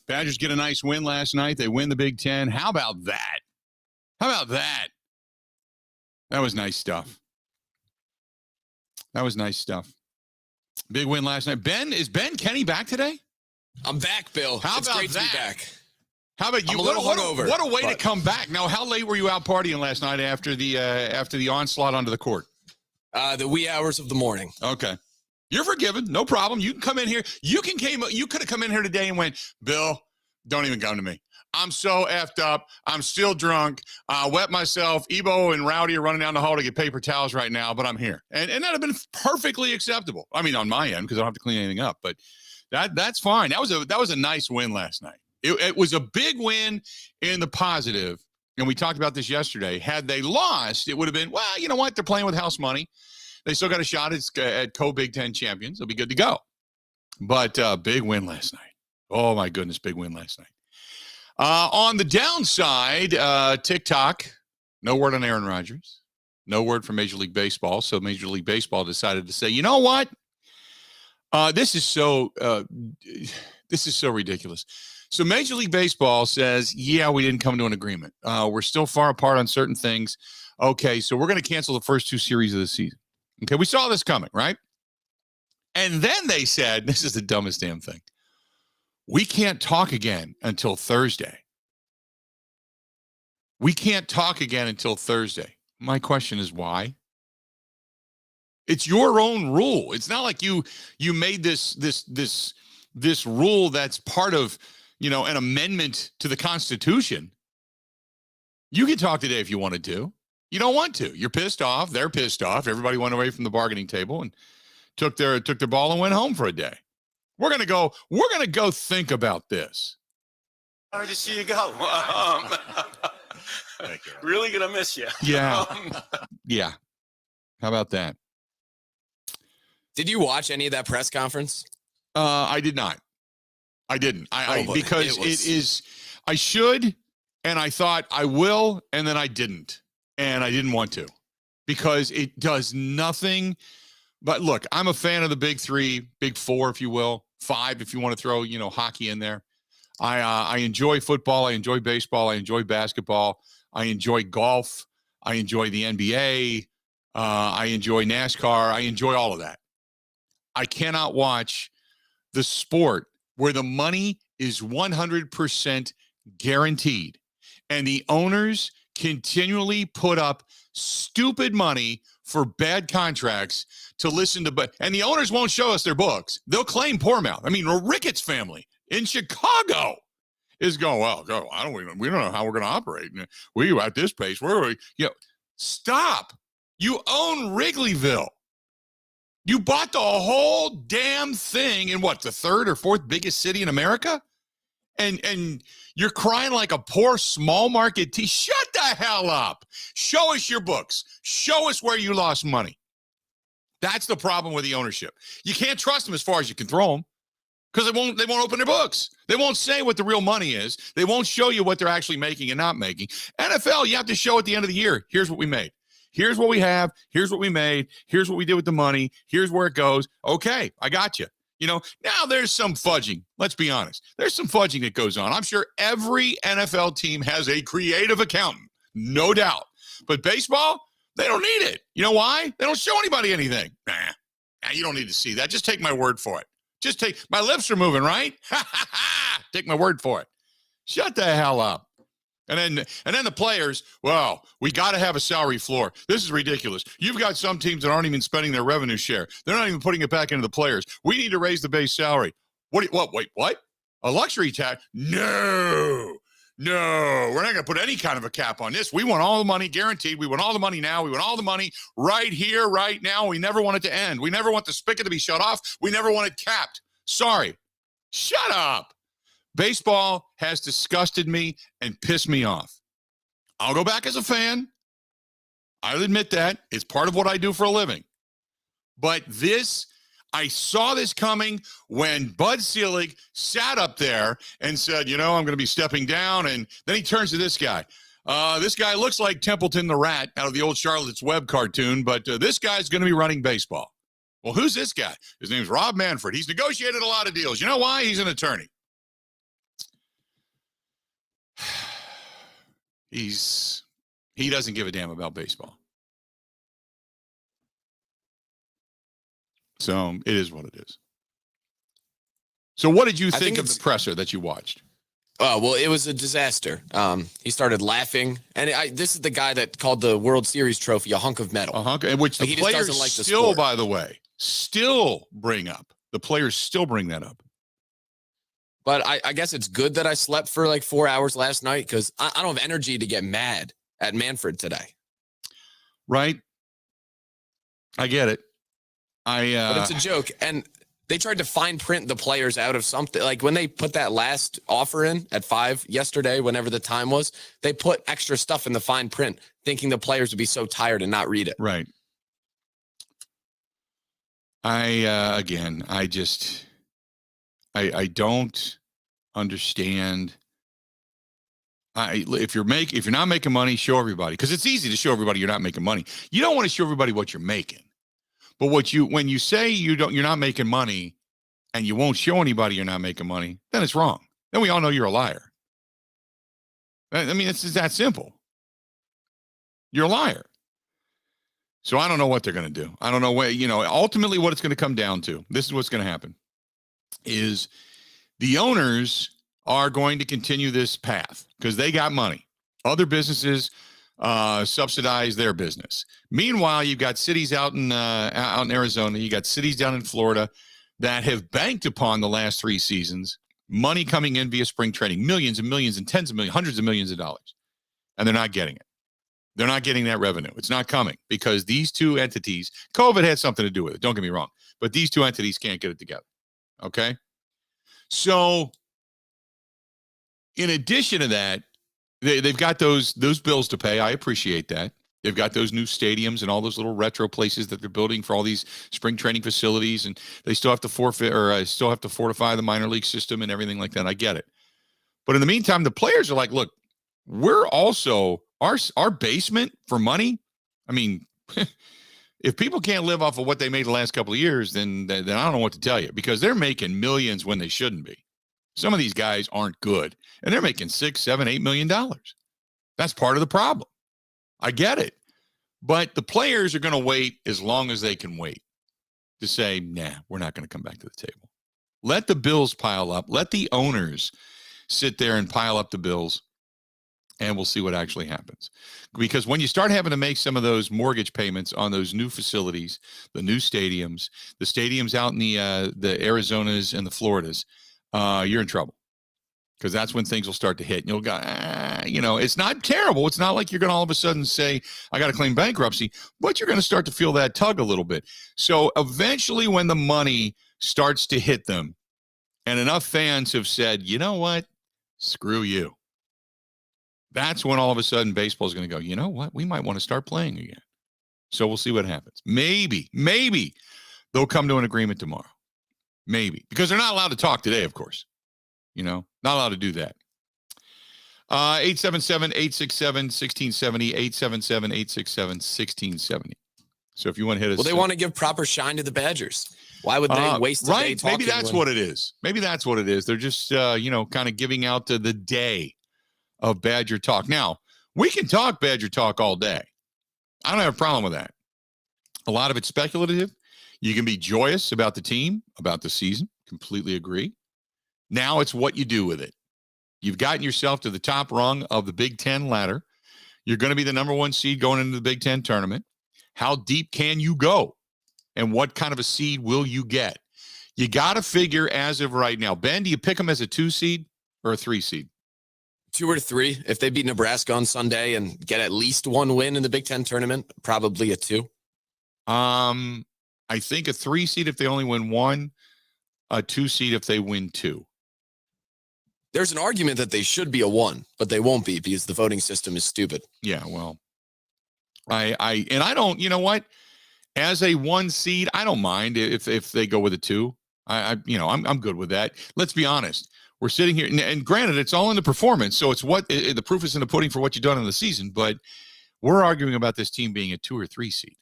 Badgers get a nice win last night. They win the Big Ten. How about that? How about that? That was nice stuff. That was nice stuff. Big win last night. Is Ben Kenny back today? I'm back, Bill. It's great to be back. How about you? I'm a little hungover. What a way to come back. Now, how late were you out partying last night after the onslaught onto the court? The wee hours of the morning. Okay. You're forgiven. No problem. You can come in here. You could have come in here today and went, Bill, don't even come to me. I'm so effed up. I'm still drunk. Wet myself. Ebo and Rowdy are running down the hall to get paper towels right now, but I'm here. And that would have been perfectly acceptable. I mean, on my end, because I don't have to clean anything up. But that's fine. That was a nice win last night. It was a big win in the positive. And we talked about this yesterday. Had they lost, it would have been, well, you know what? They're playing with house money. They still got a shot at co-Big Ten champions. They'll be good to go. But big win last night. Oh, my goodness, big win last night. On the downside, TOCK, no word on Aaron Rodgers. No word from Major League Baseball. So Major League Baseball decided to say, you know what? This is so ridiculous. So Major League Baseball says, yeah, we didn't come to an agreement. We're still far apart on certain things. Okay, so we're going to cancel the first two series of the season. Okay, we saw this coming, right? And then they said, this is the dumbest damn thing. We can't talk again until Thursday. We can't talk again until Thursday. My question is why? It's your own rule. It's not like you made this rule that's part of, an amendment to the Constitution. You can talk today if you wanted to. You don't want to. You're pissed off. They're pissed off. Everybody went away from the bargaining table and took their ball and went home for a day. We're gonna go think about this. Sorry to see you go. Really gonna miss you. Yeah. Yeah. How about that? Did you watch any of that press conference? I did not. I didn't. Because it is. I should, and I thought I will, and then I didn't. And I didn't want to, because it does nothing. But look, I'm a fan of the big three, big four, if you will, five, if you want to throw, hockey in there. I enjoy football. I enjoy baseball. I enjoy basketball. I enjoy golf. I enjoy the NBA. I enjoy NASCAR. I enjoy all of that. I cannot watch the sport where the money is 100% guaranteed and the owners continually put up stupid money for bad contracts to listen to, and the owners won't show us their books. They'll claim poor mouth. I mean, Ricketts family in Chicago is going, well, we don't know how we're going to operate. We at this pace, stop. You own Wrigleyville. You bought the whole damn thing in the third or fourth biggest city in America? And you're crying like a poor small market Shut the hell up. Show us your books. Show us where you lost money. That's the problem with the ownership. You can't trust them as far as you can throw them, because they won't open their books. They won't say what the real money is. They won't show you what they're actually making and not making. NFL, you have to show at the end of the year, here's what we made. Here's what we have. Here's what we made. Here's what we did with the money. Here's where it goes. Okay, I got you. Now there's some fudging. Let's be honest. There's some fudging that goes on. I'm sure every NFL team has a creative accountant, no doubt. But baseball, they don't need it. You know why? They don't show anybody anything. Nah, you don't need to see that. Just take my word for it. My lips are moving, right? Take my word for it. Shut the hell up. And then the players, well, we got to have a salary floor. This is ridiculous. You've got some teams that aren't even spending their revenue share. They're not even putting it back into the players. We need to raise the base salary. Wait, what? A luxury tax? No, we're not going to put any kind of a cap on this. We want all the money guaranteed. We want all the money now. We want all the money right here, right now. We never want it to end. We never want the spigot to be shut off. We never want it capped. Sorry. Shut up. Baseball has disgusted me and pissed me off. I'll go back as a fan. I'll admit that. It's part of what I do for a living. But I saw this coming when Bud Selig sat up there and said, I'm going to be stepping down. And then he turns to this guy. This guy looks like Templeton the Rat out of the old Charlotte's Web cartoon, but this guy's going to be running baseball. Well, who's this guy? His name's Rob Manfred. He's negotiated a lot of deals. You know why? He's an attorney. He doesn't give a damn about baseball. So it is what it is. So what did you think of the presser that you watched? Oh, well, it was a disaster. He started laughing. And this is the guy that called the World Series trophy a hunk of metal. A hunk, which the players like still, by the way, still bring up. The players still bring that up. But I guess it's good that I slept for like 4 hours last night because I don't have energy to get mad at Manfred today. Right. I get it. But it's a joke. And they tried to fine print the players out of something. Like when they put that last offer in at 5 yesterday, whenever the time was, they put extra stuff in the fine print, thinking the players would be so tired and not read it. Right. I don't understand. If you're not making money, show everybody, because it's easy to show everybody you're not making money. You don't want to show everybody what you're making. But when you say you're not making money and you won't show anybody you're not making money, then it's wrong. Then we all know you're a liar. I mean, it's that simple. You're a liar. So I don't know what they're going to do. I don't know ultimately what it's going to come down to. This is what's going to happen is the owners are going to continue this path because they got money. Other businesses subsidize their business. Meanwhile, you've got cities out in Arizona, you got cities down in Florida that have banked upon the last 3 seasons, money coming in via spring training, millions and millions and tens of millions, hundreds of millions of dollars, and they're not getting it. They're not getting that revenue. It's not coming because these two entities, COVID had something to do with it, don't get me wrong, but these two entities can't get it together. Okay? So in addition to that, they've got those bills to pay. I appreciate that. They've got those new stadiums and all those little retro places that they're building for all these spring training facilities, and they still have to fortify the minor league system and everything like that. I get it. But in the meantime, the players are like, look, we're also our basement for money. I mean, if people can't live off of what they made the last couple of years, then I don't know what to tell you, because they're making millions when they shouldn't be. Some of these guys aren't good, and they're making $6, $7, $8 million. That's part of the problem. I get it. But the players are going to wait as long as they can wait to say, nah, we're not going to come back to the table. Let the bills pile up. Let the owners sit there and pile up the bills, and we'll see what actually happens. Because when you start having to make some of those mortgage payments on those new facilities, the new stadiums, the stadiums out in the Arizonas and the Floridas, you're in trouble. Because that's when things will start to hit. And you'll go, it's not terrible. It's not like you're going to all of a sudden say, I got to claim bankruptcy, but you're going to start to feel that tug a little bit. So eventually when the money starts to hit them, and enough fans have said, you know what, screw you. That's when all of a sudden baseball is going to go, you know what, we might want to start playing again. So we'll see what happens. Maybe they'll come to an agreement tomorrow. Maybe. Because they're not allowed to talk today, of course. Not allowed to do that. 877-867-1670, 877-867-1670. So if you want to hit us. Well, they want to give proper shine to the Badgers. Why would they waste the day talking? Maybe that's what it is. They're just, kind of giving out to the day of Badger talk. Now, we can talk Badger talk all day. I don't have a problem with that. A lot of it's speculative. You can be joyous about the team, about the season. Completely agree. Now it's what you do with it. You've gotten yourself to the top rung of the Big Ten ladder. You're going to be the number 1 seed going into the Big Ten tournament. How deep can you go? And what kind of a seed will you get? You got to figure as of right now. Ben, do you pick them as a 2 seed or a 3 seed? 2 or 3. If they beat Nebraska on Sunday and get at least 1 win in the Big Ten tournament, probably a 2. I think a 3 seed if they only win 1, a 2 seed if they win 2. There's an argument that they should be a 1, but they won't be because the voting system is stupid. Yeah, well, I don't, you know what? As a 1 seed, I don't mind if they go with a 2. I'm good with that. Let's be honest. We're sitting here, and granted, it's all in the performance, so it's the proof is in the pudding for what you've done in the season. But we're arguing about this team being a 2 or 3 seed.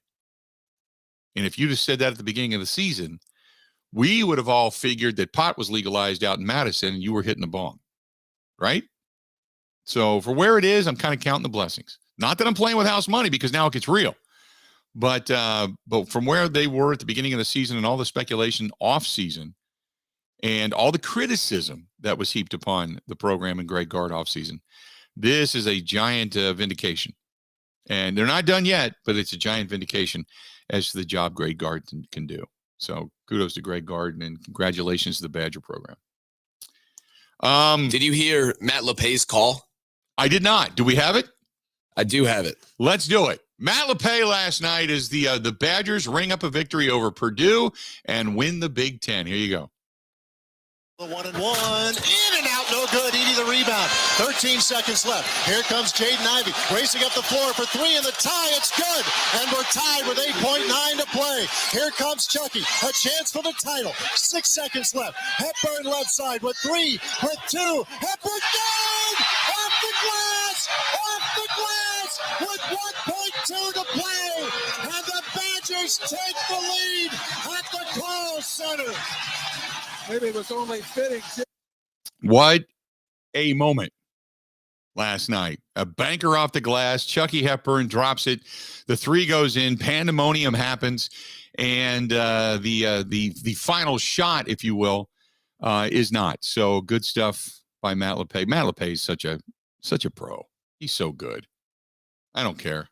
And if you just said that at the beginning of the season, we would have all figured that pot was legalized out in Madison and you were hitting the bong, right? So for where it is, I'm kind of counting the blessings. Not that I'm playing with house money because now it gets real. But from where they were at the beginning of the season and all the speculation off season and all the criticism that was heaped upon the program and Greg Gard off season, this is a giant vindication. And they're not done yet, but it's a giant vindication as to the job Greg Gard can do. So kudos to Greg Gard and congratulations to the Badger program. Did you hear Matt Lepay's call? I did not. Do we have it? I do have it. Let's do it. Matt Lepay last night as the Badgers ring up a victory over Purdue and win the Big Ten. Here you go. The 1-1, in and out, no good. Edie the rebound. 13 seconds left. Here comes Jaden Ivey, racing up the floor for three, and the tie. It's good, and we're tied with 8.9 to play. Here comes Chucky, a chance for the title. 6 seconds left. Hepburn left side with three, with two. Hepburn good, off the glass, with 1.2 to play, and the Badgers take the lead at the Carl Center. Maybe it was only fitting. What a moment last night. A banker off the glass. Chucky Hepburn drops it. The three goes in. Pandemonium happens. And the final shot, if you will, is not. So good stuff by Matt Lepay. Matt Lepay is such a pro. He's so good. I don't care.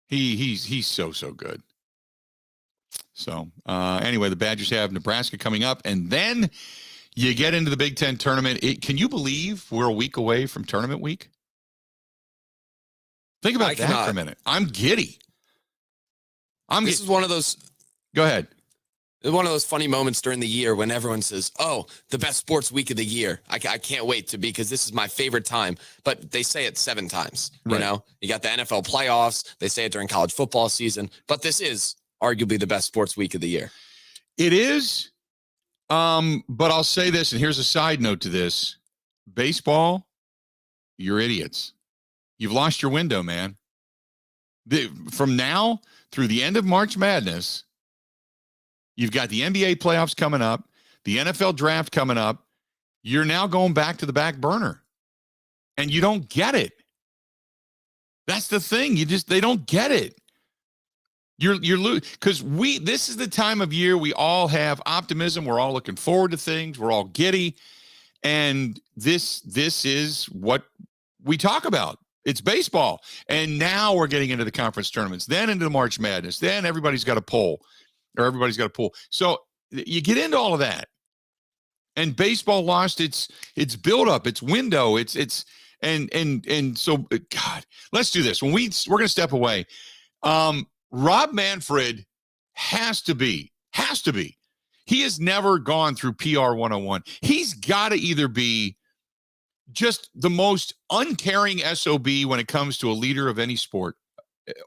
He's so good. So anyway, the Badgers have Nebraska coming up, and then you get into the Big Ten tournament. Can you believe we're a week away from tournament week? Think about that for a minute. I'm giddy. This is one of those. Go ahead. One of those funny moments during the year when everyone says, "Oh, the best sports week of the year." I can't wait because this is my favorite time. But they say it 7 times. Right. You know, you got the NFL playoffs. They say it during college football season. But this is arguably the best sports week of the year. It is. But I'll say this, and here's a side note to this. Baseball, you're idiots. You've lost your window, man. From now through the end of March Madness, you've got the NBA playoffs coming up, the NFL draft coming up. You're now going back to the back burner. And you don't get it. That's the thing. They don't get it. You're because this is the time of year we all have optimism. We're all looking forward to things. We're all giddy. And this is what we talk about. It's baseball. And now we're getting into the conference tournaments, then into the March Madness. Then everybody's got a poll. So you get into all of that. And baseball lost its build up, its window. And so God, let's do this. We're going to step away. Rob Manfred has to be. He has never gone through PR 101. He's got to either be just the most uncaring SOB when it comes to a leader of any sport,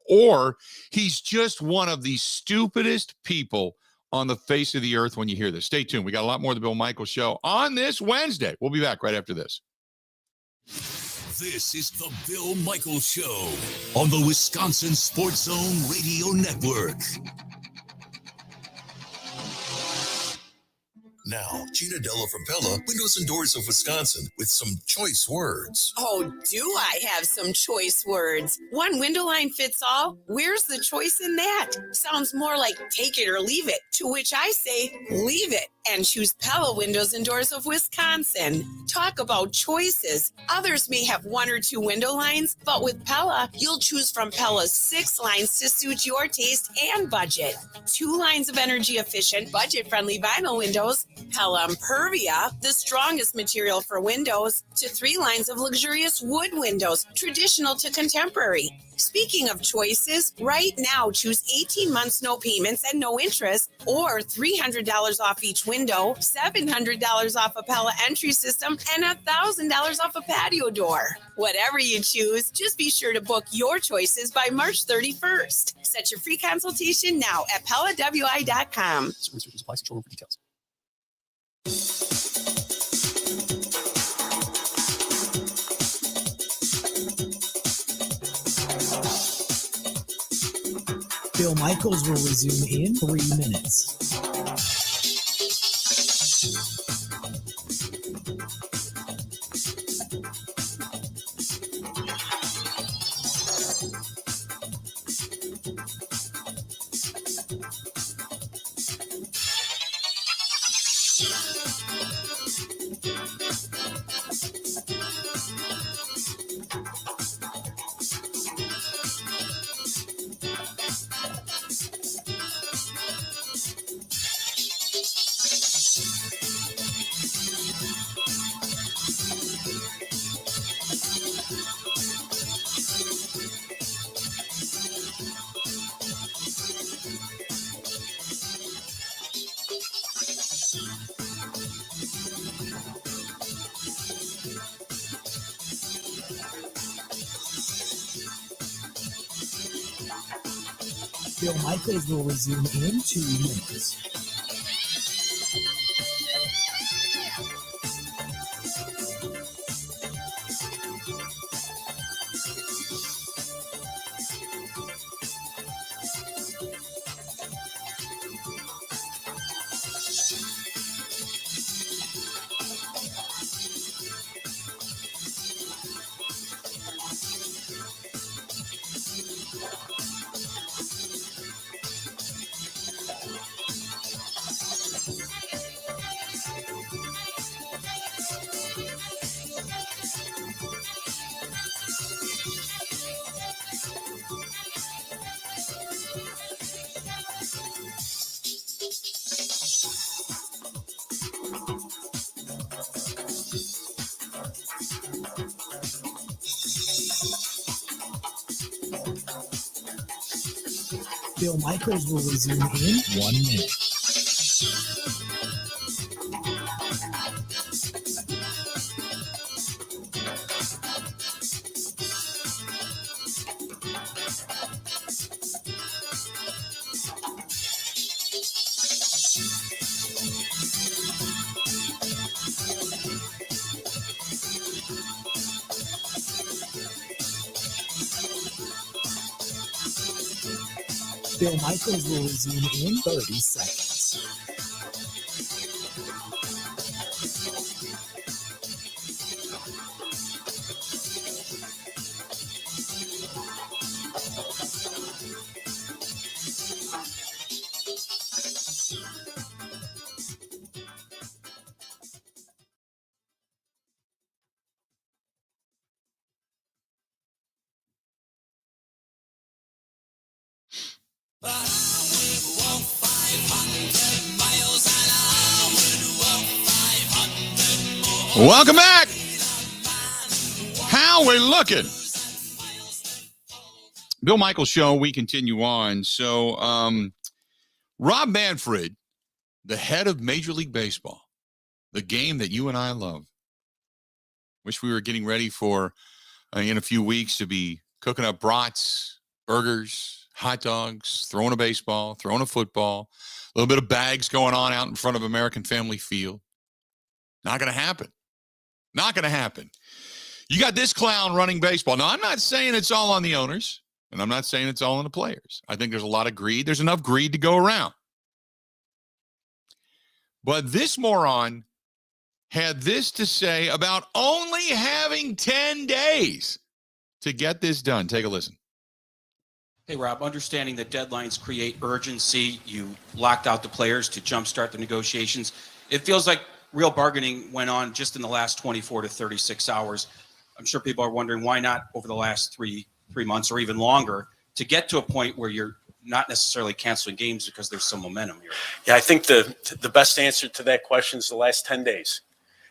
or he's just one of the stupidest people on the face of the earth when you hear this. Stay tuned. We got a lot more of the Bill Michaels Show on this Wednesday. We'll be back right after this. This is the Bill Michaels Show on the Wisconsin Sports Zone Radio Network. Now, Gina Della from Pella, Windows and Doors of Wisconsin, with some choice words. Oh, do I have some choice words? One window line fits all? Where's the choice in that? Sounds more like take it or leave it, to which I say leave it and choose Pella Windows and Doors of Wisconsin. Talk about choices. Others may have 1 or 2 window lines, but with Pella, you'll choose from Pella's 6 lines to suit your taste and budget. 2 lines of energy-efficient, budget-friendly vinyl windows, Pella Impervia, the strongest material for windows, to 3 lines of luxurious wood windows, traditional to contemporary. Speaking of choices, right now choose 18 months no payments and no interest, or $300 off each window, $700 off a Pella entry system, and $1,000 off a patio door. Whatever you choose, just be sure to book your choices by March 31st. Set your free consultation now at PellaWI.com. Supply for details. Bill Michaels will resume in 3 minutes. Bill Michaels will resume in 2 minutes. Bill Michaels will resume in 1 minute. Bill Michaels will resume in 30 seconds. Welcome back. How we looking? Bill Michaels Show, we continue on. So, Rob Manfred, the head of Major League Baseball, the game that you and I love. Wish we were getting ready for, in a few weeks, to be cooking up brats, burgers, hot dogs, throwing a baseball, throwing a football, a little bit of bags going on out in front of American Family Field. Not going to happen. Not going to happen. You got this clown running baseball. Now, I'm not saying it's all on the owners, and I'm not saying it's all on the players. I think there's a lot of greed. There's enough greed to go around. But this moron had this to say about only having 10 days to get this done. Take a listen. Hey, Rob, understanding that deadlines create urgency, you locked out the players to jumpstart the negotiations. It feels like real bargaining went on just in the last 24 to 36 hours. I'm sure people are wondering why not over the last three months or even longer to get to a point where you're not necessarily canceling games because there's some momentum here. Yeah, I think the best answer to that question is the last 10 days.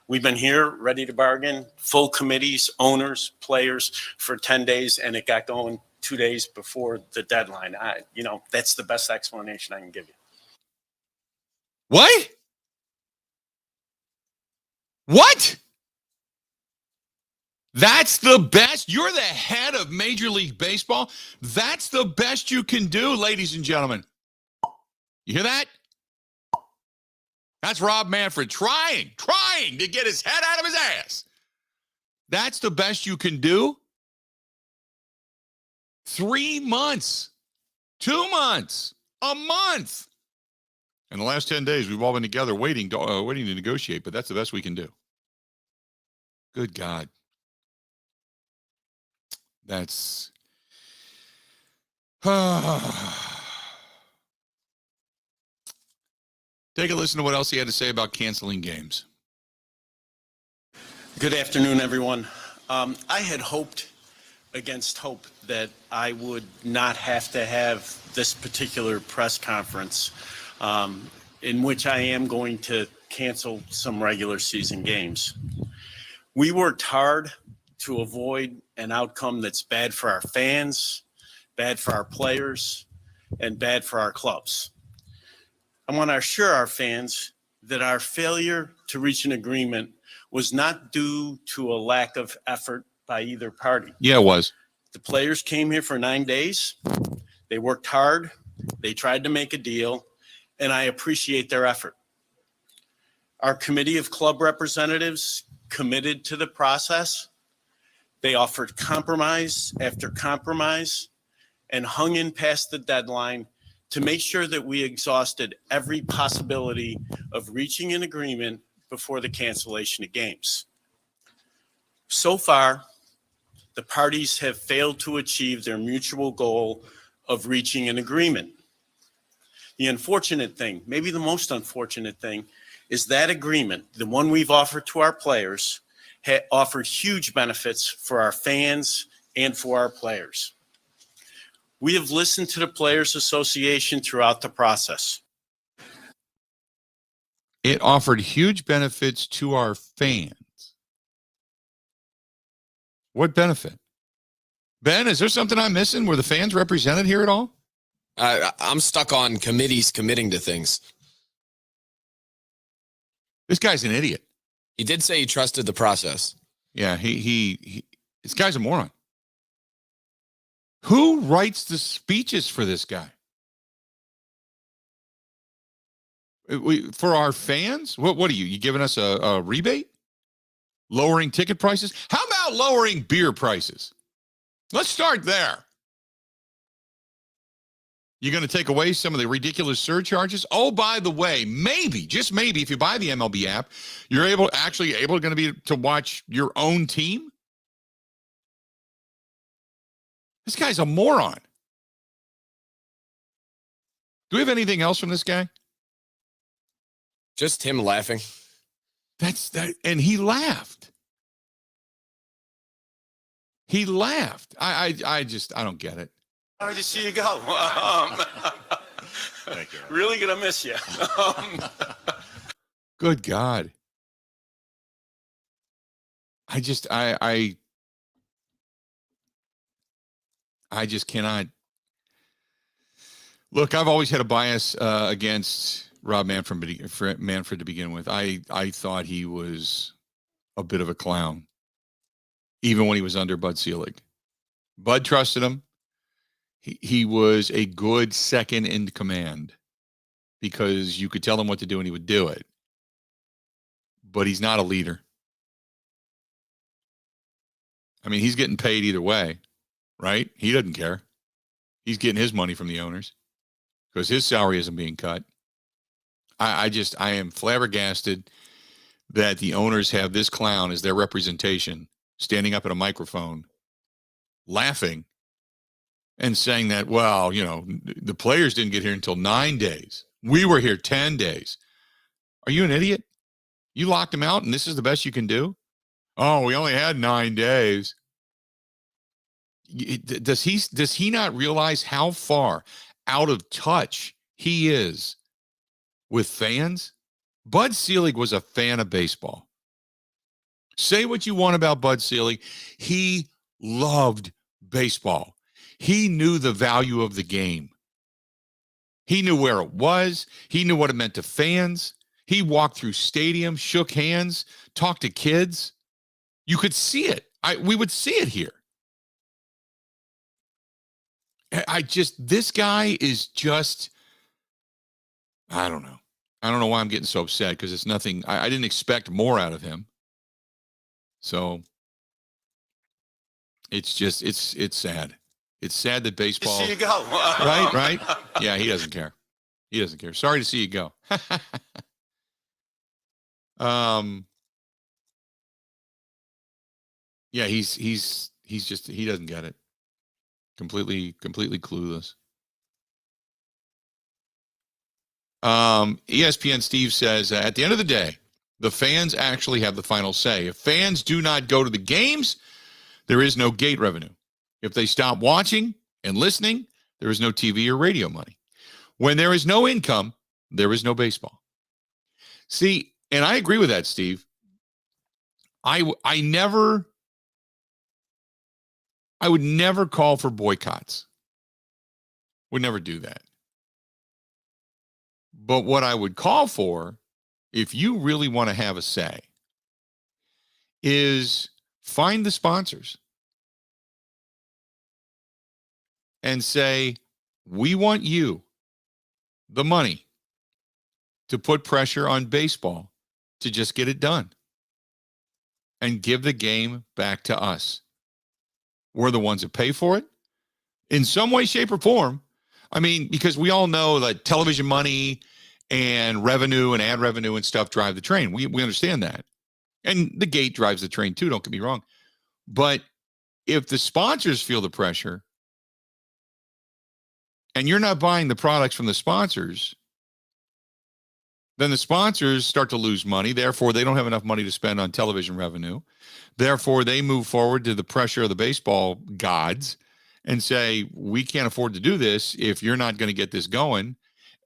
We've been here ready to bargain, full committees, owners, players for 10 days, and it got going 2 days before the deadline. That's the best explanation I can give you. What? What? That's the best? You're the head of Major League Baseball? That's the best you can do, ladies and gentlemen. You hear that? That's Rob Manfred trying to get his head out of his ass. That's the best you can do? 3 months, 2 months, a month. In the last 10 days, we've all been together waiting to negotiate, but that's the best we can do. Good God. That's... Take a listen to what else he had to say about canceling games. Good afternoon, everyone. I had hoped against hope that I would not have to have this particular press conference in which I am going to cancel some regular season games. We worked hard to avoid an outcome that's bad for our fans, bad for our players, and bad for our clubs. I want to assure our fans that our failure to reach an agreement was not due to a lack of effort by either party. Yeah, it was. The players came here for 9 days. They worked hard. They tried to make a deal, and I appreciate their effort. Our committee of club representatives committed to the process. They offered compromise after compromise and hung in past the deadline to make sure that we exhausted every possibility of reaching an agreement before the cancellation of games. So far, the parties have failed to achieve their mutual goal of reaching an agreement. The unfortunate thing, maybe the most unfortunate thing, is that agreement, the one we've offered to our players, offered huge benefits for our fans and for our players. We have listened to the Players Association throughout the process. It offered huge benefits to our fans. What benefit? Ben, is there something I'm missing? Were the fans represented here at all? I'm stuck on committees committing to things. This guy's an idiot. He did say he trusted the process. Yeah, this guy's a moron. Who writes the speeches for this guy? For our fans? What are you? You giving us a rebate? Lowering ticket prices? How about lowering beer prices? Let's start there. You're going to take away some of the ridiculous surcharges? Oh, by the way, maybe, just maybe, if you buy the MLB app, you're able to watch your own team? This guy's a moron. Do we have anything else from this guy? Just him laughing. And he laughed. He laughed. I don't get it. Sorry to see you go. Thank you. Really gonna miss you. Good God. I just cannot. Look, I've always had a bias against Rob Manfred to begin with. I thought he was a bit of a clown, even when he was under Bud Selig. Bud trusted him. He was a good second in command because you could tell him what to do and he would do it. But he's not a leader. I mean, he's getting paid either way, right? He doesn't care. He's getting his money from the owners because his salary isn't being cut. I am flabbergasted that the owners have this clown as their representation standing up at a microphone laughing and saying that, well, the players didn't get here until 9 days. We were here 10 days. Are you an idiot? You locked them out and this is the best you can do? Oh, we only had 9 days. Does he not realize how far out of touch he is with fans? Bud Selig was a fan of baseball. Say what you want about Bud Selig. He loved baseball. He knew the value of the game. He knew where it was. He knew what it meant to fans. He walked through stadiums, shook hands, talked to kids. You could see it. We would see it here. This guy is just, I don't know. I don't know why I'm getting so upset because it's nothing. I didn't expect more out of him. So it's just, it's sad. It's sad that baseball. See you go. Right. Yeah, he doesn't care. He doesn't care. Sorry to see you go. Yeah, he's just, he doesn't get it. Completely clueless. ESPN Steve says, at the end of the day, the fans actually have the final say. If fans do not go to the games, there is no gate revenue. If they stop watching and listening, there is no TV or radio money. When there is no income, there is no baseball. See, and I agree with that, Steve. I would never call for boycotts. Would never do that. But what I would call for, if you really want to have a say, is find the sponsors and say, we want you the money to put pressure on baseball to just get it done and give the game back to us. We're the ones that pay for it in some way, shape, or form. I mean, because we all know that television money and revenue and ad revenue and stuff drive the train. We understand that. And the gate drives the train too, don't get me wrong. But if the sponsors feel the pressure and you're not buying the products from the sponsors, then the sponsors start to lose money. Therefore, they don't have enough money to spend on television revenue. Therefore, they move forward to the pressure of the baseball gods and say, we can't afford to do this if you're not going to get this going.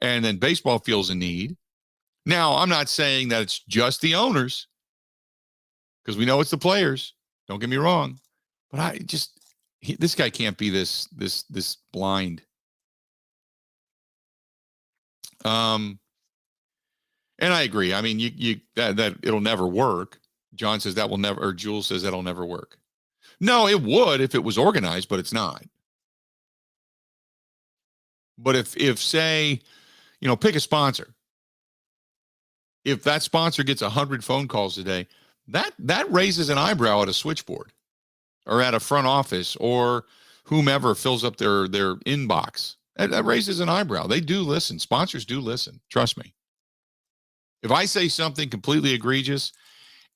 And then baseball feels a need. Now, I'm not saying that it's just the owners, because we know it's the players. Don't get me wrong. But this guy can't be this blind. And I agree. I mean, that it'll never work. John says that will never, or Jules says that'll never work. No, it would if it was organized, but it's not. But if say, pick a sponsor. If that sponsor gets 100 phone calls a day, that raises an eyebrow at a switchboard or at a front office or whomever fills up their inbox. That raises an eyebrow. They do listen. Sponsors do listen. Trust me. If I say something completely egregious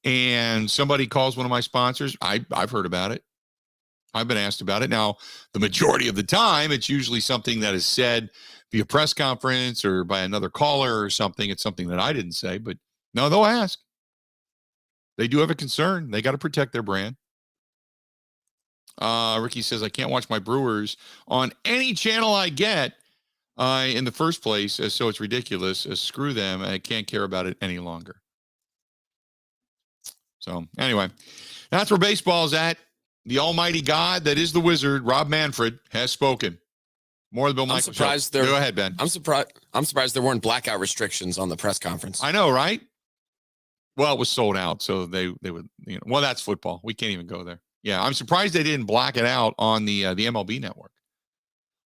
and somebody calls one of my sponsors, I've heard about it. I've been asked about it. Now, the majority of the time, it's usually something that is said via press conference or by another caller or something. It's something that I didn't say, but no, they'll ask. They do have a concern. They got to protect their brand. Ricky says, I can't watch my Brewers on any channel I get in the first place, so it's ridiculous. Screw them. I can't care about it any longer. So anyway, that's where baseball's at. The almighty God that is the wizard, Rob Manfred, has spoken. More than Bill Michael. I'm surprised Go ahead, Ben. I'm surprised there weren't blackout restrictions on the press conference. I know, right? Well, it was sold out, so they would, well, that's football. We can't even go there. Yeah, I'm surprised they didn't black it out on the MLB network.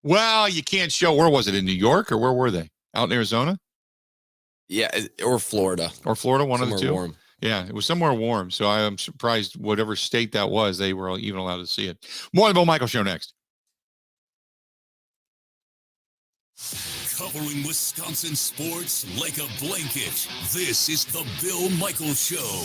Well, you can't show, where was it, in New York, or where were they? Out in Arizona? Yeah, or Florida. Or Florida, one of the two. Warm. Yeah, it was somewhere warm. So I am surprised whatever state that was, they were even allowed to see it. More of the Bill Michael Show next. Covering Wisconsin sports like a blanket. This is the Bill Michael Show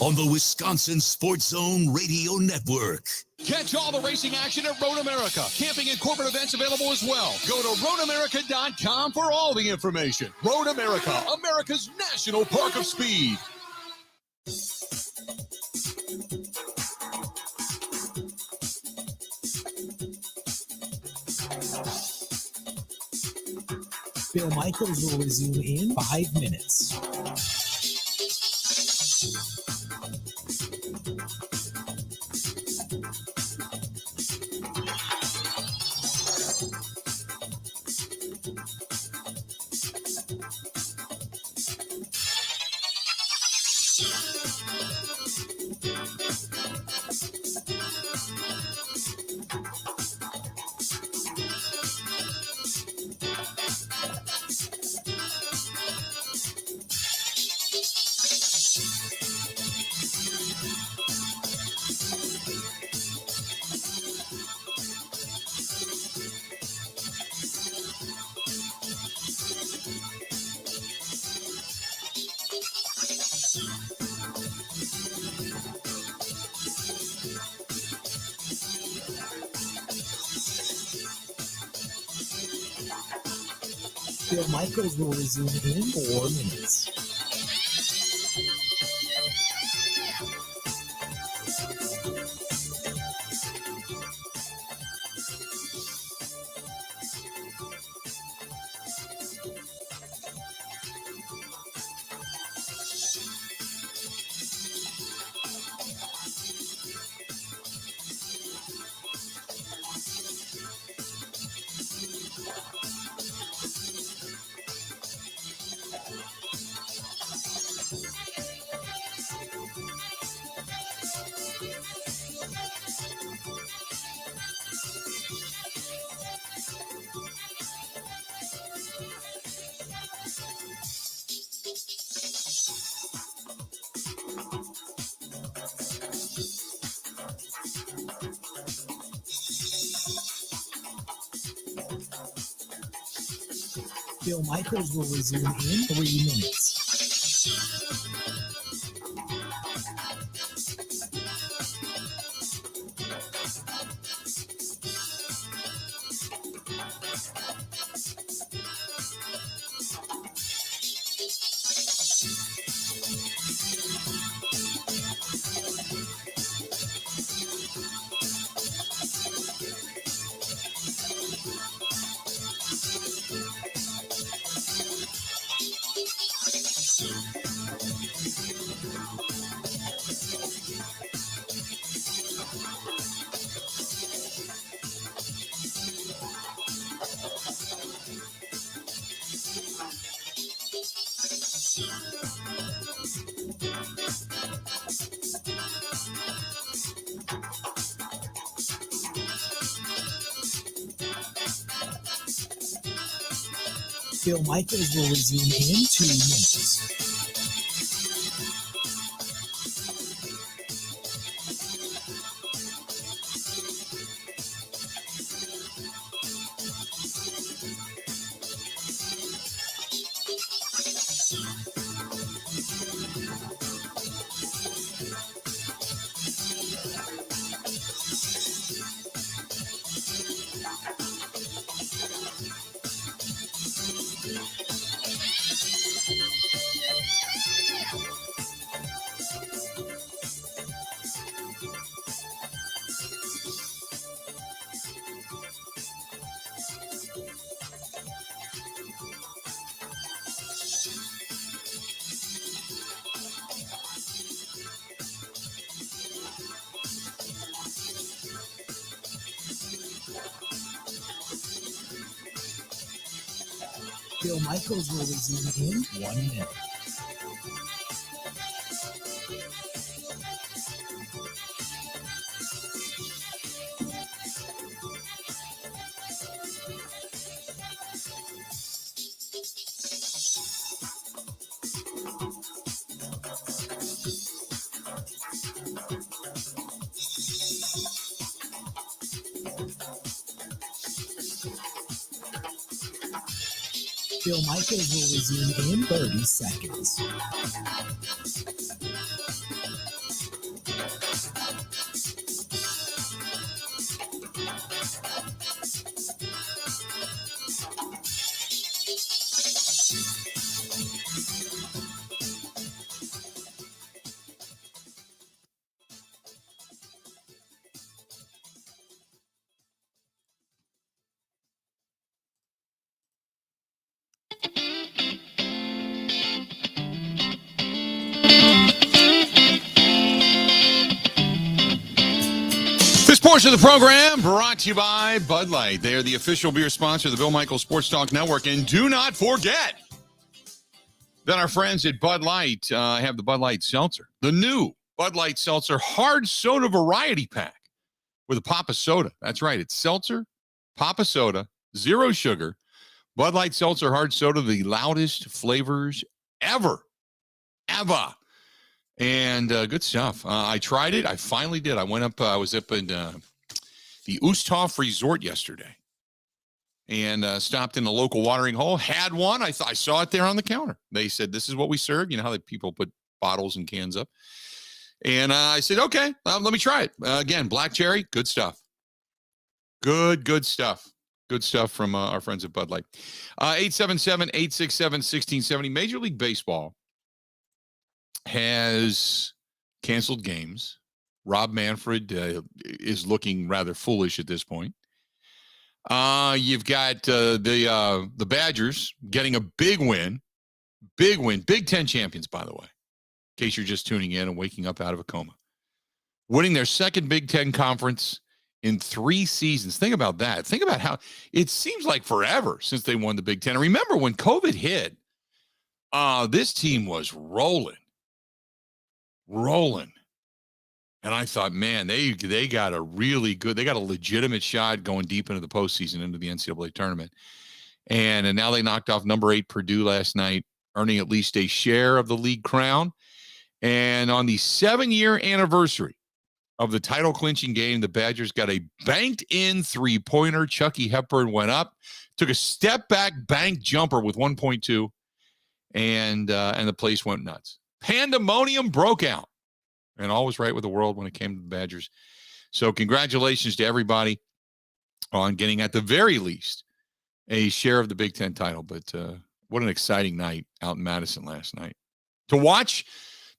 on the Wisconsin Sports Zone Radio Network. Catch all the racing action at Road America. Camping and corporate events available as well. Go to roadamerica.com for all the information. Road America, America's national park of speed. Bill Michaels will resume in 5 minutes. Bill Michaels will resume in 4 minutes. Bill Michaels will resume in 3 minutes. Bill Michaels will resume in 2 minutes. Bill Michaels will resume in 1 minute. Bill Michaels will resume in 30 seconds. This portion of the program brought to you by Bud Light. They are the official beer sponsor of the Bill Michaels Sports Talk Network. And do not forget that our friends at Bud Light have the Bud Light Seltzer, the new Bud Light Seltzer hard soda variety pack with a pop of soda. That's right. It's seltzer, pop of soda, zero sugar. Bud Light Seltzer hard soda, the loudest flavors ever. And good stuff. I tried it. I finally did. I went up. I was up in the Oosthoff Resort yesterday and stopped in the local watering hole. Had one. I saw it there on the counter. They said, this is what we serve. You know how people put bottles and cans up. And I said, okay, let me try it. Again, black cherry, good stuff. Good stuff. Good stuff from our friends at Bud Light. 877-867-1670. Major League Baseball has canceled games. Rob Manfred is looking rather foolish at this point. You've got the Badgers getting a big win. Big Ten champions, by the way, in case you're just tuning in and waking up out of a coma. Winning their second Big Ten conference in 3 seasons. Think about that. Think about how it seems like forever since they won the Big Ten. And remember when COVID hit, this team was rolling. And I thought, man, they got a legitimate shot going deep into the postseason, into the NCAA tournament. And now they knocked off number 8 Purdue last night, earning at least a share of the league crown. And on the 7-year anniversary of the title clinching game, the Badgers got a banked in 3-pointer. Chucky Hepburn went up, took a step back bank jumper with 1.2, and the place went nuts. Pandemonium broke out, and all was right with the world when it came to the Badgers. So congratulations to everybody on getting, at the very least, a share of the Big Ten title. But what an exciting night out in Madison last night. To watch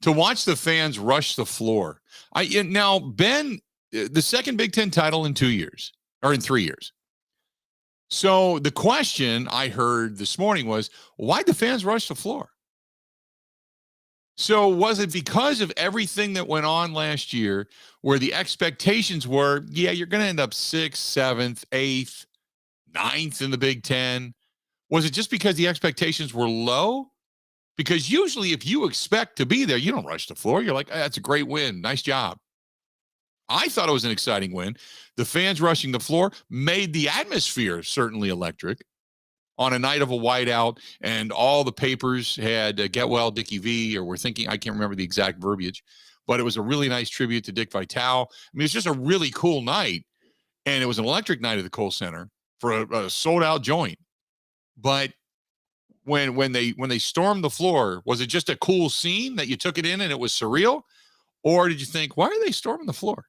the fans rush the floor. Now, Ben, the second Big Ten title in 2 years, or in 3 years. So the question I heard this morning was, why'd the fans rush the floor? So was it because of everything that went on last year where the expectations were, yeah, you're going to end up 6th, 7th, 8th, 9th in the Big Ten? Was it just because the expectations were low? Because usually if you expect to be there, you don't rush the floor. You're like, that's a great win. Nice job. I thought it was an exciting win. The fans rushing the floor made the atmosphere certainly electric on a night of a whiteout, and all the papers had Get Well, Dickie V, or we're thinking, I can't remember the exact verbiage, but it was a really nice tribute to Dick Vitale. I mean, it's just a really cool night, and it was an electric night at the Kohl Center for a sold-out joint. But when they stormed the floor, was it just a cool scene that you took it in and it was surreal? Or did you think, why are they storming the floor?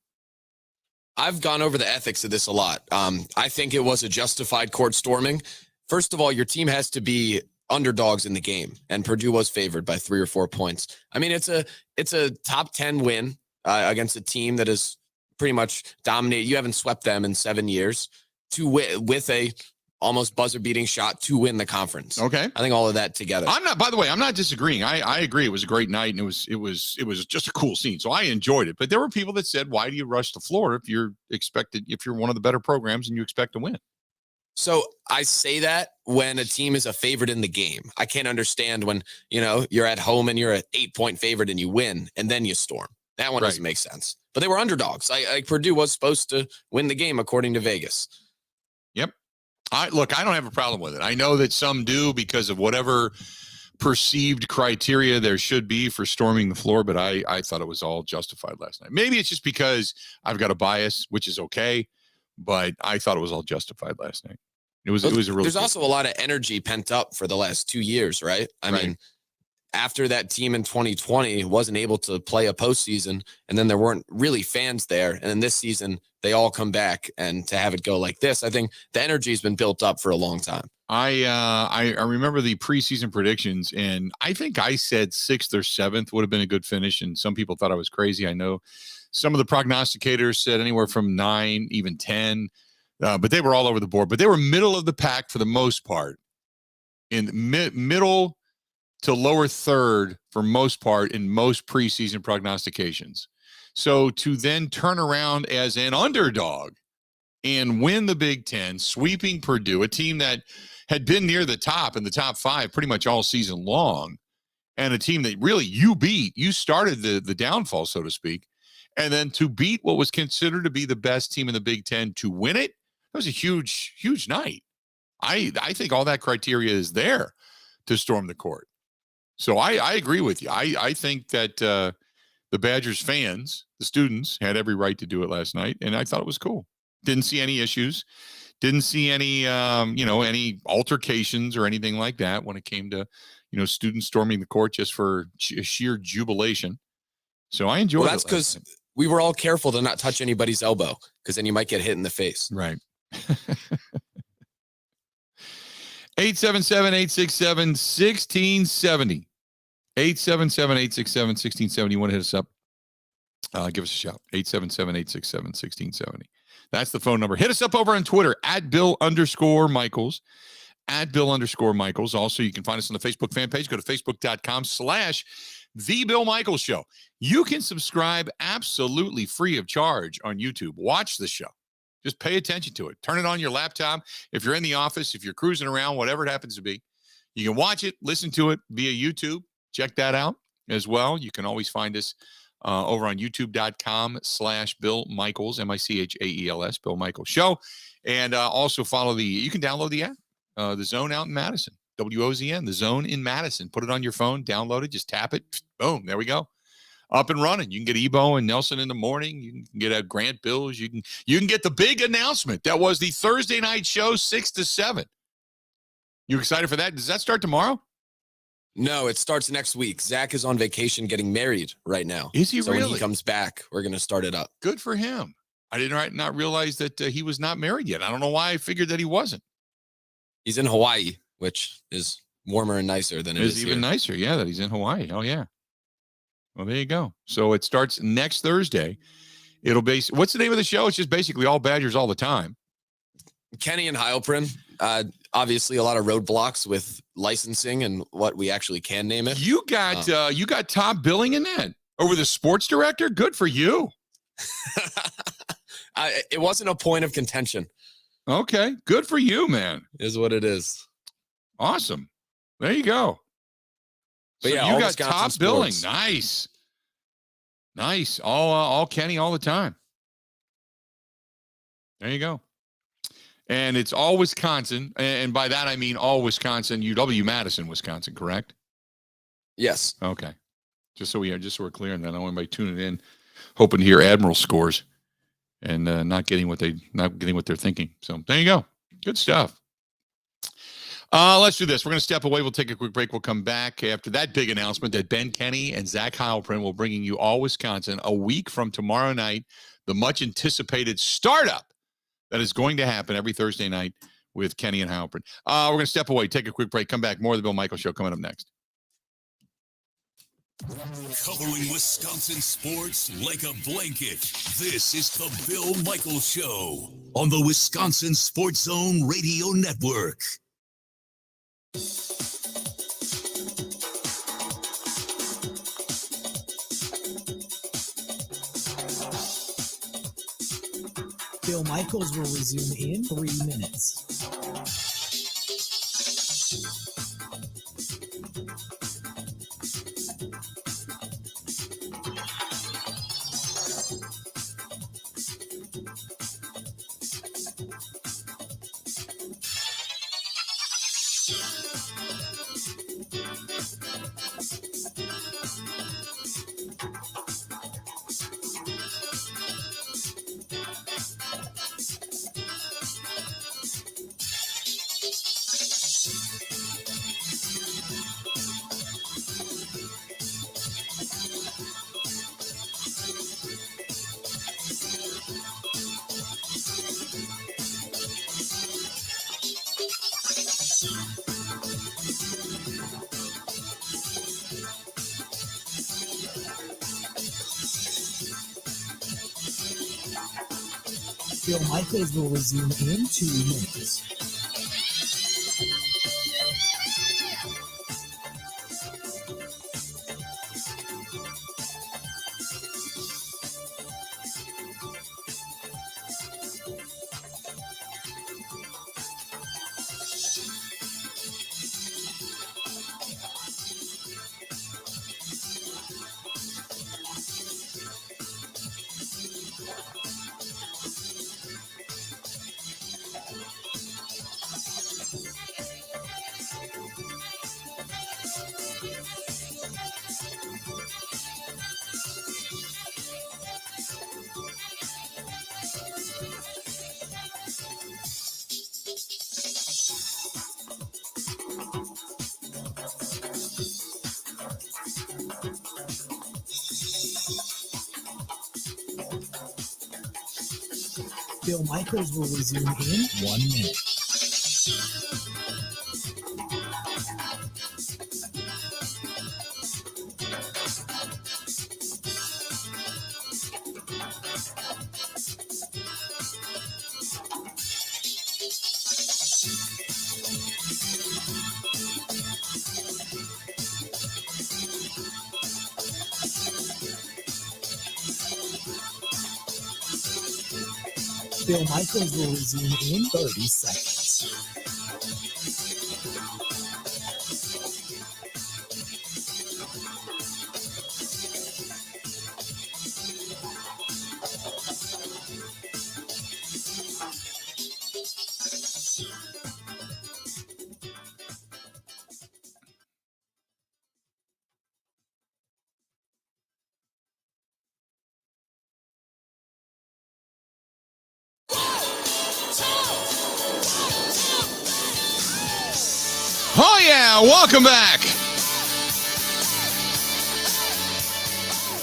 I've gone over the ethics of this a lot. I think it was a justified court storming. First of all, your team has to be underdogs in the game, and Purdue was favored by 3 or 4 points. I mean, it's a top 10 win against a team that is pretty much dominated. You haven't swept them in 7 years with a almost buzzer-beating shot to win the conference. Okay. I think all of that together. By the way, I'm not disagreeing. I agree. It was a great night, and it was just a cool scene. So I enjoyed it. But there were people that said, why do you rush the floor if you're one of the better programs and you expect to win? So I say that when a team is a favorite in the game. I can't understand when, you're at home and you're an 8-point favorite and you win and then you storm. That one doesn't make sense. But they were underdogs. Purdue was supposed to win the game according to Vegas. Yep. I don't have a problem with it. I know that some do because of whatever perceived criteria there should be for storming the floor, but I thought it was all justified last night. Maybe it's just because I've got a bias, which is okay, but I thought it was all justified last night. It was a really. There's also a lot of energy pent up for the last 2 years, right? I mean, after that team in 2020 wasn't able to play a postseason, and then there weren't really fans there, and in this season they all come back, and to have it go like this, I think the energy has been built up for a long time. I remember the preseason predictions, and I think I said 6th or 7th would have been a good finish, and some people thought I was crazy. I know some of the prognosticators said anywhere from 9, even 10, but they were all over the board. But they were middle of the pack for the most part, in middle to lower third for most part in most preseason prognostications. So to then turn around as an underdog and win the Big Ten, sweeping Purdue, a team that had been near the top in the top 5 pretty much all season long, and a team that really you started the downfall, so to speak, and then to beat what was considered to be the best team in the Big Ten to win it, that was a huge, huge night. I think all that criteria is there to storm the court. So I agree with you. I think that the Badgers fans, the students, had every right to do it last night, and I thought it was cool. Didn't see any issues. Didn't see any, any altercations or anything like that when it came to, students storming the court just for sheer jubilation. So I enjoyed it. Well, that's because we were all careful to not touch anybody's elbow, because then you might get hit in the face. Right. 877-867-1670. 877-867-1670. You want to hit us up? Give us a shout. 877-867-1670. That's the phone number. Hit us up over on Twitter at Bill_Michaels. At Bill_Michaels. Also, you can find us on the Facebook fan page. Go to facebook.com/The Bill Michaels Show. You can subscribe absolutely free of charge on YouTube. Watch the show. Just pay attention to it. Turn it on your laptop. If you're in the office, if you're cruising around, whatever it happens to be, you can watch it, listen to it via YouTube. Check that out as well. You can always find us over on youtube.com/Bill Michaels, Michaels, Bill Michaels Show. And also you can download the app, The Zone out in Madison, WOZN, The Zone in Madison. Put it on your phone, download it, just tap it. Boom, there we go. up and running. You can get Ebo and Nelson in the morning. You can get Grant Bills. You can get the big announcement. That was the Thursday night show, 6 to 7. You excited for that? Does that start tomorrow? No, it starts next week. Zach is on vacation getting married right now. Is he so really? When he comes back, we're going to start it up. Good for him. I did not realize that he was not married yet. I don't know why I figured that he wasn't. He's in Hawaii, which is warmer and nicer than it is even here. Nicer, yeah, that he's in Hawaii. Oh, yeah. Well, there you go. So it starts next Thursday. It'll be, what's the name of the show? It's just basically all Badgers all the time. Kenny and Heilprin, obviously a lot of roadblocks with licensing and what we actually can name it. You got top billing in that over the sports director. Good for you. It wasn't a point of contention. Okay, good for you, man. Is what it is. Awesome. There you go. But so yeah, you got top sports. billing. Nice. All Kenny all the time. There you go. And it's all Wisconsin, and by that I mean all Wisconsin, UW-Madison, Wisconsin, correct? Yes. Okay. Just so we're clear on that. I don't want anybody tuning in, hoping to hear Admiral scores, and not getting what they're thinking. So there you go. Good stuff. Let's do this. We're going to step away. We'll take a quick break. We'll come back after that big announcement that Ben Kenny and Zach Heilprin will bringing you all Wisconsin a week from tomorrow night. The much anticipated startup that is going to happen every Thursday night with Kenny and Heilprin. We're going to step away, take a quick break, come back. More of the Bill Michaels Show coming up next. Covering Wisconsin sports like a blanket. This is the Bill Michaels Show on the Wisconsin Sports Zone Radio Network. Bill Michaels will resume in 3 minutes. Bill Michaels will resume in 2 minutes. Bill Michaels will resume in 1 minute. Bill Michaels will resume in 30 seconds. Oh, yeah. Welcome back.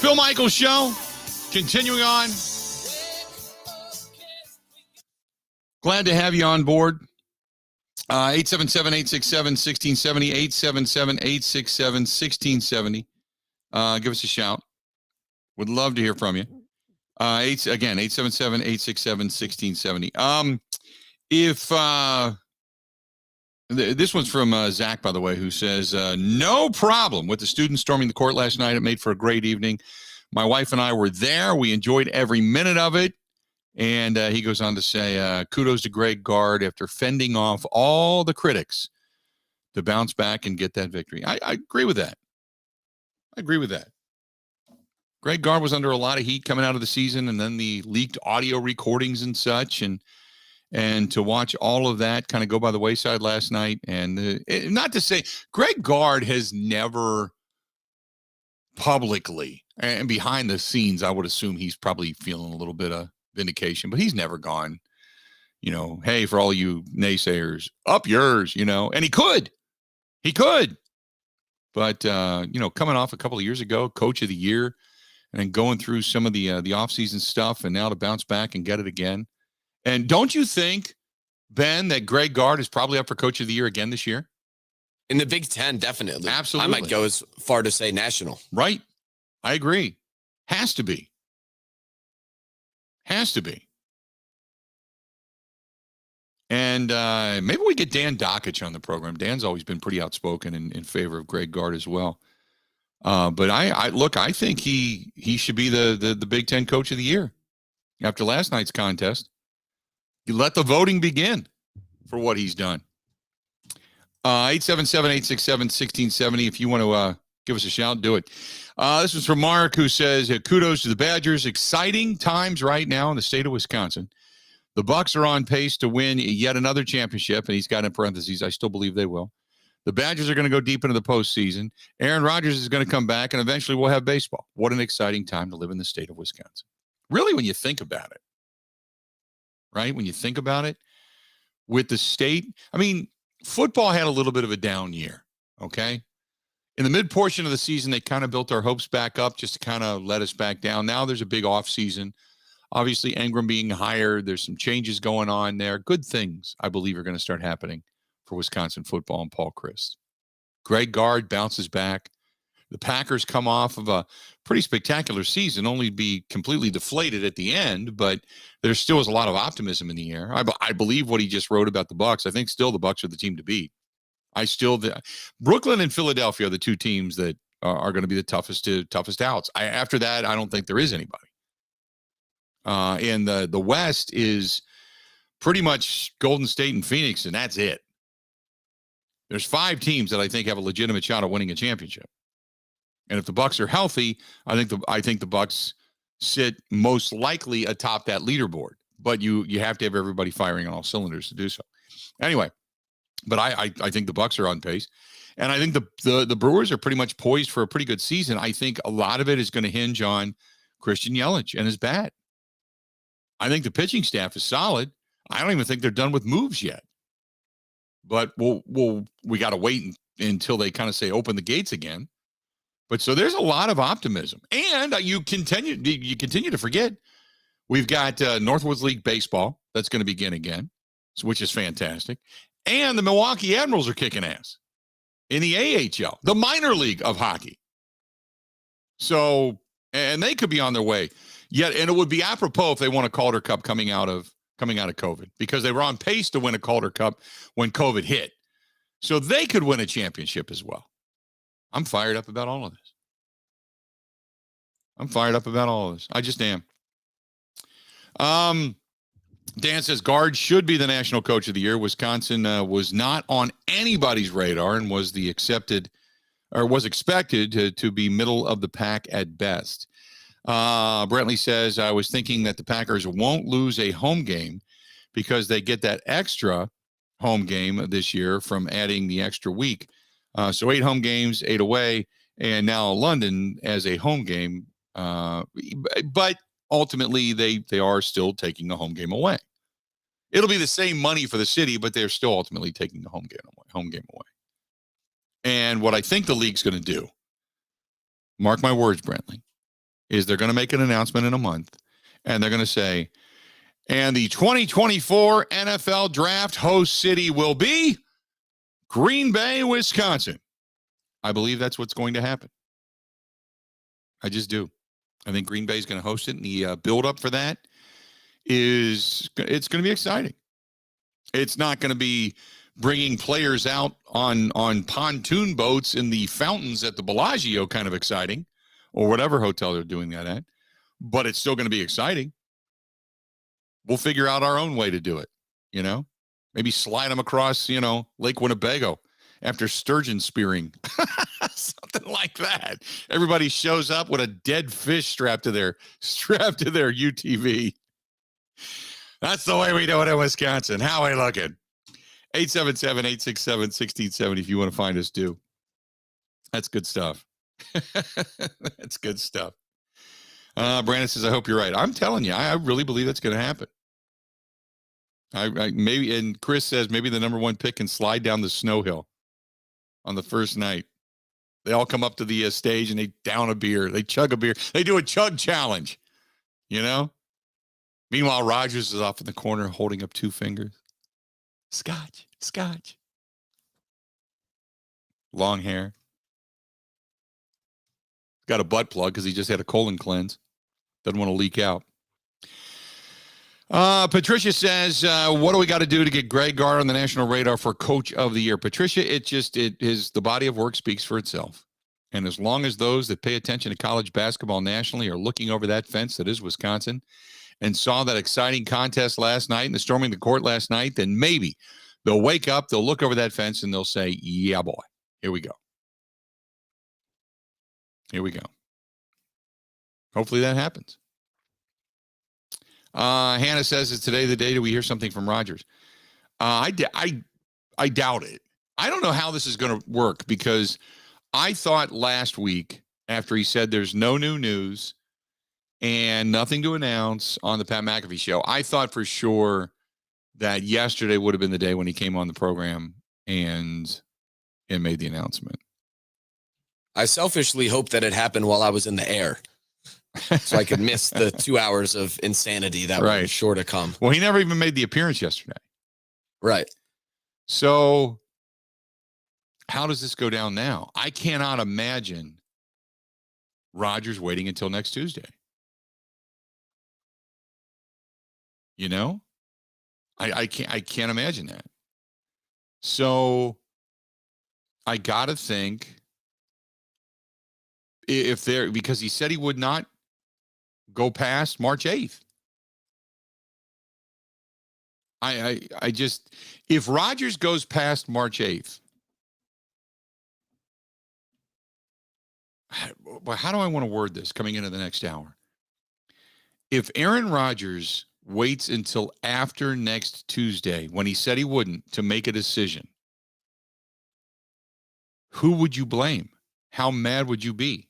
Bill Michaels Show. Continuing on. Glad to have you on board. 877-867-1670, 877-867-1670. Give us a shout. Would love to hear from you. 877-867-1670. This one's from Zach, by the way, who says, no problem with the students storming the court last night. It made for a great evening. My wife and I were there. We enjoyed every minute of it. And he goes on to say, kudos to Greg Gard after fending off all the critics to bounce back and get that victory. I agree with that. Greg Gard was under a lot of heat coming out of the season, and then the leaked audio recordings and such, and to watch all of that kind of go by the wayside last night. And not to say Greg Gard has never publicly and behind the scenes, I would assume he's probably feeling a little bit of vindication, but he's never gone, hey, for all you naysayers, up yours, and he could, but coming off a couple of years ago, coach of the year, and then going through some of the offseason stuff, and now to bounce back and get it again. And don't you think, Ben, that Greg Gard is probably up for coach of the year again this year? In the Big Ten, definitely. Absolutely. I might go as far to say national. Right. I agree. Has to be. And maybe we get Dan Dockich on the program. Dan's always been pretty outspoken in favor of Greg Gard as well. But I think he should be the Big Ten coach of the year after last night's contest. You let the voting begin for what he's done. 877-867-1670. If you want to give us a shout, do it. This was from Mark, who says, kudos to the Badgers. Exciting times right now in the state of Wisconsin. The Bucks are on pace to win yet another championship, and he's got in parentheses, I still believe they will. The Badgers are going to go deep into the postseason. Aaron Rodgers is going to come back, and eventually we'll have baseball. What an exciting time to live in the state of Wisconsin. Really, when you think about it, right? When you think about it, with the state, football had a little bit of a down year, okay? In the mid portion of the season, they kind of built our hopes back up just to kind of let us back down. Now there's a big off season. Obviously, Ingram being hired, there's some changes going on there. Good things, I believe, are going to start happening for Wisconsin football and Paul Chryst. Greg Gard bounces back. The Packers come off of a pretty spectacular season, only to be completely deflated at the end, but there still is a lot of optimism in the air. I believe what he just wrote about the Bucs. I think still the Bucs are the team to beat. Brooklyn and Philadelphia are the two teams that are going to be the toughest outs. After that, I don't think there is anybody. And the West is pretty much Golden State and Phoenix, and that's it. There's 5 teams that I think have a legitimate shot at winning a championship. And if the Bucs are healthy, I think the Bucs sit most likely atop that leaderboard. But you have to have everybody firing on all cylinders to do so. Anyway, but I think the Bucs are on pace. And I think the Brewers are pretty much poised for a pretty good season. I think a lot of it is going to hinge on Christian Yelich and his bat. I think the pitching staff is solid. I don't even think they're done with moves yet. But we got to wait until they kind of say open the gates again. But so there's a lot of optimism. And you continue to forget we've got Northwoods League baseball that's going to begin again, which is fantastic. And the Milwaukee Admirals are kicking ass in the AHL, the minor league of hockey. So, and they could be on their way. Yet, and it would be apropos if they won a Calder Cup coming out of COVID, because they were on pace to win a Calder Cup when COVID hit. So they could win a championship as well. I'm fired up about all of this. I just am. Dan says Gard should be the national coach of the year. Wisconsin was not on anybody's radar and was expected to be middle of the pack at best. Brentley says, I was thinking that the Packers won't lose a home game because they get that extra home game this year from adding the extra week. So 8 home games, 8 away, and now London as a home game. But ultimately, they are still taking a home game away. It'll be the same money for the city, but they're still ultimately taking the home game away. And what I think the league's going to do, mark my words, Brantley, is they're going to make an announcement in a month, and they're going to say, and the 2024 NFL Draft host city will be Green Bay, Wisconsin. I believe that's what's going to happen. I just do. I think Green Bay is going to host it, and the build-up for that it's going to be exciting. It's not going to be bringing players out on pontoon boats in the fountains at the Bellagio kind of exciting, or whatever hotel they're doing that at, but it's still going to be exciting. We'll figure out our own way to do it, maybe slide them across, Lake Winnebago after sturgeon spearing, something like that. Everybody shows up with a dead fish strapped to their UTV. That's the way we do it in Wisconsin. How are we looking? 877-867-1670 if you want to find us, do. That's good stuff. That's good stuff. Brandon says, I hope you're right. I'm telling you, I really believe that's going to happen. I maybe, and Chris says maybe the number one pick can slide down the snow hill on the first night. They all come up to the stage and they down a beer. They chug a beer. They do a chug challenge, Meanwhile, Rodgers is off in the corner holding up 2 fingers. Scotch. Long hair. Got a butt plug because he just had a colon cleanse. Doesn't want to leak out. Patricia says, what do we got to do to get Greg Gard on the national radar for Coach of the Year? Patricia, the body of work speaks for itself. And as long as those that pay attention to college basketball nationally are looking over that fence that is Wisconsin and saw that exciting contest last night and the storming the court last night, then maybe they'll wake up, they'll look over that fence, and they'll say, yeah, boy, here we go. Here we go. Hopefully that happens. Hannah says, is today the day do we hear something from Rodgers? I doubt it. I don't know how this is going to work because I thought last week after he said there's no new news and nothing to announce on the Pat McAfee show, I thought for sure that yesterday would have been the day when he came on the program and made the announcement. I selfishly hope that it happened while I was in the air so I could miss the 2 hours of insanity that was sure to come. Well, he never even made the appearance yesterday. Right. So how does this go down now? I cannot imagine Rodgers waiting until next Tuesday. I can't imagine that. So I got to think because he said he would not go past March 8th. I just, if Rodgers goes past March 8th, how do I want to word this coming into the next hour? If Aaron Rodgers waits until after next Tuesday, when he said he wouldn't, to make a decision, who would you blame? How mad would you be?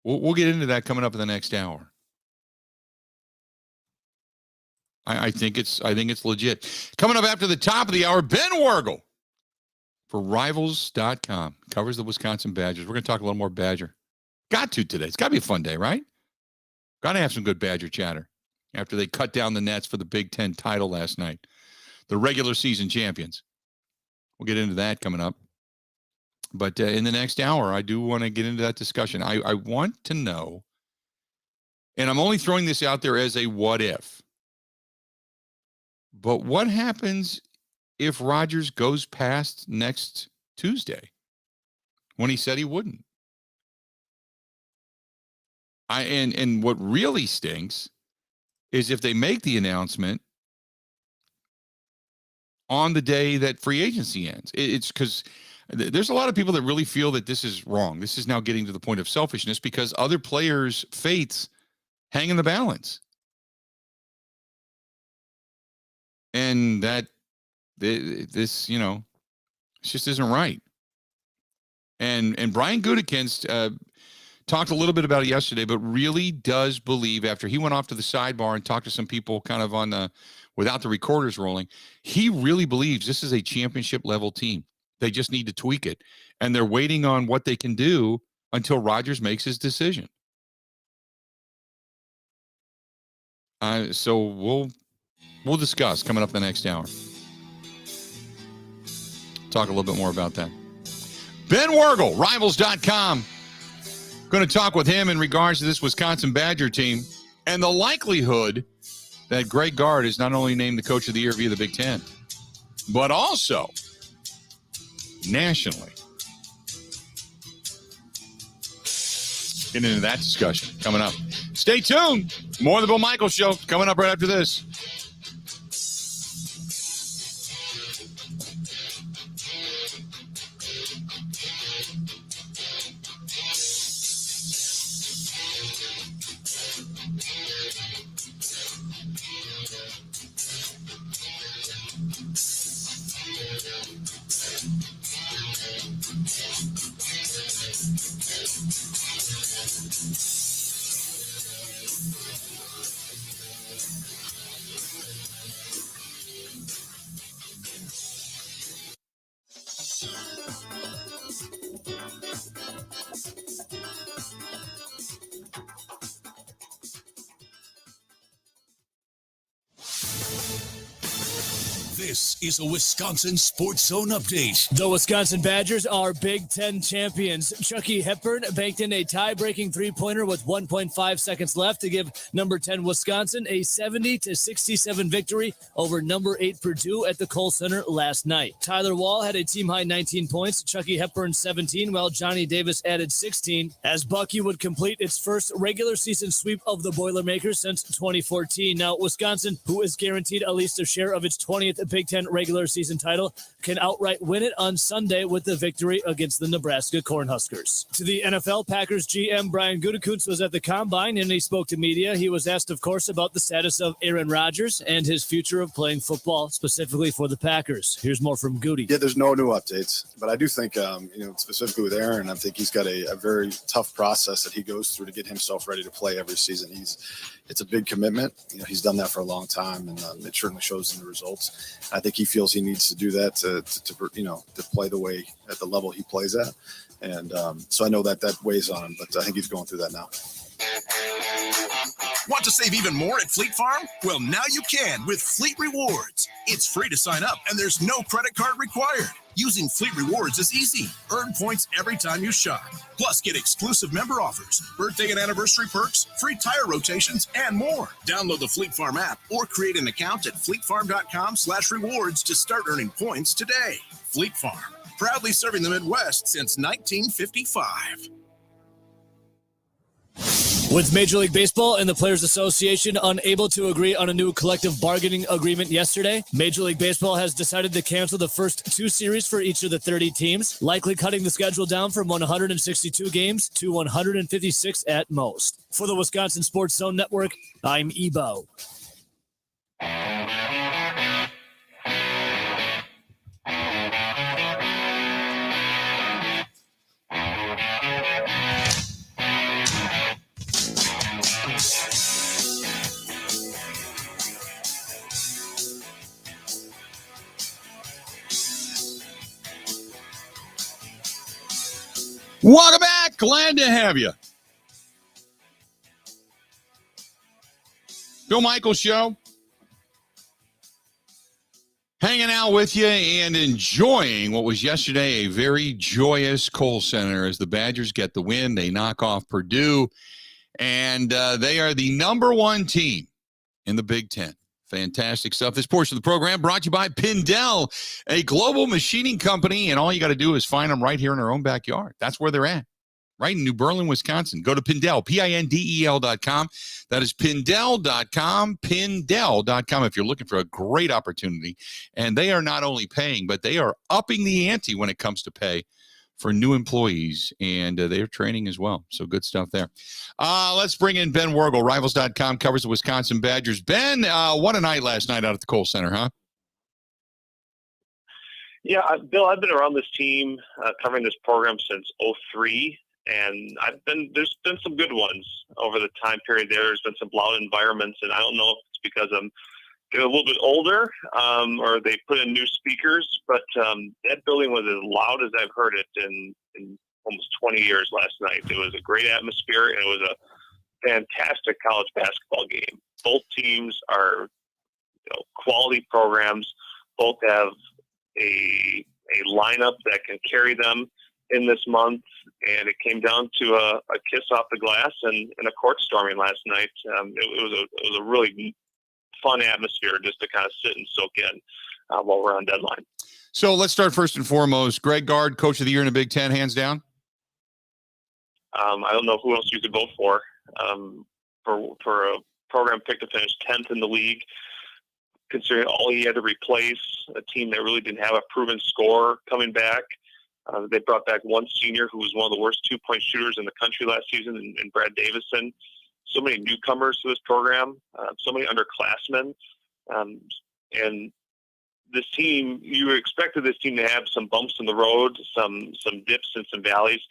We'll get into that coming up in the next hour. I think it's legit. Coming up after the top of the hour, Ben Wargle for Rivals.com covers the Wisconsin Badgers. We're going to talk a little more Badger. Got to today. It's got to be a fun day, right? Got to have some good Badger chatter after they cut down the nets for the Big Ten title last night. The regular season champions. We'll get into that coming up. But in the next hour, I do want to get into that discussion. I want to know, and I'm only throwing this out there as a what if, but what happens if Rodgers goes past next Tuesday when he said he wouldn't? And what really stinks is if they make the announcement on the day that free agency ends. It's because there's a lot of people that really feel that this is wrong. This is now getting to the point of selfishness because other players' fates hang in the balance. And that this, it just isn't right. And Brian Gutekunst talked a little bit about it yesterday, but really does believe after he went off to the sidebar and talked to some people kind of on the without the recorders rolling, he really believes this is a championship level team. They just need to tweak it. And they're waiting on what they can do until Rodgers makes his decision. So we'll discuss coming up the next hour. Talk a little bit more about that. Ben Wargle, Rivals.com. Going to talk with him in regards to this Wisconsin Badger team and the likelihood that Greg Gard is not only named the coach of the year via the Big Ten, but also nationally. Getting into that discussion coming up. Stay tuned. More of the Bill Michaels Show coming up right after this. This is a Wisconsin Sports Zone update. The Wisconsin Badgers are Big Ten champions. Chucky Hepburn banked in a tie-breaking three-pointer with 1.5 seconds left to give number 10 Wisconsin a 70-67 victory over number 8 Purdue at the Kohl Center last night. Tyler Wall had a team-high 19 points, Chucky Hepburn 17, while Johnny Davis added 16, as Bucky would complete its first regular season sweep of the Boilermakers since 2014. Now, Wisconsin, who is guaranteed at least a share of its 20th Big Ten regular season title, can outright win it on Sunday with the victory against the Nebraska Cornhuskers. To the NFL, Packers GM Brian Gutekunst was at the Combine and he spoke to media. He was asked, of course, about the status of Aaron Rodgers and his future of playing football, specifically for the Packers. Here's more from Goody. Yeah, there's no new updates, but I do think, specifically with Aaron, I think he's got a very tough process that he goes through to get himself ready to play every season. It's a big commitment. He's done that for a long time, and it certainly shows in the results. I think he feels he needs to do that to play the way at the level he plays at, and so I know that weighs on him. But I think he's going through that now. Want to save even more at Fleet Farm? Well, now you can with Fleet Rewards. It's free to sign up, and there's no credit card required. Using Fleet Rewards is easy. Earn points every time you shop. Plus, get exclusive member offers, birthday and anniversary perks, free tire rotations, and more. Download the Fleet Farm app or create an account at fleetfarm.com/rewards to start earning points today. Fleet Farm, proudly serving the Midwest since 1955. With Major League Baseball and the Players Association unable to agree on a new collective bargaining agreement yesterday, Major League Baseball has decided to cancel the first 2 series for each of the 30 teams, likely cutting the schedule down from 162 games to 156 at most. For the Wisconsin Sports Zone Network, I'm Ebo. Welcome back. Glad to have you. Bill Michaels Show. Hanging out with you and enjoying what was yesterday a very joyous Kohl Center as the Badgers get the win. They knock off Purdue, and they are the number 1 team in the Big Ten. Fantastic stuff. This portion of the program brought to you by Pindell, a global machining company, and all you got to do is find them right here in our own backyard. That's where they're at, right in New Berlin, Wisconsin. Go to Pindell, Pindel.com. That is Pindell.com, Pindell.com if you're looking for a great opportunity. And they are not only paying, but they are upping the ante when it comes to pay for new employees, and they're training as well. So good stuff there. Let's bring in Ben Wargle. Rivals.com covers the Wisconsin Badgers. Ben, what a night last night out at the Kohl Center, huh? Yeah, Bill, I've been around this team, covering this program since 2003. And there's been some good ones over the time period there. There's been some loud environments, and I don't know if it's because I'm getting a little bit older or they put in new speakers, but that building was as loud as I've heard it in almost 20 years last night. It was a great atmosphere, and it was a fantastic college basketball game. Both teams are quality programs. Both have a lineup that can carry them in this month, and it came down to a kiss off the glass and a court storming last night. It was a really fun atmosphere just to kind of sit and soak in while we're on deadline. So let's start first and foremost. Greg Gard, Coach of the Year in the Big Ten, hands down. I don't know who else you could vote for a program picked to finish 10th in the league, considering all he had to replace, a team that really didn't have a proven scorer coming back. They brought back one senior who was one of the worst two-point shooters in the country last season, in Brad Davison. So many newcomers to this program, so many underclassmen. And this team, you expected this team to have some bumps in the road, some dips and some valleys,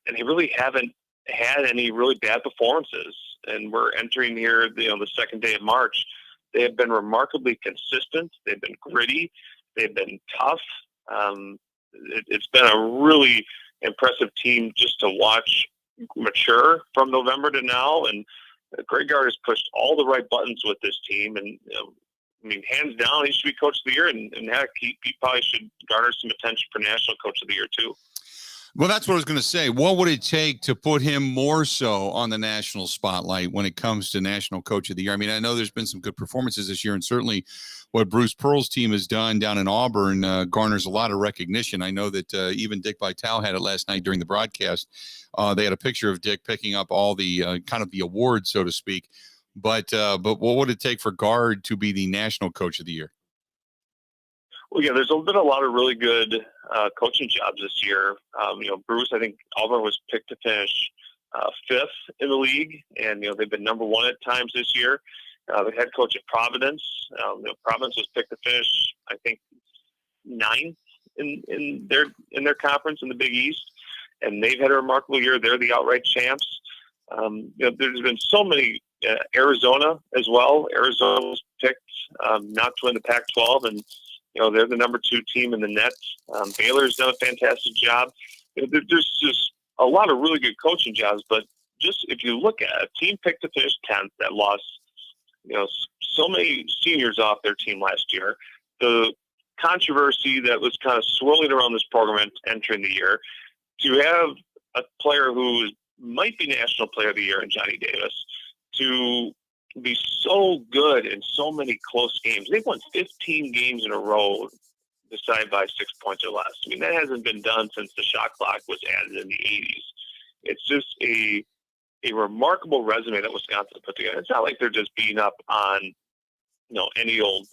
and they really haven't had any really bad performances. And we're entering here, the second day of March. They have been remarkably consistent. They've been gritty. They've been tough. It's been a really impressive team just to watch mature from November to now. And Greg Gard has pushed all the right buttons with this team. And, hands down, he should be Coach of the Year. And heck, he probably should garner some attention for National Coach of the Year, too. Well, that's what I was going to say. What would it take to put him more so on the national spotlight when it comes to National Coach of the Year? I know there's been some good performances this year, and certainly what Bruce Pearl's team has done down in Auburn garners a lot of recognition. I know that even Dick Vitale had it last night during the broadcast. They had a picture of Dick picking up all the kind of the awards, so to speak. But what would it take for Gard to be the National Coach of the Year? Well, yeah, there's been a lot of really good coaching jobs this year. Bruce, I think Auburn was picked to finish 5th in the league, and they've been number 1 at times this year. The head coach at Providence, Providence was picked to finish, I think, 9th in their conference in the Big East, and they've had a remarkable year. They're the outright champs. There's been so many. Arizona as well. Arizona was picked not to win the Pac-12, and they're the number 2 team in the net. Baylor's done a fantastic job. There's just a lot of really good coaching jobs, but just if you look at a team picked to finish 10th that lost, so many seniors off their team last year, the controversy that was kind of swirling around this program entering the year, to have a player who might be National Player of the Year in Johnny Davis, to be so good in so many close games. They've won 15 games in a row decided by 6 points or less. That hasn't been done since the shot clock was added in the 80s. It's just a remarkable resume that Wisconsin put together. It's not like they're just beating up on, any old,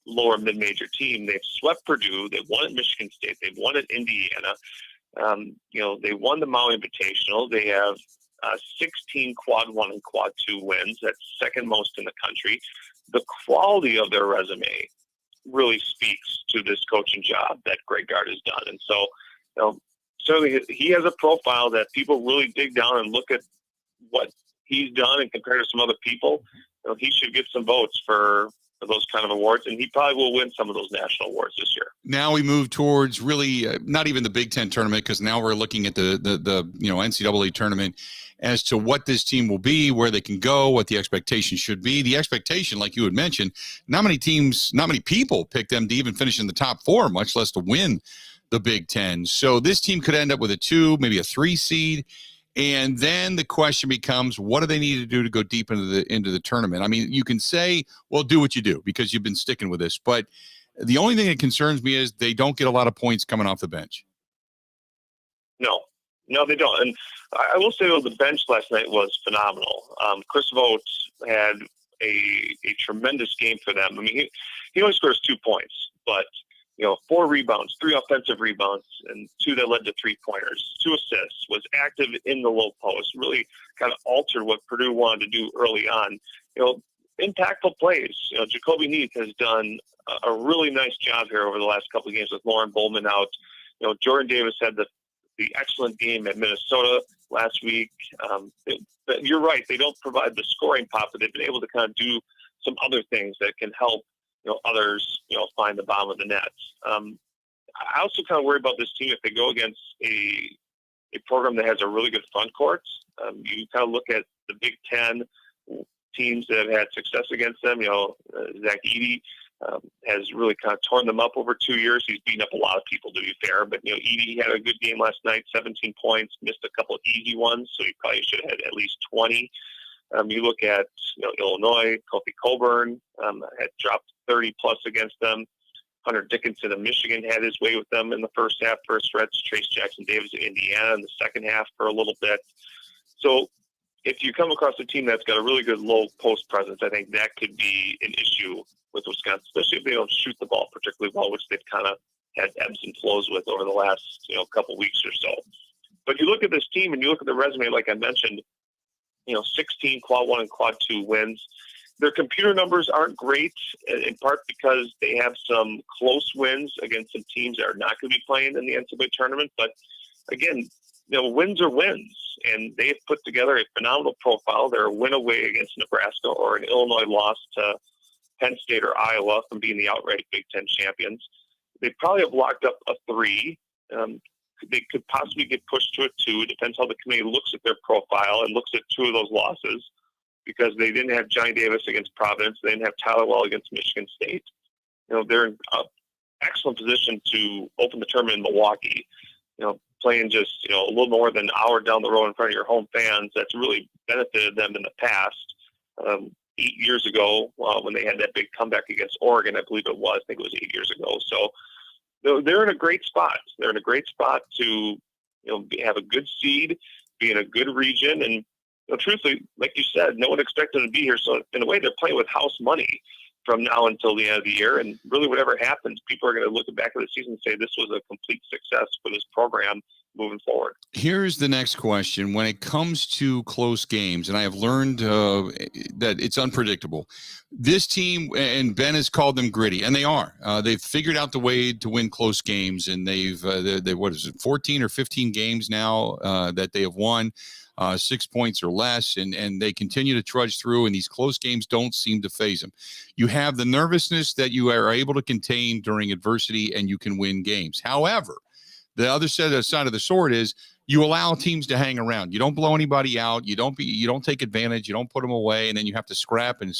lower mid-major team. They've swept Purdue. They've won at Michigan State. They've won at Indiana. They won the Maui Invitational. They have 16 quad 1 and quad 2 wins. That's second most in the country. The quality of their resume really speaks to this coaching job that Greg Gard has done. And so, certainly he has a profile that people really dig down and look at what he's done and compare to some other people. He should get some votes for those kind of awards, and he probably will win some of those national awards this year. Now we move towards really not even the Big Ten tournament, because now we're looking at the NCAA tournament as to what this team will be, where they can go, what the expectation should be. The expectation, like you had mentioned, not many people pick them to even finish in the top 4, much less to win the Big Ten. So this team could end up with a 2, maybe a 3 seed. And then the question becomes, what do they need to do to go deep into the tournament? You can say, well, do what you do, because you've been sticking with this. But the only thing that concerns me is they don't get a lot of points coming off the bench. No, they don't. And I will say, the bench last night was phenomenal. Chris Vogt had a tremendous game for them. He only scores 2 points, but 4 rebounds, 3 offensive rebounds, and 2 that led to 3-pointers, 2 assists, was active in the low post, really kind of altered what Purdue wanted to do early on. Impactful plays. Jacoby Neath has done a really nice job here over the last couple of games with Lauren Bowman out. Jordan Davis had the the excellent game at Minnesota last week. But you're right; they don't provide the scoring pop, but they've been able to kind of do some other things that can help others find the bottom of the net. I also kind of worry about this team if they go against a program that has a really good front court. You kind of look at the Big Ten teams that have had success against them. Zach Edey has really kind of torn them up over 2 years. He's beaten up a lot of people, to be fair. But Edey had a good game last night, 17 points, missed a couple of easy ones, so he probably should have had at least 20. You look at Illinois, Kofi Coburn had dropped 30 plus against them. Hunter Dickinson of Michigan had his way with them in the first half for a stretch. Trace Jackson Davis of Indiana in the second half for a little bit. So if you come across a team that's got a really good low post presence, I think that could be an issue with Wisconsin, especially if they don't shoot the ball particularly well, which they've kind of had ebbs and flows with over the last couple weeks or so. But you look at this team and you look at the resume, like I mentioned, 16 quad 1 and quad 2 wins. Their computer numbers aren't great, in part because they have some close wins against some teams that are not going to be playing in the NCAA tournament. But again, wins are wins, and they've put together a phenomenal profile. They're a win away against Nebraska or an Illinois loss to Penn State or Iowa from being the outright Big Ten champions. They probably have locked up a 3. They could possibly get pushed to a 2. It depends how the committee looks at their profile and looks at 2 of those losses, because they didn't have Johnny Davis against Providence. They didn't have Tyler Well against Michigan State. They're in an excellent position to open the tournament in Milwaukee, playing just, a little more than an hour down the road in front of your home fans. That's really benefited them in the past. 8 years ago, when they had that big comeback against Oregon, I believe it was. I think it was 8 years ago. So they're in a great spot. They're in a great spot to, have a good seed, be in a good region, and truthfully, like you said, no one expected them to be here. So in a way, they're playing with house money from now until the end of the year. And really, whatever happens, people are going to look back at the season and say this was a complete success for this program moving forward. Here's the next question. When it comes to close games, and I have learned that it's unpredictable, this team, and Ben has called them gritty, and they are. They've figured out the way to win close games, and they've 14 or 15 games now that they have won. 6 points or less, and they continue to trudge through, and these close games don't seem to faze them. You have the nervousness that you are able to contain during adversity, and you can win games. However, the other side of the sword is you allow teams to hang around. You don't blow anybody out. You don't take advantage. You don't put them away, and then you have to scrap and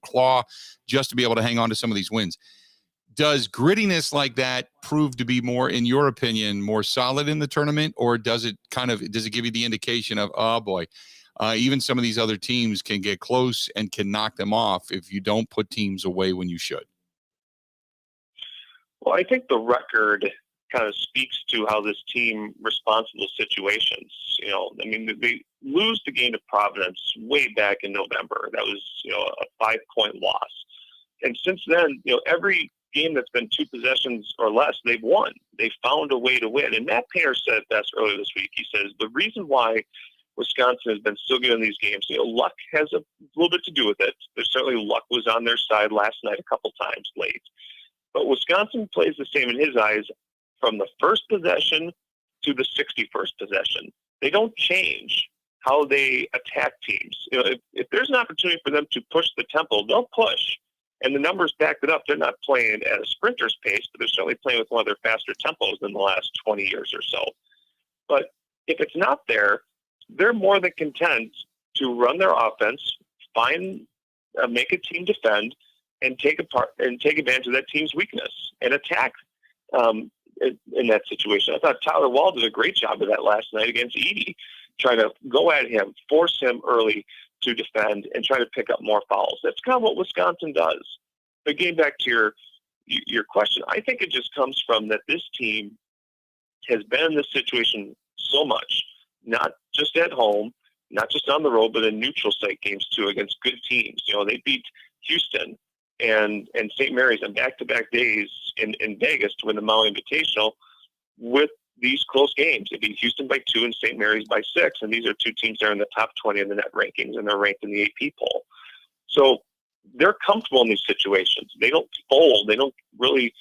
claw just to be able to hang on to some of these wins. Does grittiness like that prove to be more, in your opinion, more solid in the tournament, or does it give you the indication of, oh boy, even some of these other teams can get close and can knock them off if you don't put teams away when you should? Well, I think the record kind of speaks to how this team responds to those situations. They lose the game to Providence way back in November. That was, a 5-point loss. And since then, every game that's been 2 possessions or less, they've won. They found a way to win. And Matt Painter said it best earlier this week. He says the reason why Wisconsin has been so good in these games, luck has a little bit to do with it. There's certainly luck was on their side last night a couple times late. But Wisconsin plays the same in his eyes from the first possession to the 61st possession. They don't change how they attack teams. If there's an opportunity for them to push the tempo, they'll push. And the numbers back it up. They're not playing at a sprinter's pace, but they're certainly playing with one of their faster tempos in the last 20 years or so. But if it's not there, they're more than content to run their offense, make a team defend, and take advantage of that team's weakness and attack in that situation. I thought Tyler Wall did a great job of that last night against Edey, trying to go at him, force him early to defend, and try to pick up more fouls. That's kind of what Wisconsin does. But getting back to your question, I think it just comes from that this team has been in this situation so much, not just at home, not just on the road, but in neutral site games too against good teams. They beat Houston and St. Mary's on back-to-back days in Vegas to win the Maui Invitational with these close games. They beat Houston by 2 and St. Mary's by 6, and these are 2 teams that are in the top 20 in the net rankings, and they're ranked in the AP poll. So they're comfortable in these situations. They don't fold. They don't really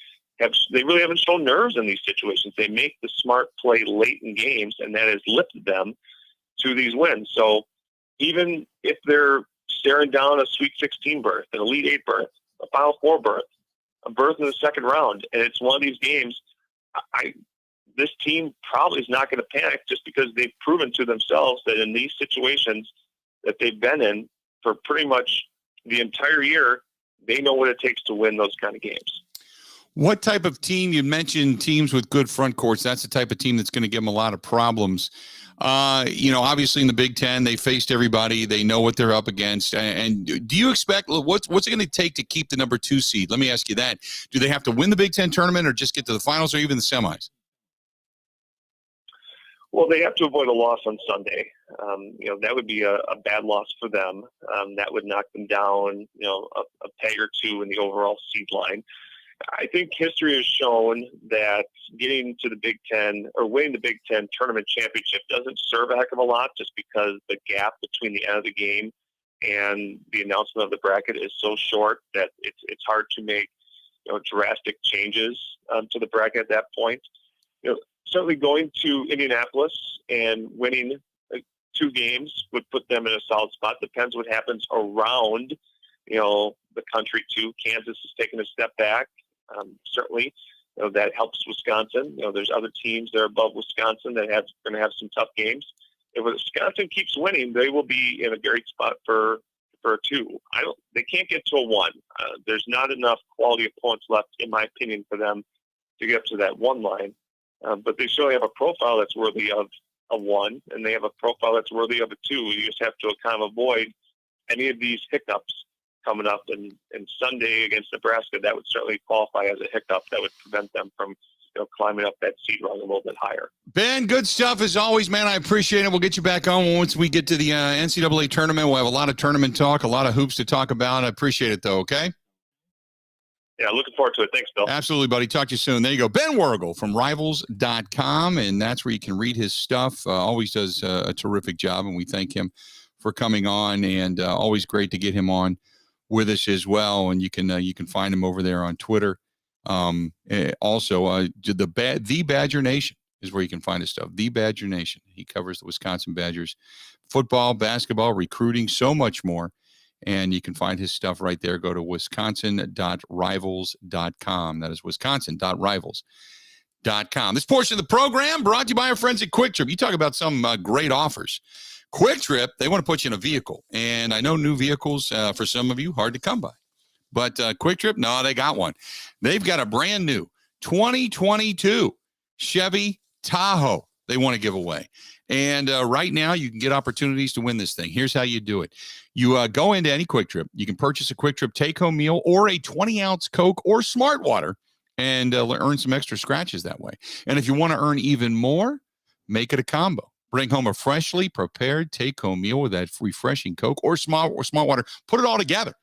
they really haven't shown nerves in these situations. They make the smart play late in games, and that has lifted them to these wins. So even if they're staring down a Sweet 16 berth, an Elite 8 berth, a Final Four berth, a berth in the second round, and it's one of these games, this team probably is not going to panic just because they've proven to themselves that in these situations that they've been in for pretty much the entire year, they know what it takes to win those kind of games. What type of team? You mentioned teams with good front courts. That's the type of team that's going to give them a lot of problems. Obviously in the Big Ten, they faced everybody. They know what they're up against. And do you expect what's it going to take to keep the number 2 seed? Let me ask you that. Do they have to win the Big Ten tournament or just get to the finals or even the semis? Well, they have to avoid a loss on Sunday. That would be a bad loss for them. That would knock them down, a peg or two in the overall seed line. I think history has shown that getting to the Big Ten or winning the Big Ten tournament championship doesn't serve a heck of a lot just because the gap between the end of the game and the announcement of the bracket is so short that it's hard to make drastic changes to the bracket at that point. Certainly going to Indianapolis and winning 2 games would put them in a solid spot. Depends what happens around the country too. Kansas is taking a step back. Certainly, that helps Wisconsin. There's other teams that are above Wisconsin that are going to have some tough games. If Wisconsin keeps winning, they will be in a great spot for a 2. They can't get to a 1. There's not enough quality opponents left, in my opinion, for them to get up to that 1 line. But they surely have a profile that's worthy of a 1, and they have a profile that's worthy of a 2. You just have to kind of avoid any of these hiccups coming up, and Sunday against Nebraska, that would certainly qualify as a hiccup that would prevent them from climbing up that seed rung a little bit higher. Ben, good stuff as always, man. I appreciate it. We'll get you back on once we get to the NCAA tournament. We'll have a lot of tournament talk, a lot of hoops to talk about. I appreciate it, though, okay? Yeah, looking forward to it. Thanks, Bill. Absolutely, buddy. Talk to you soon. There you go. Ben Wargle from Rivals.com, and that's where you can read his stuff. Always does a terrific job, and we thank him for coming on, and always great to get him on with us as well. And you can find him over there on Twitter. Also, the Badger Nation is where you can find his stuff. The Badger Nation. He covers the Wisconsin Badgers, football, basketball, recruiting, so much more. And you can find his stuff right there. Go to wisconsin.rivals.com. That is wisconsin.rivals.com. This portion of the program brought to you by our friends at Quick Trip. You talk about some great offers. Quick Trip, they want to put you in a vehicle. And I know new vehicles, for some of you, hard to come by. But Quick Trip, no, they got one. They've got a brand new 2022 Chevy Tahoe they want to give away. And right now, you can get opportunities to win this thing. Here's how you do it. You go into any Quick Trip. You can purchase a Quick Trip take-home meal or a 20-ounce Coke or Smart Water and earn some extra scratches that way. And if you want to earn even more, make it a combo. Bring home a freshly prepared take-home meal with that refreshing Coke or Smart Water. Put it all together.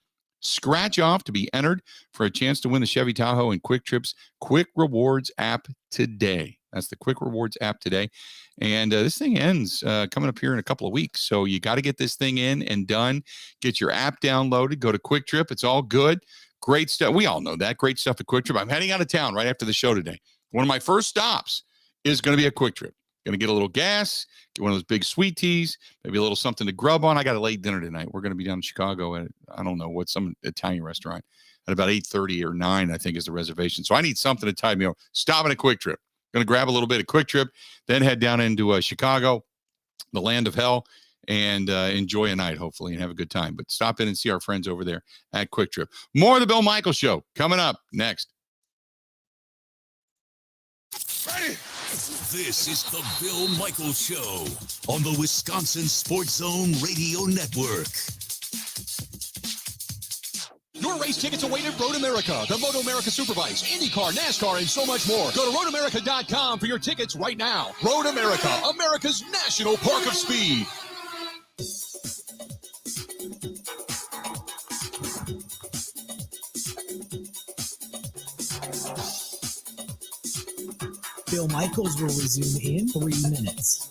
Scratch off to be entered for a chance to win the Chevy Tahoe and Quick Trip's Quick Rewards app today. That's the Quick Rewards app today. And this thing ends coming up here in a couple of weeks. So you got to get this thing in and done. Get your app downloaded. Go to Quick Trip. It's all good. Great stuff. We all know that. Great stuff at Quick Trip. I'm heading out of town right after the show today. One of my first stops is going to be a Quick Trip. Going to get a little gas, get one of those big sweet teas, maybe a little something to grub on. I got a late dinner tonight. We're going to be down in Chicago at, I don't know what, some Italian restaurant at about 8:30 or 9, I think is the reservation. So I need something to tide me over. Stopping at Quick Trip. Going to grab a little bit of Quick Trip, then head down into Chicago, the land of hell, and enjoy a night, hopefully, and have a good time. But stop in and see our friends over there at Quick Trip. More of the Bill Michaels Show coming up next. Ready? This is the Bill Michaels Show on the Wisconsin Sports Zone Radio Network. Your race tickets await at Road America, the Moto America Superbikes, IndyCar, NASCAR, and so much more. Go to roadamerica.com for your tickets right now. Road America, America's national park of speed. Bill Michaels will resume in 3 minutes.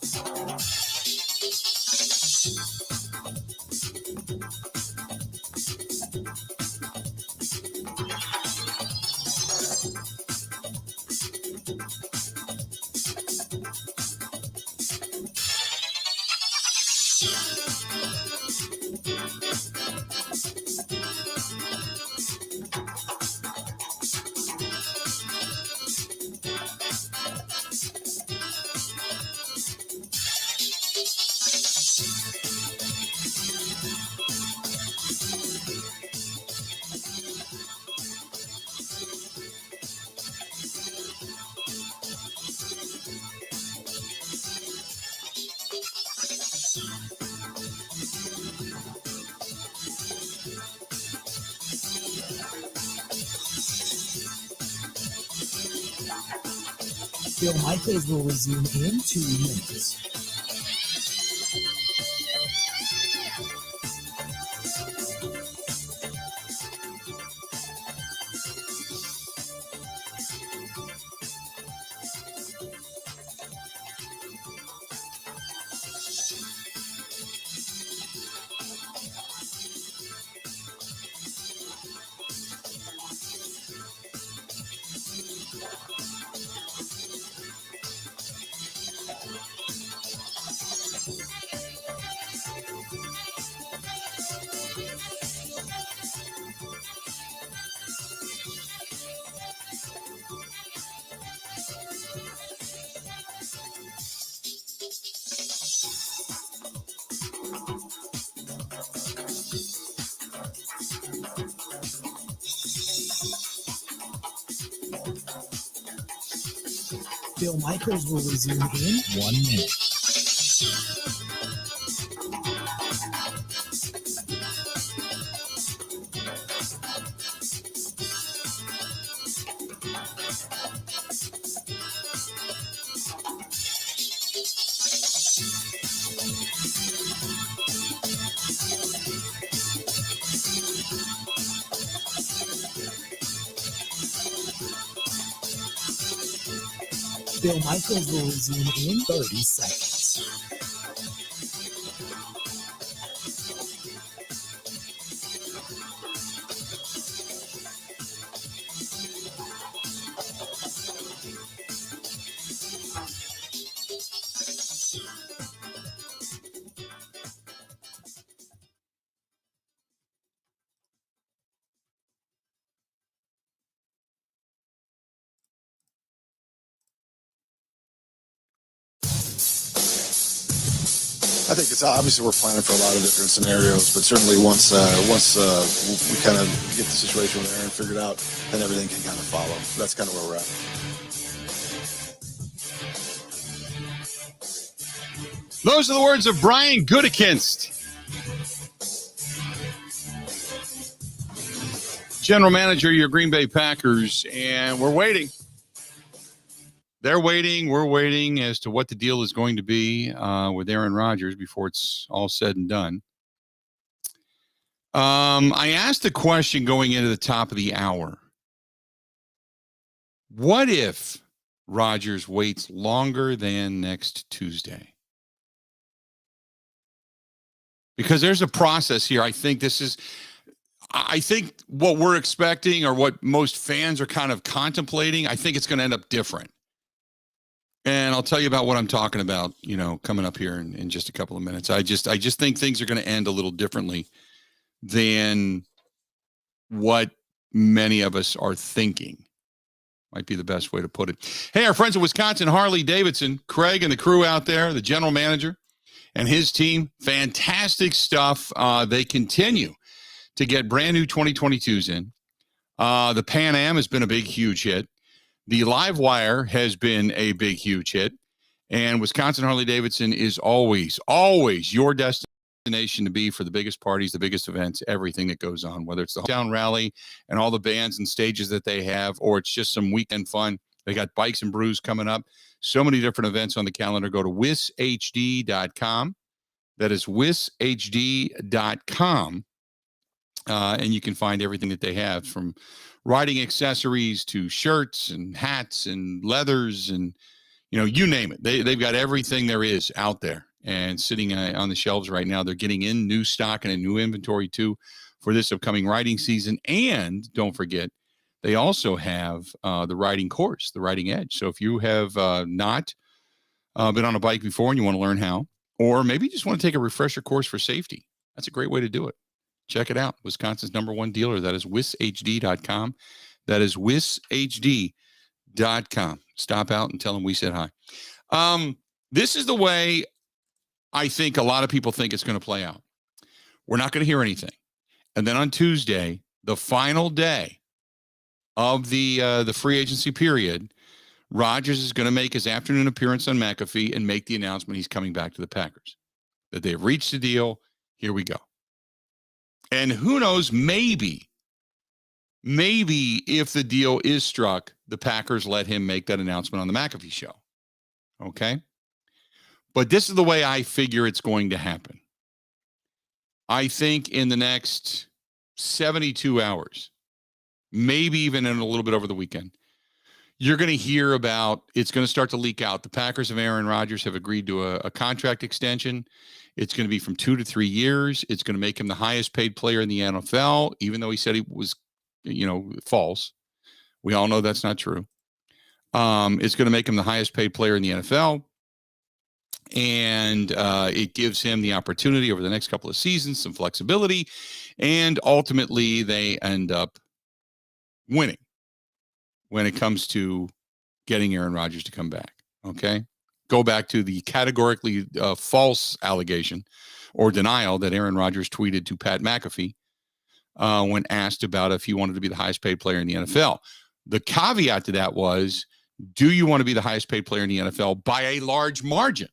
Bill Michaels will resume in 2 minutes. Bill Michaels will resume in 1 minute. Bill Michaels will resume in 30 seconds. I think it's obviously we're planning for a lot of different scenarios, but certainly once we kind of get the situation with Aaron figured out, then everything can kind of follow. So that's kind of where we're at. Those are the words of Brian Gutekunst, general manager of your Green Bay Packers, and we're waiting. They're waiting. We're waiting as to what the deal is going to be with Aaron Rodgers before it's all said and done. I asked a question going into the top of the hour. What if Rodgers waits longer than next Tuesday? Because there's a process here. I think what we're expecting or what most fans are kind of contemplating, I think it's going to end up different. And I'll tell you about what I'm talking about, coming up here in just a couple of minutes. I just think things are going to end a little differently than what many of us are thinking. Might be the best way to put it. Hey, our friends at Wisconsin Harley-Davidson, Craig and the crew out there, the general manager and his team, fantastic stuff. They continue to get brand new 2022s in. The Pan Am has been a big, huge hit. The Live Wire has been a big, huge hit. And Wisconsin Harley-Davidson is always, always your destination to be for the biggest parties, the biggest events, everything that goes on, whether it's the hometown rally and all the bands and stages that they have, or it's just some weekend fun. They got Bikes and Brews coming up. So many different events on the calendar. Go to wishd.com. That is wishd.com. And you can find everything that they have, from riding accessories to shirts and hats and leathers and, you name it. They've got everything there is out there and sitting on the shelves right now. They're getting in new stock and a new inventory too for this upcoming riding season. And don't forget, they also have the riding course, the Riding Edge. So if you have not been on a bike before and you want to learn how, or maybe you just want to take a refresher course for safety, That's a great way to do it. Check it out. Wisconsin's #1 dealer. That is wishd.com. That is wishd.com. Stop out and tell them we said hi. This is the way I think a lot of people think it's going to play out. We're not going to hear anything. And then on Tuesday, the final day of the free agency period, Rodgers is going to make his afternoon appearance on McAfee and make the announcement he's coming back to the Packers, that they've reached a deal. Here we go. And who knows, maybe if the deal is struck, the Packers let him make that announcement on the McAfee show. Okay? But this is the way I figure it's going to happen. I think in the next 72 hours, maybe even in a little bit over the weekend, you're going to hear about, it's going to start to leak out. The Packers of Aaron Rodgers have agreed to a contract extension. It's going to be from 2 to 3 years. It's going to make him the highest paid player in the NFL, even though he said he was, false. We all know that's not true. It's going to make him the highest paid player in the NFL. And it gives him the opportunity over the next couple of seasons, some flexibility. And ultimately, they end up winning when it comes to getting Aaron Rodgers to come back. Okay? Go back to the categorically false allegation or denial that Aaron Rodgers tweeted to Pat McAfee when asked about if he wanted to be the highest paid player in the NFL. The caveat to that was, do you want to be the highest paid player in the NFL by a large margin?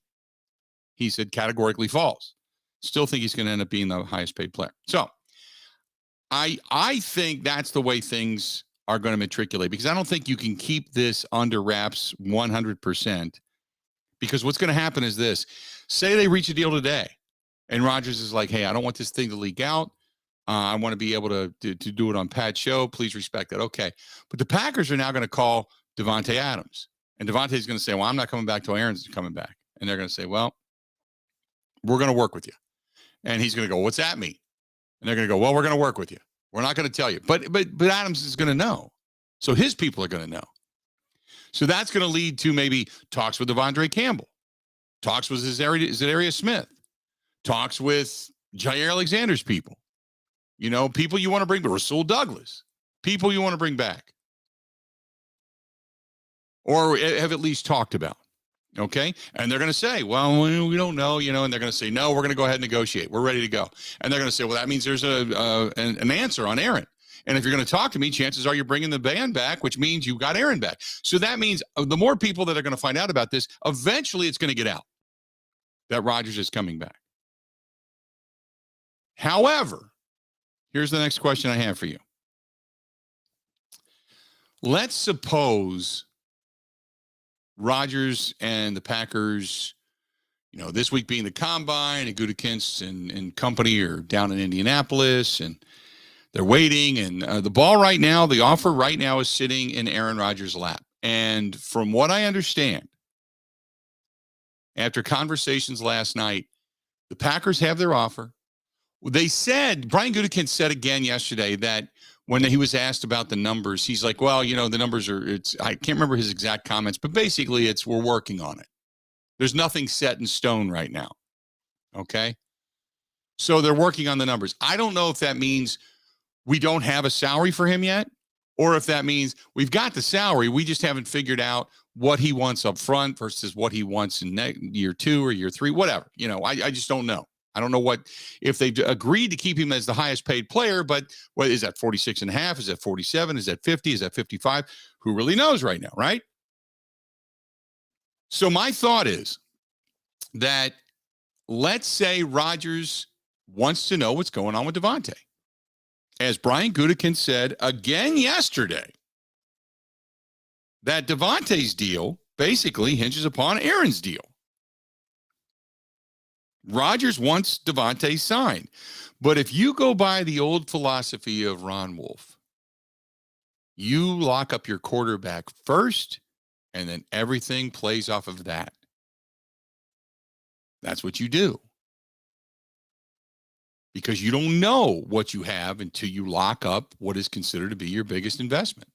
He said categorically false. Still think he's going to end up being the highest paid player. So I think that's the way things are going to matriculate, because I don't think you can keep this under wraps 100%. Because what's going to happen is this. Say they reach a deal today and Rodgers is like, hey, I don't want this thing to leak out. I want to be able to do it on Pat's show. Please respect that. Okay. But the Packers are now going to call Davante Adams. And Davante's going to say, well, I'm not coming back till Aaron's coming back. And they're going to say, well, we're going to work with you. And he's going to go, what's that mean? And they're going to go, well, we're going to work with you. We're not going to tell you. But Adams is going to know. So his people are going to know. So that's going to lead to maybe talks with Devondre Campbell, talks with Zadarius Smith, talks with Jair Alexander's people. People you want to bring back, Rasul Douglas, people you want to bring back. Or have at least talked about. Okay? And they're going to say, well, we don't know, and they're going to say, no, we're going to go ahead and negotiate. We're ready to go. And they're going to say, well, that means there's an answer on Aaron. And if you're going to talk to me, chances are you're bringing the band back, which means you got Aaron back. So that means the more people that are going to find out about this, eventually it's going to get out that Rodgers is coming back. However, here's the next question I have for you. Let's suppose Rodgers and the Packers, this week being the Combine, and Gutekunst and company are down in Indianapolis, and they're waiting, and the offer right now is sitting in Aaron Rodgers' lap. And from what I understand, after conversations last night, the Packers have their offer. They said, Brian Gutekunst said again yesterday that when he was asked about the numbers, he's like, well, the numbers I can't remember his exact comments, but basically we're working on it. There's nothing set in stone right now. Okay? So they're working on the numbers. I don't know if that means we don't have a salary for him yet, or if that means we've got the salary, we just haven't figured out what he wants up front versus what he wants in year 2 or year 3, whatever. I just don't know. I don't know if they've agreed to keep him as the highest paid player, but what is that 46.5? Is that 47? Is that 50? Is that 55? Who really knows right now, right? So my thought is that let's say Rodgers wants to know what's going on with Davante. As Brian Gutekunst said again yesterday, that Davante's deal basically hinges upon Aaron's deal. Rodgers wants Davante signed. But if you go by the old philosophy of Ron Wolf, you lock up your quarterback first, and then everything plays off of that. That's what you do. Because you don't know what you have until you lock up what is considered to be your biggest investment.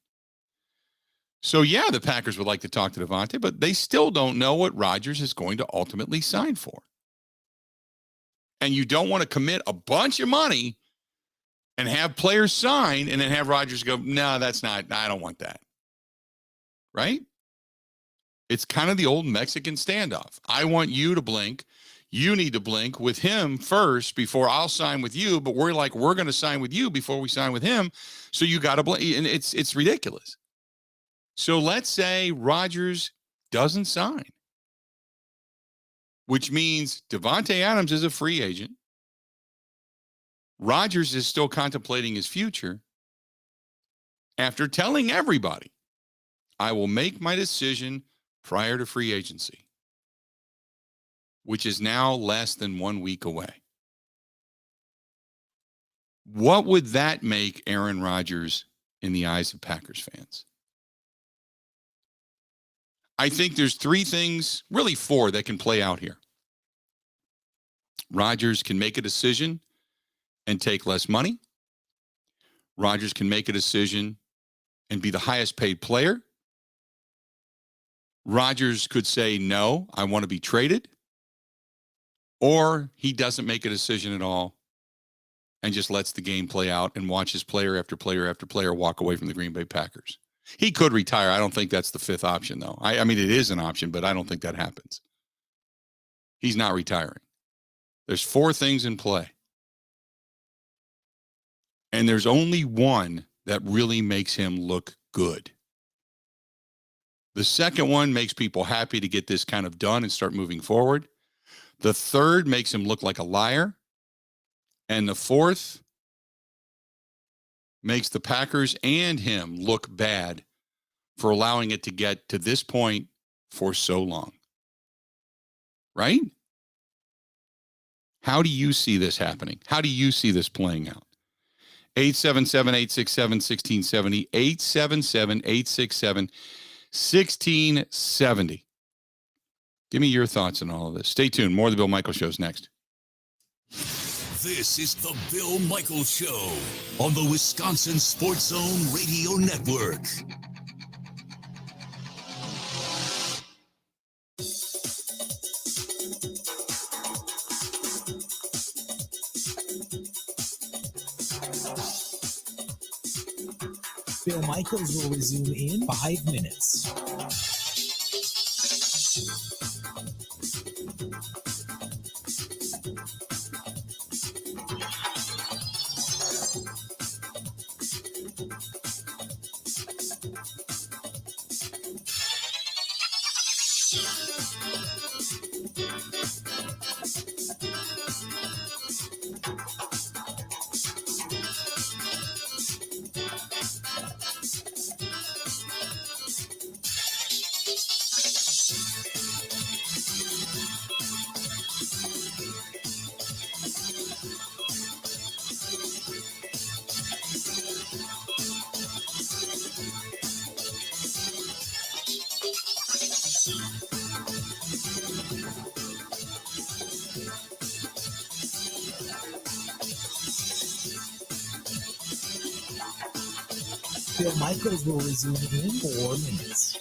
So, yeah, the Packers would like to talk to Davante, but they still don't know what Rodgers is going to ultimately sign for. And you don't want to commit a bunch of money and have players sign and then have Rodgers go, no, that's not, I don't want that. Right? It's kind of the old Mexican standoff. I want you to blink. You need to blink with him first before I'll sign with you. But we're going to sign with you before we sign with him. So you got to blink. And it's ridiculous. So let's say Rodgers doesn't sign, which means Devontae Adams is a free agent. Rodgers is still contemplating his future after telling everybody, I will make my decision prior to free agency, which is now less than 1 week away. What would that make Aaron Rodgers in the eyes of Packers fans? I think there's 3 things, really 4, that can play out here. Rodgers can make a decision and take less money. Rodgers can make a decision and be the highest paid player. Rodgers could say, no, I want to be traded. Or he doesn't make a decision at all and just lets the game play out and watches player after player after player walk away from the Green Bay Packers. He could retire. I don't think that's the 5th option, though. I mean, it is an option, but I don't think that happens. He's not retiring. There's 4 things in play. And there's only one that really makes him look good. The second one makes people happy to get this kind of done and start moving forward. The third makes him look like a liar. And the 4th makes the Packers and him look bad for allowing it to get to this point for so long. Right? How do you see this happening? How do you see this playing out? 877-867-1670, 877-867-1670. Give me your thoughts on all of this. Stay tuned. More of the Bill Michaels Show is next. This is the Bill Michaels Show on the Wisconsin Sports Zone Radio Network. Bill Michaels will resume in 5 minutes. Bill Michaels will resume in 4 minutes.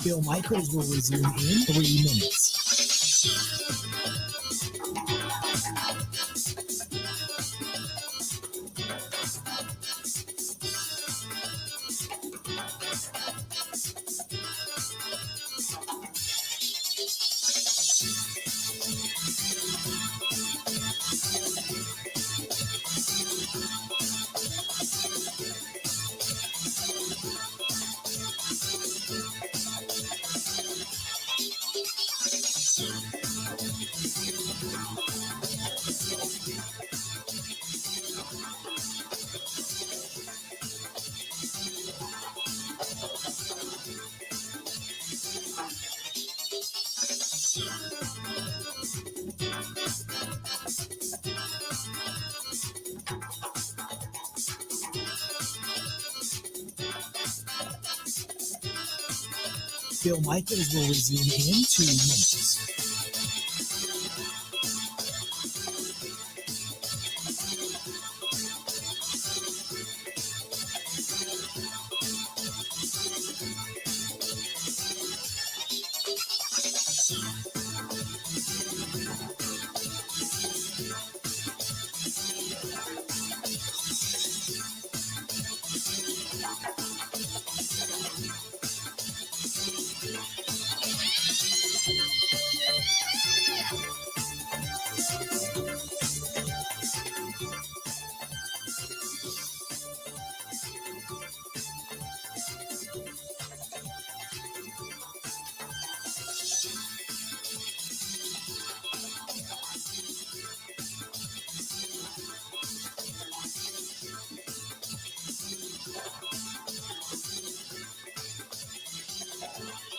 Bill Michaels will resume in 3 minutes. Bill Michaels will resume in 2 minutes.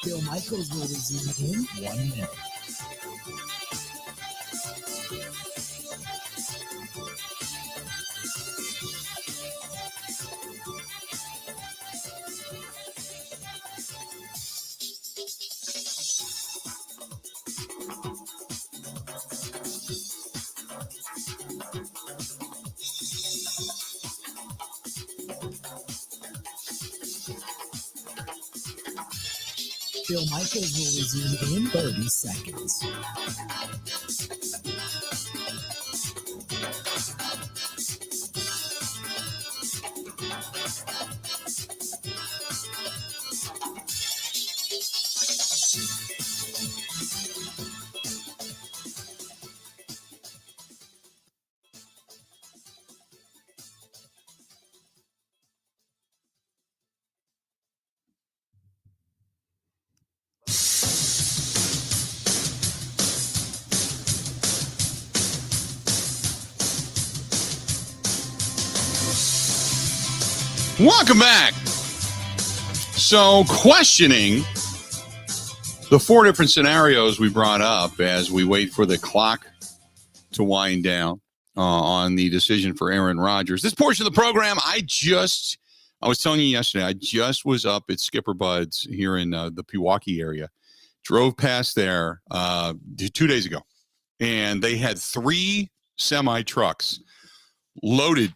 Bill Michaels will resume in 1 minute. Bill Michaels will resume in 30 seconds. Welcome back. So, questioning the 4 different scenarios we brought up as we wait for the clock to wind down on the decision for Aaron Rodgers. This portion of the program, I was telling you yesterday, I just was up at Skipper Bud's here in the Milwaukee area. Drove past there 2 days ago, and they had 3 semi-trucks loaded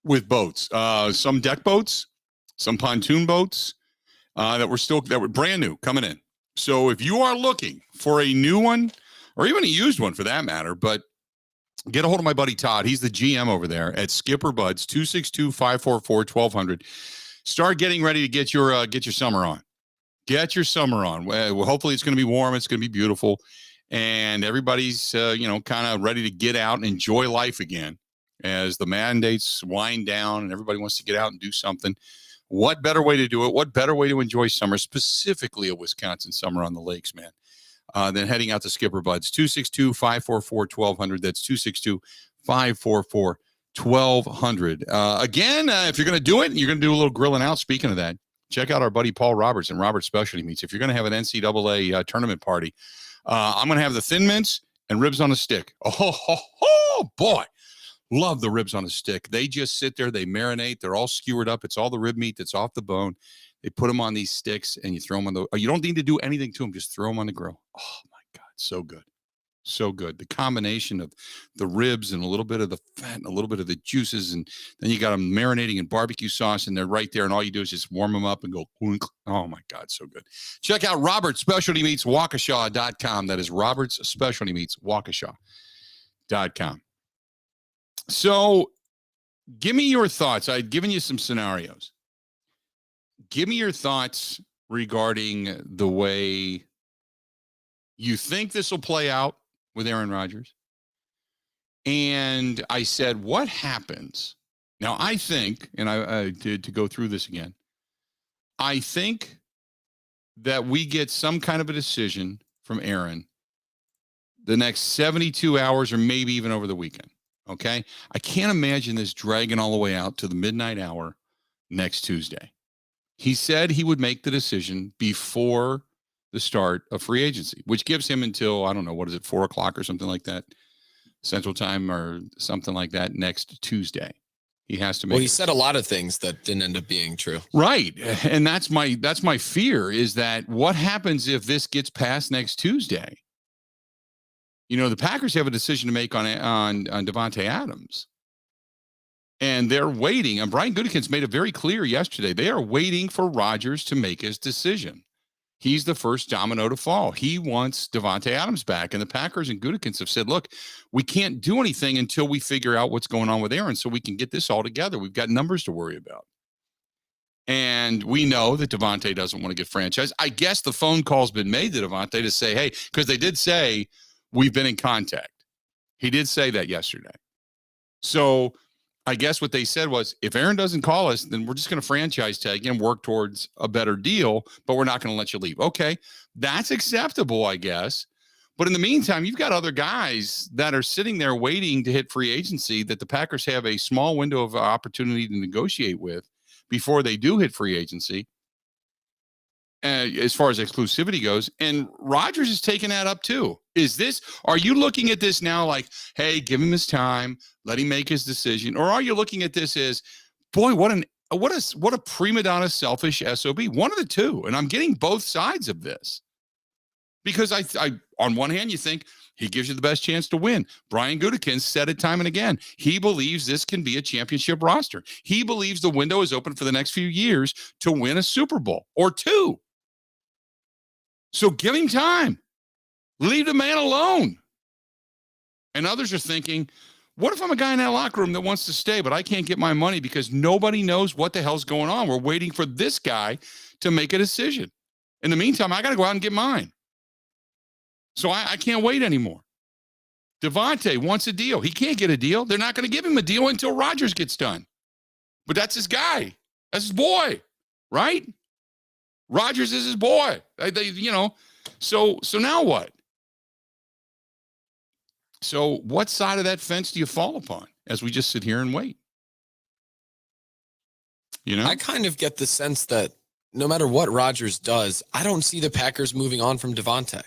with boats, some deck boats, some pontoon boats that were brand new coming in. So if you are looking for a new one, or even a used one for that matter, but get a hold of my buddy Todd. He's the GM over there at Skipper Bud's, 262-544-1200. Start getting ready to get your summer on. Get your summer on. Well, hopefully it's going to be warm. It's going to be beautiful, and everybody's kind of ready to get out and enjoy life again as the mandates wind down and everybody wants to get out and do something. What better way to do it? What better way to enjoy summer, specifically a Wisconsin summer on the lakes, man, than heading out to Skipper Bud's, 262-544-1200. That's 262-544-1200. Again, if you're going to do it, you're going to do a little grilling out. Speaking of that, check out our buddy Paul Roberts and Roberts Specialty Meats. If you're going to have an NCAA tournament party, I'm going to have the Thin Mints and ribs on a stick. Oh, boy. Love the ribs on a stick. They just sit there. They marinate. They're all skewered up. It's all the rib meat that's off the bone. They put them on these sticks, and you throw them on the. You don't need to do anything to them. Just throw them on the grill. Oh my God, so good, so good. The combination of the ribs and a little bit of the fat and a little bit of the juices, and then you got them marinating in barbecue sauce, and they're right there. And all you do is just warm them up and go. Oh my God, so good. Check out Roberts Specialty Meats Waukesha.com. That is Roberts Specialty Meats Waukesha.com. So give me your thoughts. I've given you some scenarios. Give me your thoughts regarding the way you think this will play out with Aaron Rodgers. And I said, what happens? Now, I think, and I did to go through this again, I think that we get some kind of a decision from Aaron the next 72 hours or maybe even over the weekend. Okay. I can't imagine this dragging all the way out to the midnight hour next Tuesday. He said he would make the decision before the start of free agency, which gives him until, I don't know, what is it, 4 o'clock or something like that, Central Time or something like that next Tuesday. He has to make. Well, he said a lot of things that didn't end up being true. Right. And that's my fear, is that what happens if this gets passed next Tuesday? You know, the Packers have a decision to make on Davante Adams. And they're waiting. And Brian Gutekunst made it very clear yesterday. They are waiting for Rodgers to make his decision. He's the first domino to fall. He wants Davante Adams back. And the Packers and Gutekunst have said, look, we can't do anything until we figure out what's going on with Aaron so we can get this all together. We've got numbers to worry about. And we know that Davante doesn't want to get franchised. I guess the phone call's been made to Davante to say, hey, because they did say we've been in contact. He did say that yesterday. So I guess what they said was, if Aaron doesn't call us, then we're just going to franchise tag and work towards a better deal, but we're not going to let you leave. Okay, that's acceptable, I guess. But in the meantime, you've got other guys that are sitting there waiting to hit free agency that the Packers have a small window of opportunity to negotiate with before they do hit free agency, as far as exclusivity goes. And Rodgers is taking that up too. Are you looking at this now like, hey, give him his time, let him make his decision? Or are you looking at this as, boy, what a prima donna, selfish SOB? One of the two. And I'm getting both sides of this. Because I on one hand, you think he gives you the best chance to win. Brian Gutekunst said it time and again. He believes this can be a championship roster. He believes the window is open for the next few years to win a Super Bowl or two. So give him time. Leave the man alone. And others are thinking, what if I'm a guy in that locker room that wants to stay, but I can't get my money because nobody knows what the hell's going on? We're waiting for this guy to make a decision. In the meantime, I got to go out and get mine. So I can't wait anymore. Davante wants a deal. He can't get a deal. They're not going to give him a deal until Rodgers gets done. But that's his guy. That's his boy, right? Rodgers is his boy. So now what? So what side of that fence do you fall upon as we just sit here and wait? You know, I kind of get the sense that no matter what Rodgers does, I don't see the Packers moving on from Davante.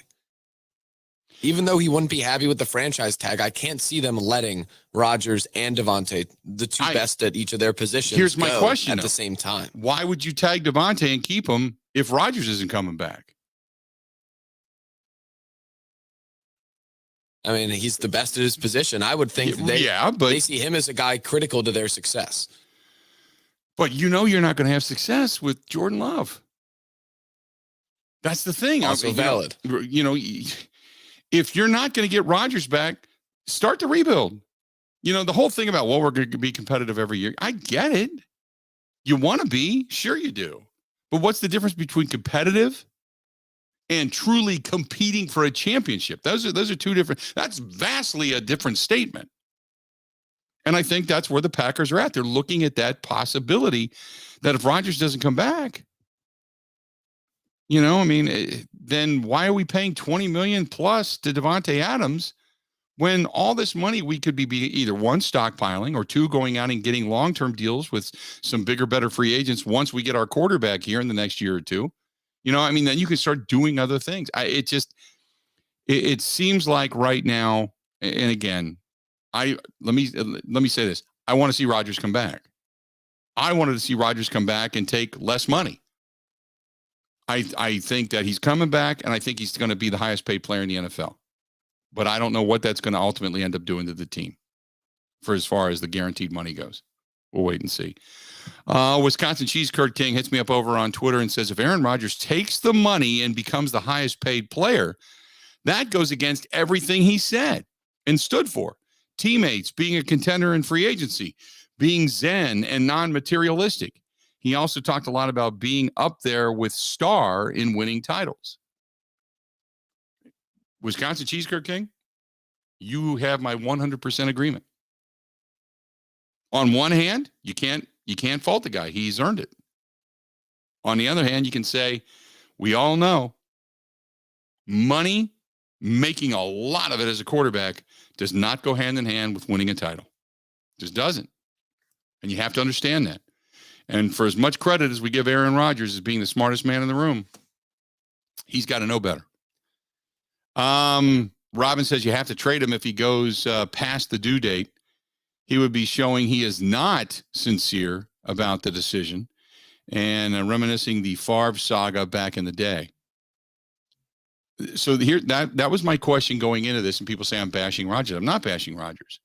Even though he wouldn't be happy with the franchise tag, I can't see them letting Rodgers and Davante, the two best at each of their positions, here's my question at the same time. Why would you tag Davante and keep him if Rodgers isn't coming back? I mean, he's the best at his position. I would think they see him as a guy critical to their success. But you're not going to have success with Jordan Love. That's the thing. Also valid. If you're not going to get Rodgers back, start the rebuild. The whole thing about, we're going to be competitive every year. I get it. You want to be? Sure you do. But what's the difference between competitive and truly competing for a championship? Those are two different. That's vastly a different statement. And I think that's where the Packers are at. They're looking at that possibility that if Rodgers doesn't come back, then why are we paying $20 million plus to Davante Adams when all this money we could be either one, stockpiling, or two, going out and getting long-term deals with some bigger, better free agents once we get our quarterback here in the next year or two? Then you can start doing other things. It seems like right now, and again, let me say this. I want to see Rodgers come back. I wanted to see Rodgers come back and take less money. I think that he's coming back, and I think he's going to be the highest paid player in the NFL. But I don't know what that's going to ultimately end up doing to the team for as far as the guaranteed money goes. We'll wait and see. Wisconsin Cheese Curd King hits me up over on Twitter and says, if Aaron Rodgers takes the money and becomes the highest paid player, that goes against everything he said and stood for. Teammates, being a contender in free agency, being zen and non-materialistic. He also talked a lot about being up there with Star in winning titles. Wisconsin Cheese Curd King, you have my 100% agreement. On one hand, you can't fault the guy. He's earned it. On the other hand, you can say, we all know money, making a lot of it as a quarterback, does not go hand in hand with winning a title. Just doesn't. And you have to understand that. And for as much credit as we give Aaron Rodgers as being the smartest man in the room, he's got to know better. Robin says you have to trade him if he goes past the due date. He would be showing he is not sincere about the decision and reminiscing the Favre saga back in the day. So here, that was my question going into this, and people say I'm bashing Rodgers. I'm not bashing Rodgers.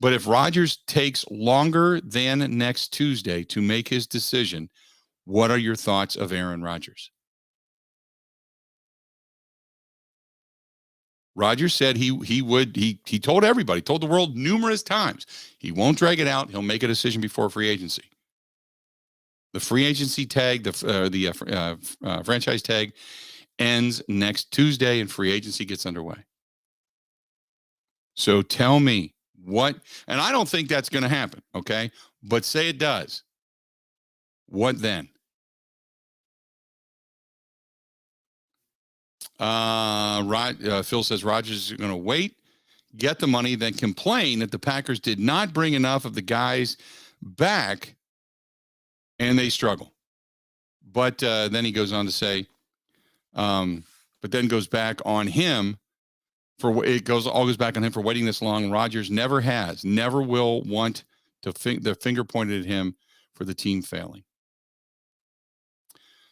But if Rodgers takes longer than next Tuesday to make his decision, what are your thoughts of Aaron Rodgers? Rodgers said he told everybody, told the world numerous times, he won't drag it out. He'll make a decision before free agency. The free agency tag, the franchise tag ends next Tuesday and free agency gets underway. So tell me what, and I don't think that's going to happen, okay? But say it does. What then? Phil says Rodgers is going to wait, get the money, then complain that the Packers did not bring enough of the guys back and they struggle. But then he goes on to say, but then goes back on him for all goes back on him for waiting this long. Rodgers never will want to the finger pointed at him for the team failing.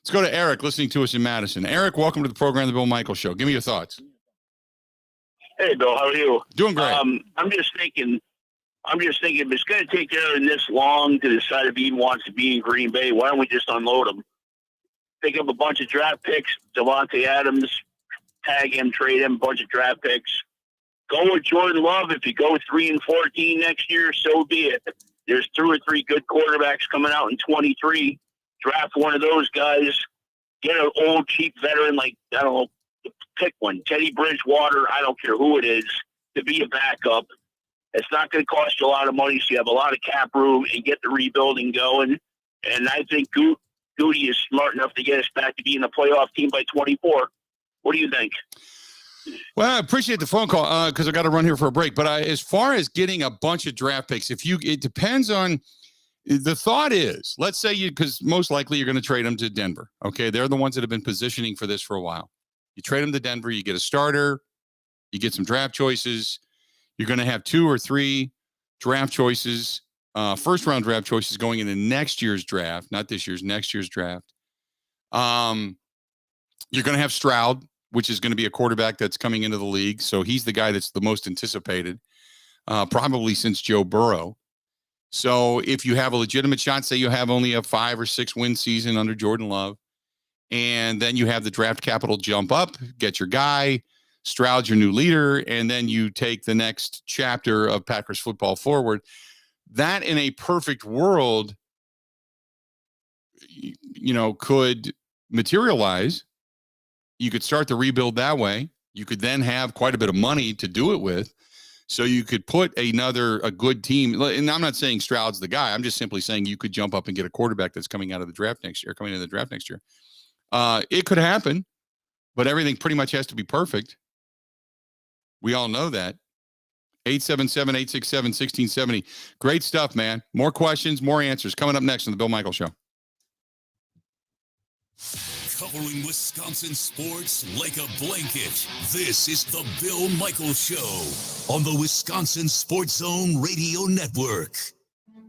Let's go to Eric, listening to us in Madison. Eric, welcome to the program, The Bill Michaels Show. Give me your thoughts. Hey, Bill, how are you? Doing great. I'm just thinking, if it's going to take Aaron this long to decide if he even wants to be in Green Bay, why don't we just unload him? Pick up a bunch of draft picks, Devontae Adams, tag him, trade him, a bunch of draft picks. Go with Jordan Love. If you go 3-14 next year, so be it. There's 2 or 3 good quarterbacks coming out in 23. Draft one of those guys. Get an old, cheap veteran like, I don't know, pick one. Teddy Bridgewater, I don't care who it is, to be a backup. It's not going to cost you a lot of money, so you have a lot of cap room and get the rebuilding going. And I think Goody is smart enough to get us back to being a playoff team by 24. What do you think? Well, I appreciate the phone call because I got to run here for a break. But as far as getting a bunch of draft picks, it depends on the thought is, let's say because most likely you're going to trade them to Denver. Okay, they're the ones that have been positioning for this for a while. You trade them to Denver, you get a starter, you get some draft choices. You're going to have 2 or 3 draft choices, first round draft choices going into next year's draft, not this year's, next year's draft. You're going to have Stroud, which is going to be a quarterback that's coming into the league. So he's the guy that's the most anticipated, probably since Joe Burrow. So if you have a legitimate shot, say you have only a 5 or 6 win season under Jordan Love, and then you have the draft capital jump up, get your guy, Stroud's your new leader, and then you take the next chapter of Packers football forward. That in a perfect world, could materialize. You could start the rebuild that way. You could then have quite a bit of money to do it with. So you could put a good team. And I'm not saying Stroud's the guy. I'm just simply saying you could jump up and get a quarterback that's coming into the draft next year. It could happen, but everything pretty much has to be perfect. We all know that. 877-867-1670. Great stuff, man. More questions, more answers. Coming up next on The Bill Michaels Show. Covering Wisconsin sports like a blanket. This is The Bill Michaels Show on the Wisconsin Sports Zone Radio Network.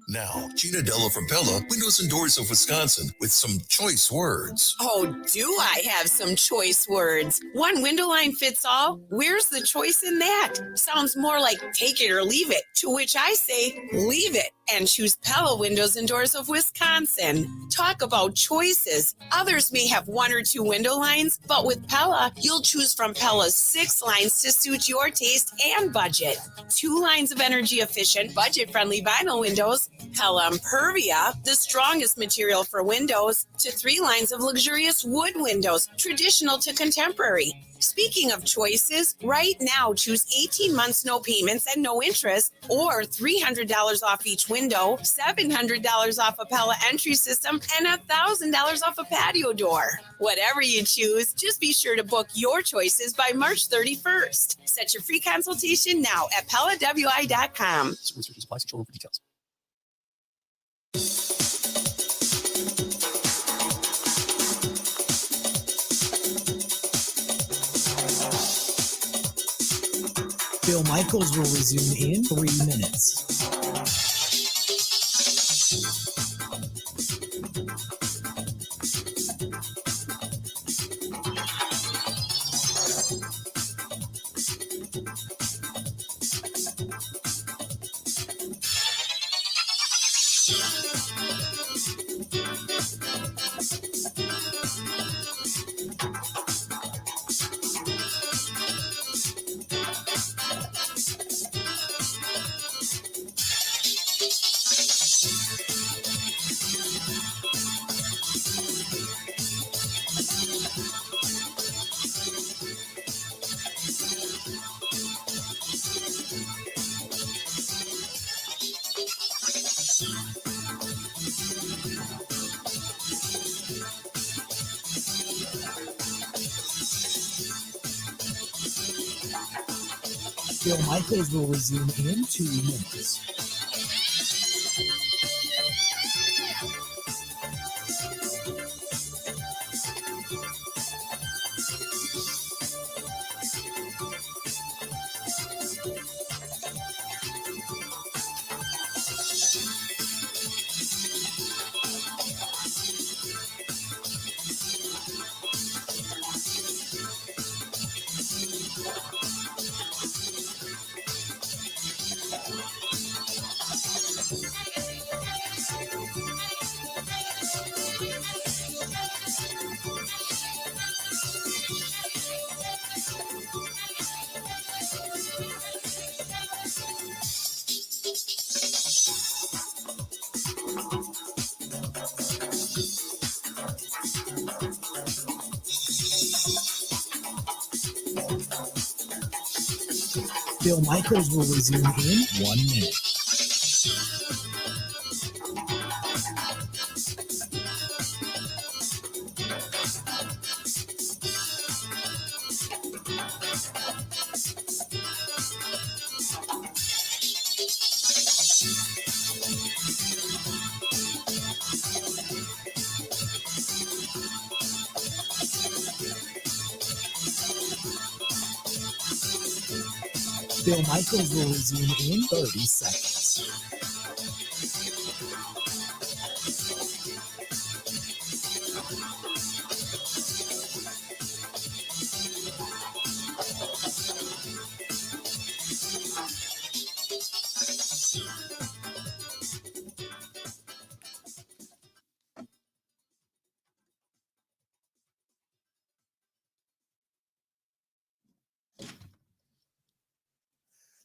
Now, Gina Della from Pella, Windows and Doors of Wisconsin, with some choice words. Oh, do I have some choice words? One window line fits all? Where's the choice in that? Sounds more like take it or leave it, to which I say leave it and choose Pella Windows and Doors of Wisconsin. Talk about choices. Others may have 1 or 2 window lines, but with Pella, you'll choose from Pella's 6 lines to suit your taste and budget. 2 lines of energy efficient, budget-friendly vinyl windows, Pella Impervia, the strongest material for windows, to 3 lines of luxurious wood windows, traditional to contemporary. Speaking of choices, right now choose 18 months no payments and no interest, or $300 off each window, $700 off a Pella entry system, and $1,000 off a patio door. Whatever you choose, just be sure to book your choices by March 31st. Set your free consultation now at PellaWI.com. Research supplies and for details. Bill Michaels will resume in 3 minutes. Bill Michaels will resume in 2 minutes. Bill Michaels will resume in 1 minute. Bill Michaels will resume in 30 seconds.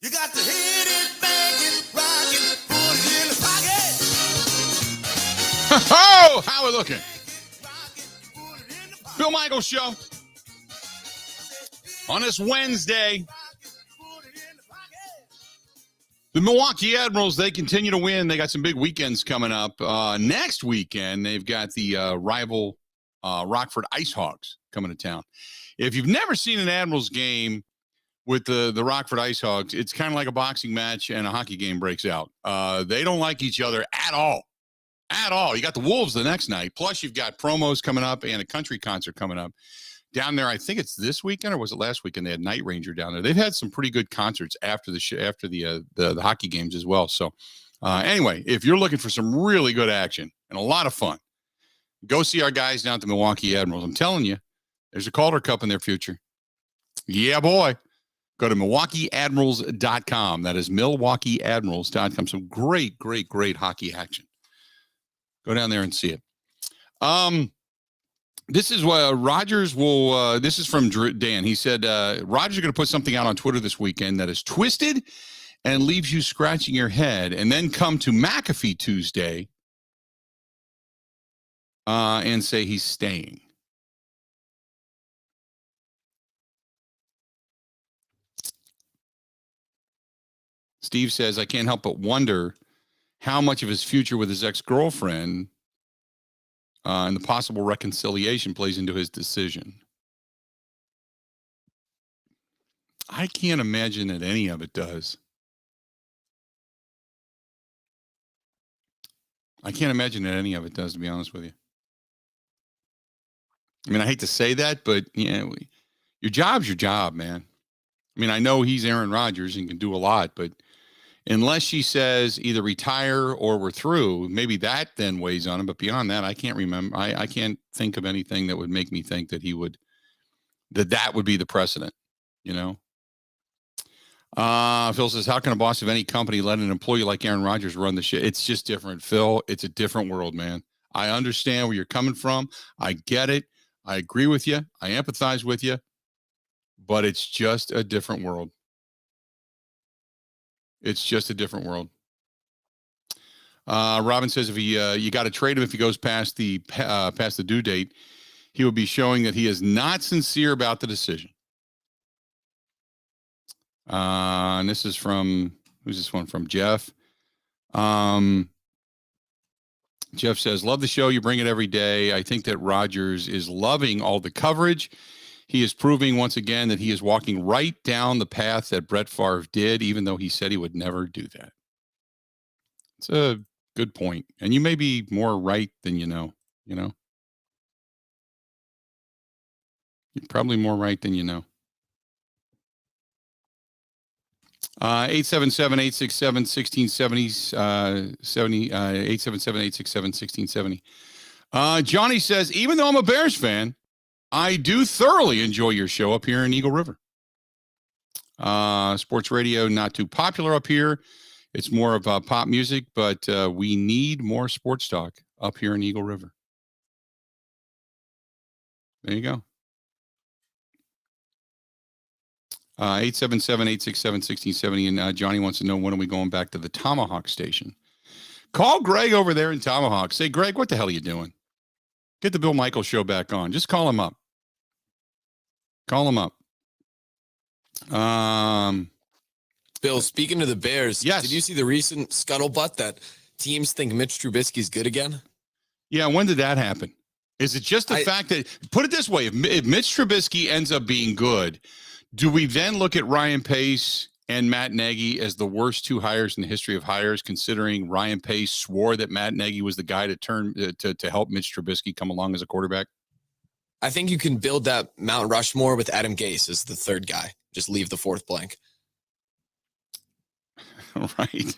You got to hit it, bang it, rock it, put it in the pocket. Oh, how we looking? Bill Michaels Show on this Wednesday. The Milwaukee Admirals, they continue to win. They got some big weekends coming up. Next weekend, they've got the rival Rockford Ice Hogs coming to town. If you've never seen an Admirals game with the Rockford Ice Hogs, it's kind of like a boxing match and a hockey game breaks out. They don't like each other at all. At all. You got the Wolves the next night. Plus, you've got promos coming up and a country concert coming up. Down there, I think it's this weekend, or was it last weekend? They had Night Ranger down there. They've had some pretty good concerts after the hockey games as well. So, anyway, if you're looking for some really good action and a lot of fun, go see our guys down at the Milwaukee Admirals. I'm telling you, there's a Calder Cup in their future. Yeah, boy. Go to MilwaukeeAdmirals.com. That is MilwaukeeAdmirals.com. Some great, great, great hockey action. Go down there and see it. This is what Rodgers will. This is from Dan. He said Rodgers is going to put something out on Twitter this weekend that is twisted and leaves you scratching your head, and then come to McAfee Tuesday and say he's staying. Steve says, I can't help but wonder how much of his future with his ex-girlfriend and the possible reconciliation plays into his decision. I can't imagine that any of it does. I can't imagine that any of it does, to be honest with you. I mean, I hate to say that, but your job's your job, man. I mean, I know he's Aaron Rodgers and can do a lot, but unless she says either retire or we're through, maybe that then weighs on him. But beyond that, I can't remember. I can't think of anything that would make me think that that would be the precedent, Phil says, how can a boss of any company let an employee like Aaron Rodgers run the shit? It's just different, Phil. It's a different world, man. I understand where you're coming from. I get it. I agree with you. I empathize with you. But it's just a different world. It's just a different world. Robin says, if you got to trade him if he goes past the due date, he will be showing that he is not sincere about the decision. And this is from, who's this one from? Jeff. Jeff says, love the show. You bring it every day. I think that Rodgers is loving all the coverage. He is proving once again that he is walking right down the path that Brett Favre did, even though he said he would never do that. It's a good point. And you may be more right than you know. You're probably more right than you know. 877-867-1670, 877-867-1670. Johnny says, even though I'm a Bears fan, I do thoroughly enjoy your show up here in Eagle River. Sports radio, not too popular up here. It's more of pop music, but we need more sports talk up here in Eagle River. There you go. 877-867-1670. And Johnny wants to know, when are we going back to the Tomahawk station? Call Greg over there in Tomahawk. Say, Greg, what the hell are you doing? Get the Bill Michaels show back on. Just call him up. Call him up. Bill, speaking of the Bears, yes. Did you see the recent scuttlebutt that teams think Mitch Trubisky's good again? Yeah, when did that happen? Is it just the fact that, put it this way, if Mitch Trubisky ends up being good, do we then look at Ryan Pace and Matt Nagy as the worst two hires in the history of hires, considering Ryan Pace swore that Matt Nagy was the guy to help Mitch Trubisky come along as a quarterback? I think you can build that Mount Rushmore with Adam Gase as the third guy. Just leave the fourth blank. Right.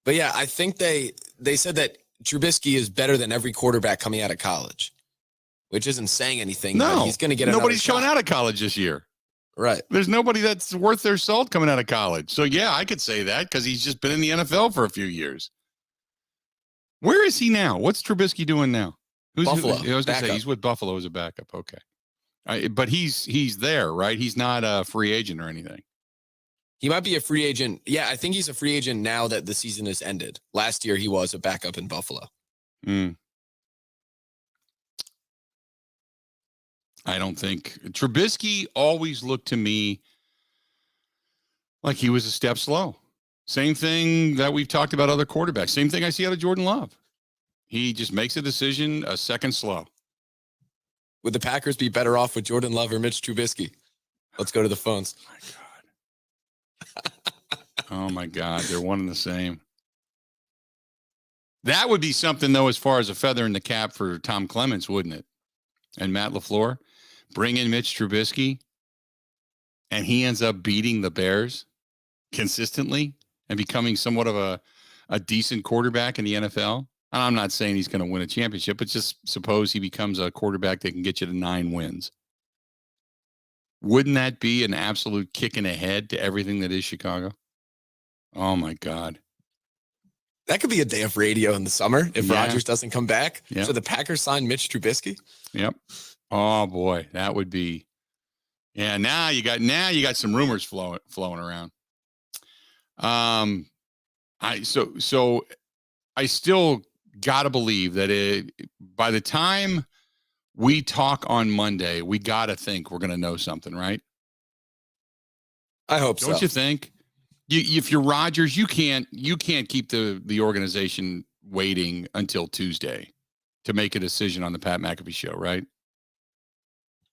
But yeah, I think they said that Trubisky is better than every quarterback coming out of college, which isn't saying anything. No, but he's going to get nobody's coming out of college this year. Right. There's nobody that's worth their salt coming out of college. So, yeah, I could say that because he's just been in the NFL for a few years. Where is he now? What's Trubisky doing now? Buffalo. I was going to say he's with Buffalo as a backup. Okay. But he's there, right? He's not a free agent or anything. He might be a free agent. Yeah, I think he's a free agent now that the season has ended. Last year, he was a backup in Buffalo. I don't think Trubisky always looked to me like he was a step slow. Same thing that we've talked about other quarterbacks. Same thing I see out of Jordan Love. He just makes a decision a second slow. Would the Packers be better off with Jordan Love or Mitch Trubisky? Let's go to the phones. Oh, my God. They're one and the same. That would be something, though, as far as a feather in the cap for Tom Clements, wouldn't it? And Matt LaFleur. Bring in Mitch Trubisky, and he ends up beating the Bears consistently and becoming somewhat of a decent quarterback in the NFL. And I'm not saying he's going to win a championship, but just suppose he becomes a quarterback that can get you to 9 wins. Wouldn't that be an absolute kick in the head to everything that is Chicago? Oh, my God. That could be a day of radio in the summer if Rodgers doesn't come back. Yep. So the Packers sign Mitch Trubisky? Yep. Oh, boy. That would be. Yeah, now you got some rumors flowing around. I still got to believe that by the time we talk on Monday, we got to think we're going to know something, right? I hope so. Don't you think? if you're Rodgers, you can't keep the organization waiting until Tuesday to make a decision on the Pat McAfee show, right?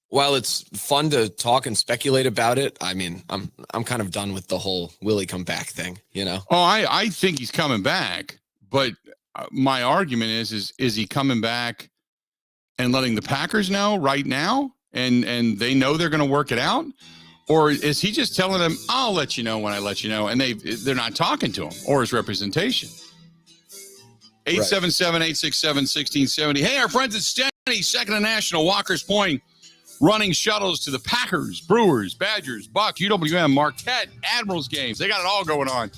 While it's fun to talk and speculate about it, I mean, I'm kind of done with the whole will he come back thing, you know? Oh, I think he's coming back, but my argument is he coming back and letting the Packers know right now, and they know they're going to work it out? Or is he just telling them, I'll let you know when I let you know, and they're not talking to him or his representation? 877-867-1670. Hey, our friends at Stenny, Second and National, Walker's Point, running shuttles to the Packers, Brewers, Badgers, Bucks, UWM, Marquette, Admirals games. They got it all going on.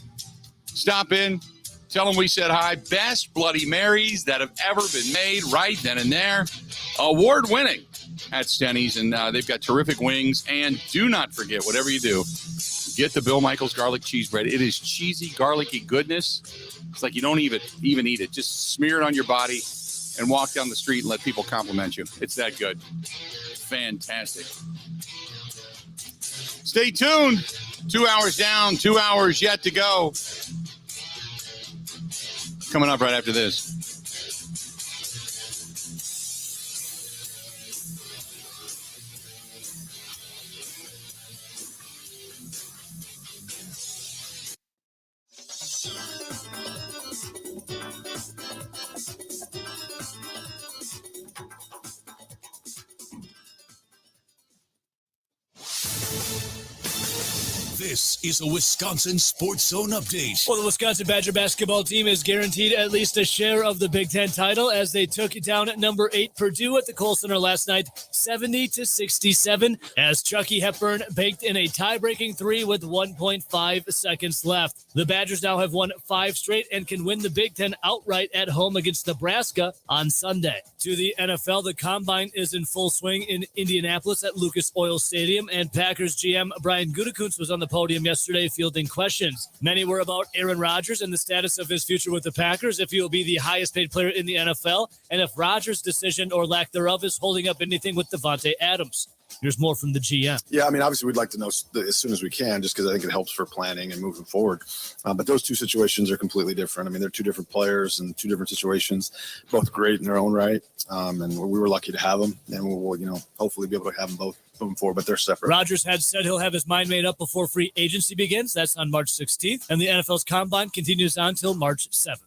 Stop in, tell them we said hi. Best Bloody Marys that have ever been made right then and there. Award-winning at Stenny's, and they've got terrific wings. And do not forget, whatever you do, get the Bill Michaels garlic cheese bread. It is cheesy, garlicky goodness. It's like you don't even eat it. Just smear it on your body and walk down the street and let people compliment you. It's that good. Fantastic. Stay tuned. 2 hours down, 2 hours yet to go. Coming up right after this. This is a Wisconsin Sports Zone update. Well, the Wisconsin Badger basketball team is guaranteed at least a share of the Big Ten title as they took it down at number 8 Purdue at the Kohl Center last night, 70-67, as Chucky Hepburn baked in a tie-breaking three with 1.5 seconds left. The Badgers now have won 5 straight and can win the Big Ten outright at home against Nebraska on Sunday. To the NFL, the Combine is in full swing in Indianapolis at Lucas Oil Stadium, and Packers GM Brian Gutekunst was on the podium yesterday fielding questions. Many were about Aaron Rodgers and the status of his future with the Packers, if he will be the highest paid player in the NFL, and if Rodgers' decision or lack thereof is holding up anything with Devontae Adams. Here's more from the GM. Yeah, I mean, obviously we'd like to know as soon as we can, just because I think it helps for planning and moving forward. But those two situations are completely different. I mean, they're two different players and two different situations, both great in their own right. And we were lucky to have them, and we'll hopefully be able to have them both moving forward, but they're separate. Rodgers had said he'll have his mind made up before free agency begins. That's on March 16th, and the NFL's Combine continues on until March 7th.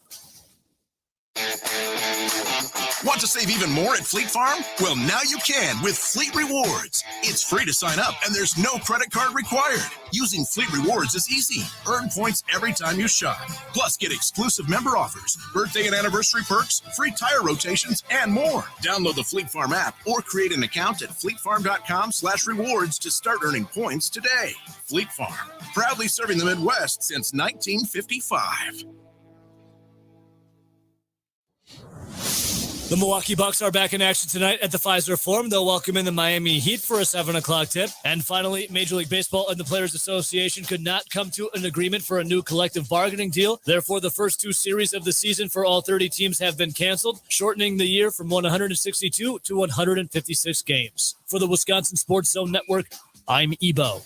Want to save even more at Fleet Farm? Well, now you can with Fleet Rewards. It's free to sign up, and there's no credit card required. Using Fleet Rewards is easy. Earn points every time you shop. Plus, get exclusive member offers, birthday and anniversary perks, free tire rotations, and more. Download the Fleet Farm app or create an account at fleetfarm.com/rewards to start earning points today. Fleet Farm, proudly serving the Midwest since 1955. The Milwaukee Bucks are back in action tonight at the Pfizer Forum. They'll welcome in the Miami Heat for a 7 o'clock tip. And finally, Major League Baseball and the Players Association could not come to an agreement for a new collective bargaining deal. Therefore, the first 2 series of the season for all 30 teams have been canceled, shortening the year from 162 to 156 games. For the Wisconsin Sports Zone Network, I'm Ebo.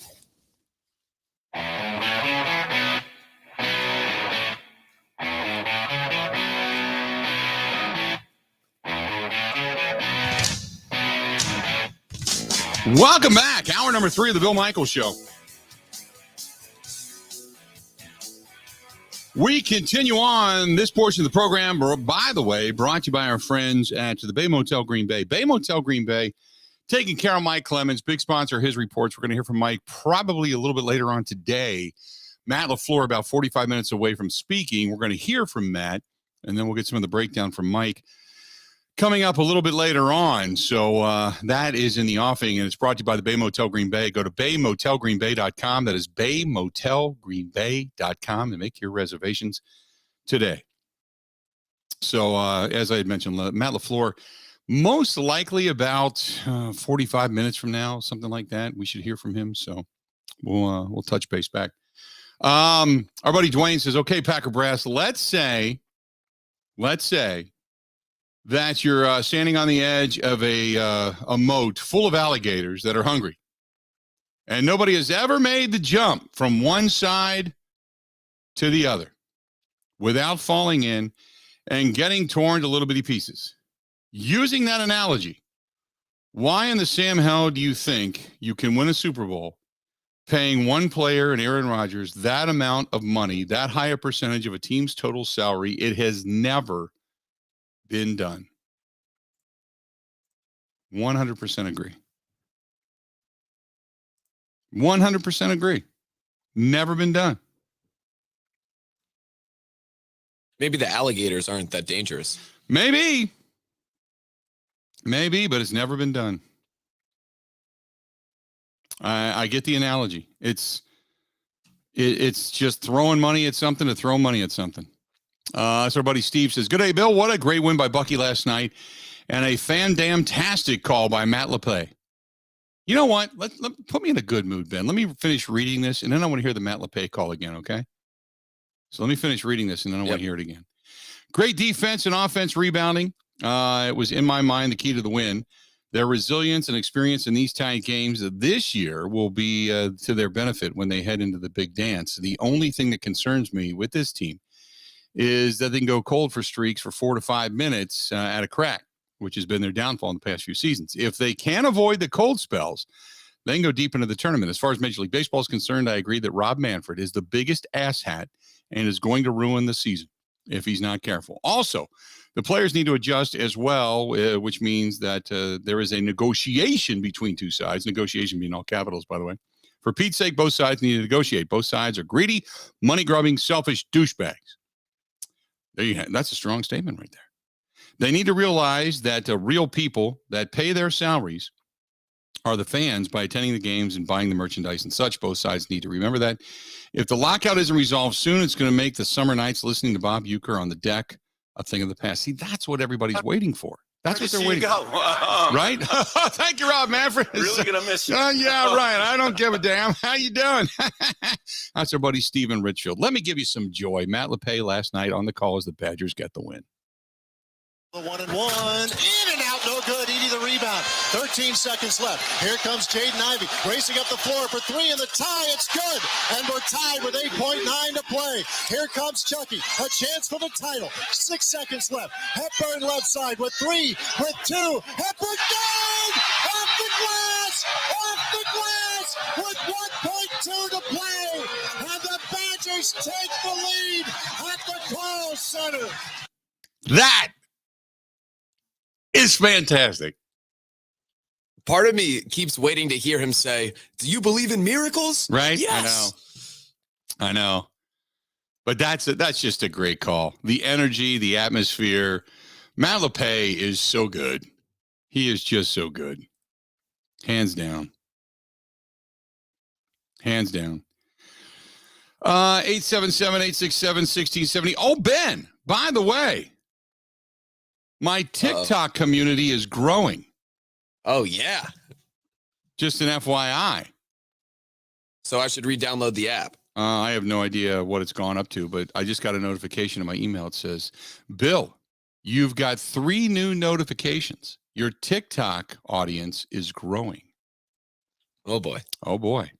Welcome back. Hour number 3 of the Bill Michaels Show. We continue on this portion of the program, by the way, brought to you by our friends at the Bay Motel Green Bay. Bay Motel Green Bay, taking care of Mike Clemens, big sponsor of his reports. We're going to hear from Mike probably a little bit later on today. Matt LaFleur, about 45 minutes away from speaking. We're going to hear from Matt, and then we'll get some of the breakdown from Mike coming up a little bit later on. So that is in the offing, and it's brought to you by the Bay Motel Green Bay. Go to baymotelgreenbay.com. That is baymotelgreenbay.com, and make your reservations today. So as I had mentioned, Matt LaFleur, most likely about 45 minutes from now, something like that, we should hear from him. So we'll touch base back. Our buddy Dwayne says, okay, Packer Brass, let's say that you're standing on the edge of a moat full of alligators that are hungry. And nobody has ever made the jump from one side to the other without falling in and getting torn to little bitty pieces. Using that analogy, why in the Sam hell do you think you can win a Super Bowl paying one player and Aaron Rodgers that amount of money, that high a percentage of a team's total salary? It has never been done. 100% agree. 100% agree. Never been done. Maybe the alligators aren't that dangerous. Maybe, but it's never been done. I get the analogy. It's just throwing money at something to throw money at something. So our buddy Steve says, "Good day, Bill. What a great win by Bucky last night, and a fan-damn-tastic call by Matt Lepay." You know what? Let put me in a good mood, Ben. Let me finish reading this, and then I want to hear the Matt Lepay call again, okay? So let me finish reading this, and then I want to hear it again. Great defense and offense rebounding. It was, in my mind, the key to the win. Their resilience and experience in these tight games this year will be to their benefit when they head into the big dance. The only thing that concerns me with this team is that they can go cold for streaks for 4 to 5 minutes at a crack, which has been their downfall in the past few seasons. If they can avoid the cold spells, they can go deep into the tournament. As far as Major League Baseball is concerned, I agree that Rob Manfred is the biggest asshat and is going to ruin the season if he's not careful. Also, the players need to adjust as well, which means that there is a negotiation between two sides, negotiation being all capitals, by the way. For Pete's sake, both sides need to negotiate. Both sides are greedy, money-grubbing, selfish douchebags. There you have. That's a strong statement right there. They need to realize that real people that pay their salaries are the fans by attending the games and buying the merchandise and such. Both sides need to remember that. If the lockout isn't resolved soon, it's going to make the summer nights listening to Bob Uecker on the deck a thing of the past. See, that's what everybody's waiting for. That's what they're waiting for. Right? Thank you, Rob Manfred. Really going to miss you. Yeah, right. I don't give a damn. How you doing? That's our buddy Steven Richfield. Let me give you some joy. Matt Lepay last night on the call as the Badgers get the win. The 1-1, in and out, no good. Edie the rebound. 13 seconds left. Here comes Jaden Ivey, racing up the floor for three, and the tie. It's good, and we're tied with 8.9 to play. Here comes Chucky, a chance for the title. 6 seconds left. Hepburn left side with three, with two. Hepburn down, off the glass, with 1.2 to play, and the Badgers take the lead at the Carl Center. That is fantastic. Part of me keeps waiting to hear him say, "Do you believe in miracles?" Right? Yes. I know. But that's just a great call. The energy, the atmosphere. Matt Lepay is so good. He is just so good. Hands down. Hands down. 877-867-1670. Oh, Ben, by the way, my TikTok community is growing. Oh, yeah. Just an FYI. So I should re-download the app. I have no idea what it's gone up to, but I just got a notification in my email. It says, Bill, you've got 3 new notifications. Your TikTok audience is growing. Oh, boy. Oh, boy.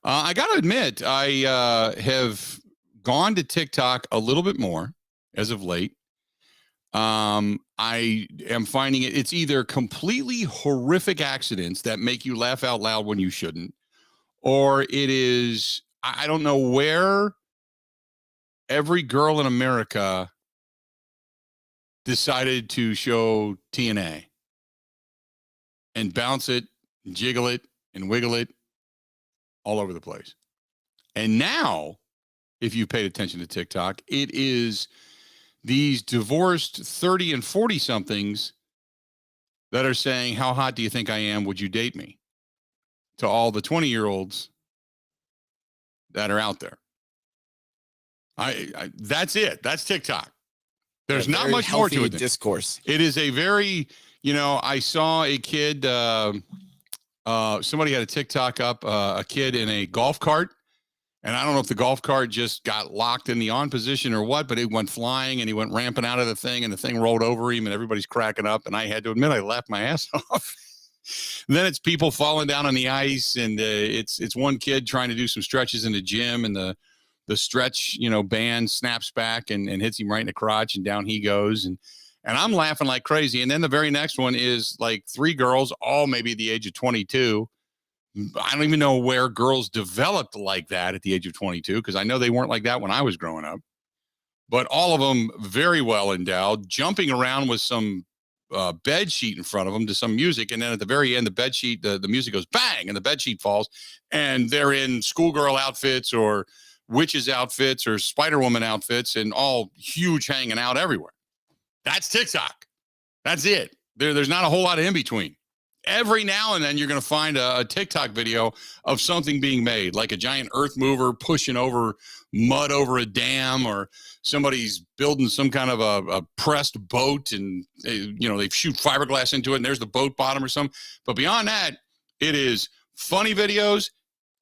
I got to admit, I have gone to TikTok a little bit more as of late. I am finding it's either completely horrific accidents that make you laugh out loud when you shouldn't, or it is, I don't know where every girl in America decided to show TNA and bounce it, and jiggle it, and wiggle it all over the place. And now, if you paid attention to TikTok, it is these divorced 30 and 40 somethings that are saying, how hot do you think I am? Would you date me? To all the 20-year-olds that are out there. I that's it. That's TikTok. There's not much more to it. Discourse. It is a very, I saw a kid, somebody had a TikTok up, a kid in a golf cart. And I don't know if the golf cart just got locked in the on position or what, but it went flying and he went ramping out of the thing and the thing rolled over him and everybody's cracking up. And I had to admit, I laughed my ass off. Then it's people falling down on the ice and it's one kid trying to do some stretches in the gym and the the stretch, band snaps back and hits him right in the crotch, and down he goes. And I'm laughing like crazy. And then the very next one is like 3 girls, all maybe the age of 22. I don't even know where girls developed like that at the age of 22, because I know they weren't like that when I was growing up. But all of them very well endowed, jumping around with some bed sheet in front of them to some music. And then at the very end, the bed sheet, the music goes bang, and the bed sheet falls. And they're in schoolgirl outfits or witches outfits or Spider-Woman outfits, and all huge, hanging out everywhere. That's TikTok. That's it. There's not a whole lot of in between. Every now and then you're going to find a TikTok video of something being made, like a giant earth mover pushing over mud over a dam, or somebody's building some kind of a pressed boat, and they shoot fiberglass into it and there's the boat bottom or something. But beyond that, it is funny videos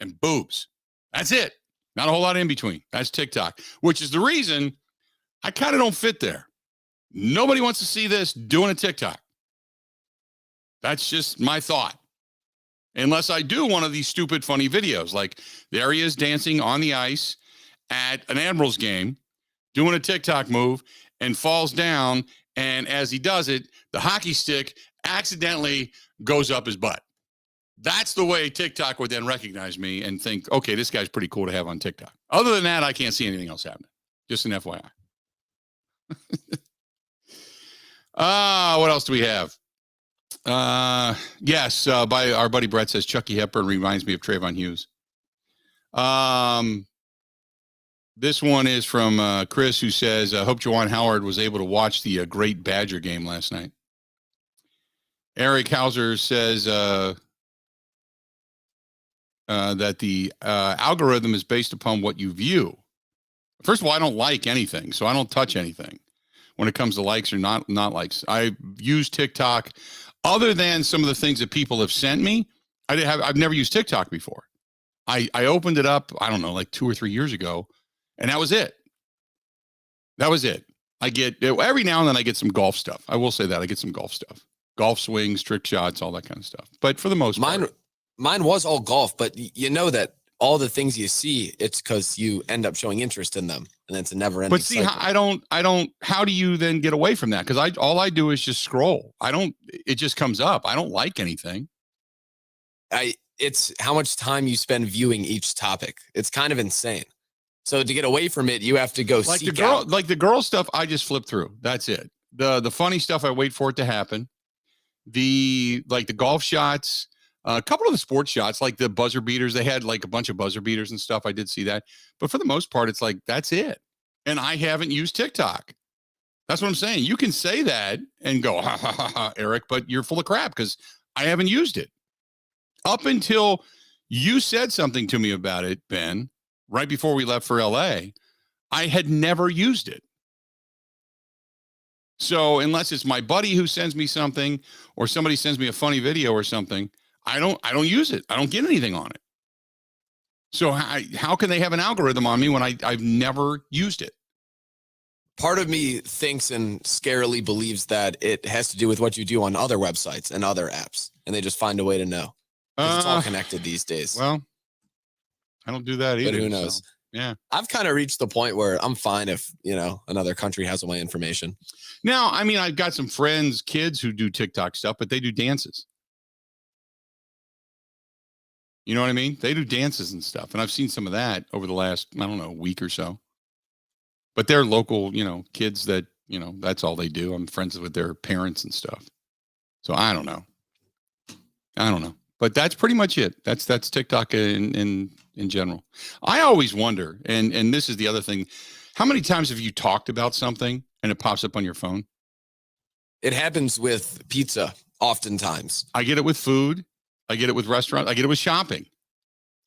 and boobs. That's it. Not a whole lot in between. That's TikTok, which is the reason I kind of don't fit there. Nobody wants to see this doing a TikTok. That's just my thought. Unless I do one of these stupid, funny videos, like there he is dancing on the ice at an Admirals game, doing a TikTok move, and falls down. And as he does it, the hockey stick accidentally goes up his butt. That's the way TikTok would then recognize me and think, okay, this guy's pretty cool to have on TikTok. Other than that, I can't see anything else happening. Just an FYI. What else do we have? Yes, by our buddy Brett says Chucky Hepburn reminds me of Trayvon Hughes. This one is from Chris, who says, I hope Juwan Howard was able to watch the great Badger game last night. Eric Hauser says that the algorithm is based upon what you view. First of all, I don't like anything, so I don't touch anything when it comes to likes or not likes. I use TikTok. Other than some of the things that people have sent me, I've never used TikTok before. I opened it up, I don't know, like 2 or 3 years ago, and that was it. That was it. I get, every now and then I get some golf stuff. I will say that. I get some golf stuff. Golf swings, trick shots, all that kind of stuff. But for the most part. Mine was all golf, but you know that all the things you see, it's because you end up showing interest in them, and it's a never-ending But see, cycle. I don't, how do you then get away from that? Because all I do is just scroll. It just comes up. I don't like anything. It's how much time you spend viewing each topic. It's kind of insane. So to get away from it, you have to go like seek the girl, out. like the girl stuff. I just flip through. That's it. The funny stuff, I wait for it to happen. The golf shots, a couple of the sports shots, like the buzzer beaters. They had like a bunch of buzzer beaters and stuff. I did see that, but for the most part, it's like that's it. And I haven't used TikTok. That's what I'm saying. You can say that and go, ha, ha, ha, ha, Eric, but you're full of crap because I haven't used it. Up until you said something to me about it, Ben, right before we left for LA, I had never used it. So unless it's my buddy who sends me something or somebody sends me a funny video or something, I don't use it. I don't get anything on it. So how can they have an algorithm on me when I've never used it? Part of me thinks and scarily believes that it has to do with what you do on other websites and other apps, and they just find a way to know. It's all connected these days. Well, I don't do that either. But who knows? So, yeah. I've kind of reached the point where I'm fine if, another country has all my information. Now, I mean, I've got some friends, kids who do TikTok stuff, but they do dances. You know what I mean? They do dances and stuff. And I've seen some of that over the last, I don't know, week or so. But they're local, kids that, that's all they do. I'm friends with their parents and stuff. So I don't know. But that's pretty much it. That's TikTok in general. I always wonder, and this is the other thing, how many times have you talked about something and it pops up on your phone? It happens with pizza oftentimes. I get it with food. I get it with restaurants. I get it with shopping.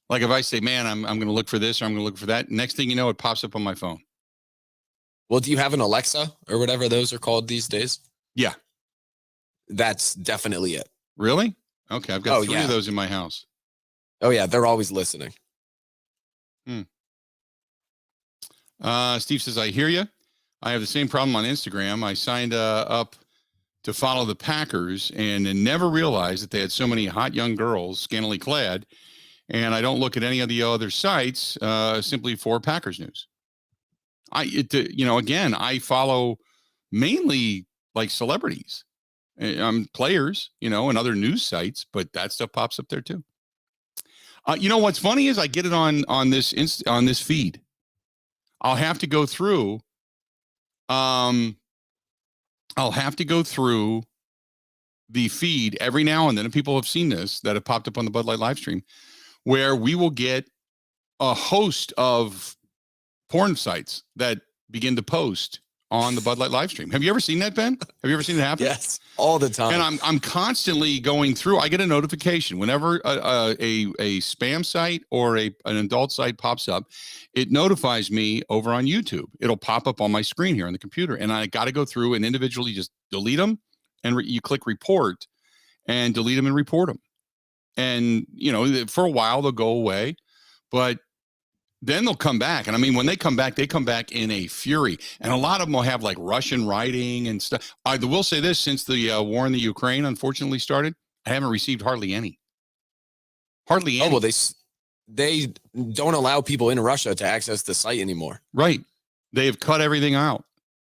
Like if I say, man, I'm going to look for this or I'm going to look for that. Next thing you know, it pops up on my phone. Well, do you have an Alexa or whatever those are called these days? Yeah. That's definitely it. Really? Okay. I've got 3 of those in my house. Oh, yeah. They're always listening. Steve says, I hear you. I have the same problem on Instagram. I signed up to follow the Packers and never realized that they had so many hot young girls, scantily clad, and I don't look at any of the other sites simply for Packers news. Again, I follow mainly like celebrities, players, and other news sites, but that stuff pops up there too. What's funny is I get it on this feed. I'll have to go through. I'll have to go through the feed every now and then, and people have seen this that have popped up on the Bud Light live stream, where we will get a host of porn sites that begin to post on the Bud Light live stream. Have you ever seen that, Ben? Have you ever seen it happen? Yes, all the time. And I'm constantly going through. I get a notification whenever a spam site or an adult site pops up. It notifies me over on YouTube. It'll pop up on my screen here on the computer, and I got to go through and individually just delete them. And you click report, and delete them and report them. And for a while they'll go away, but then they'll come back. And I mean, when they come back in a fury. And a lot of them will have like Russian writing and stuff. I will say this, since the war in the Ukraine unfortunately started, I haven't received hardly any. Hardly any. Oh, well, they don't allow people in Russia to access the site anymore. Right. They have cut everything out.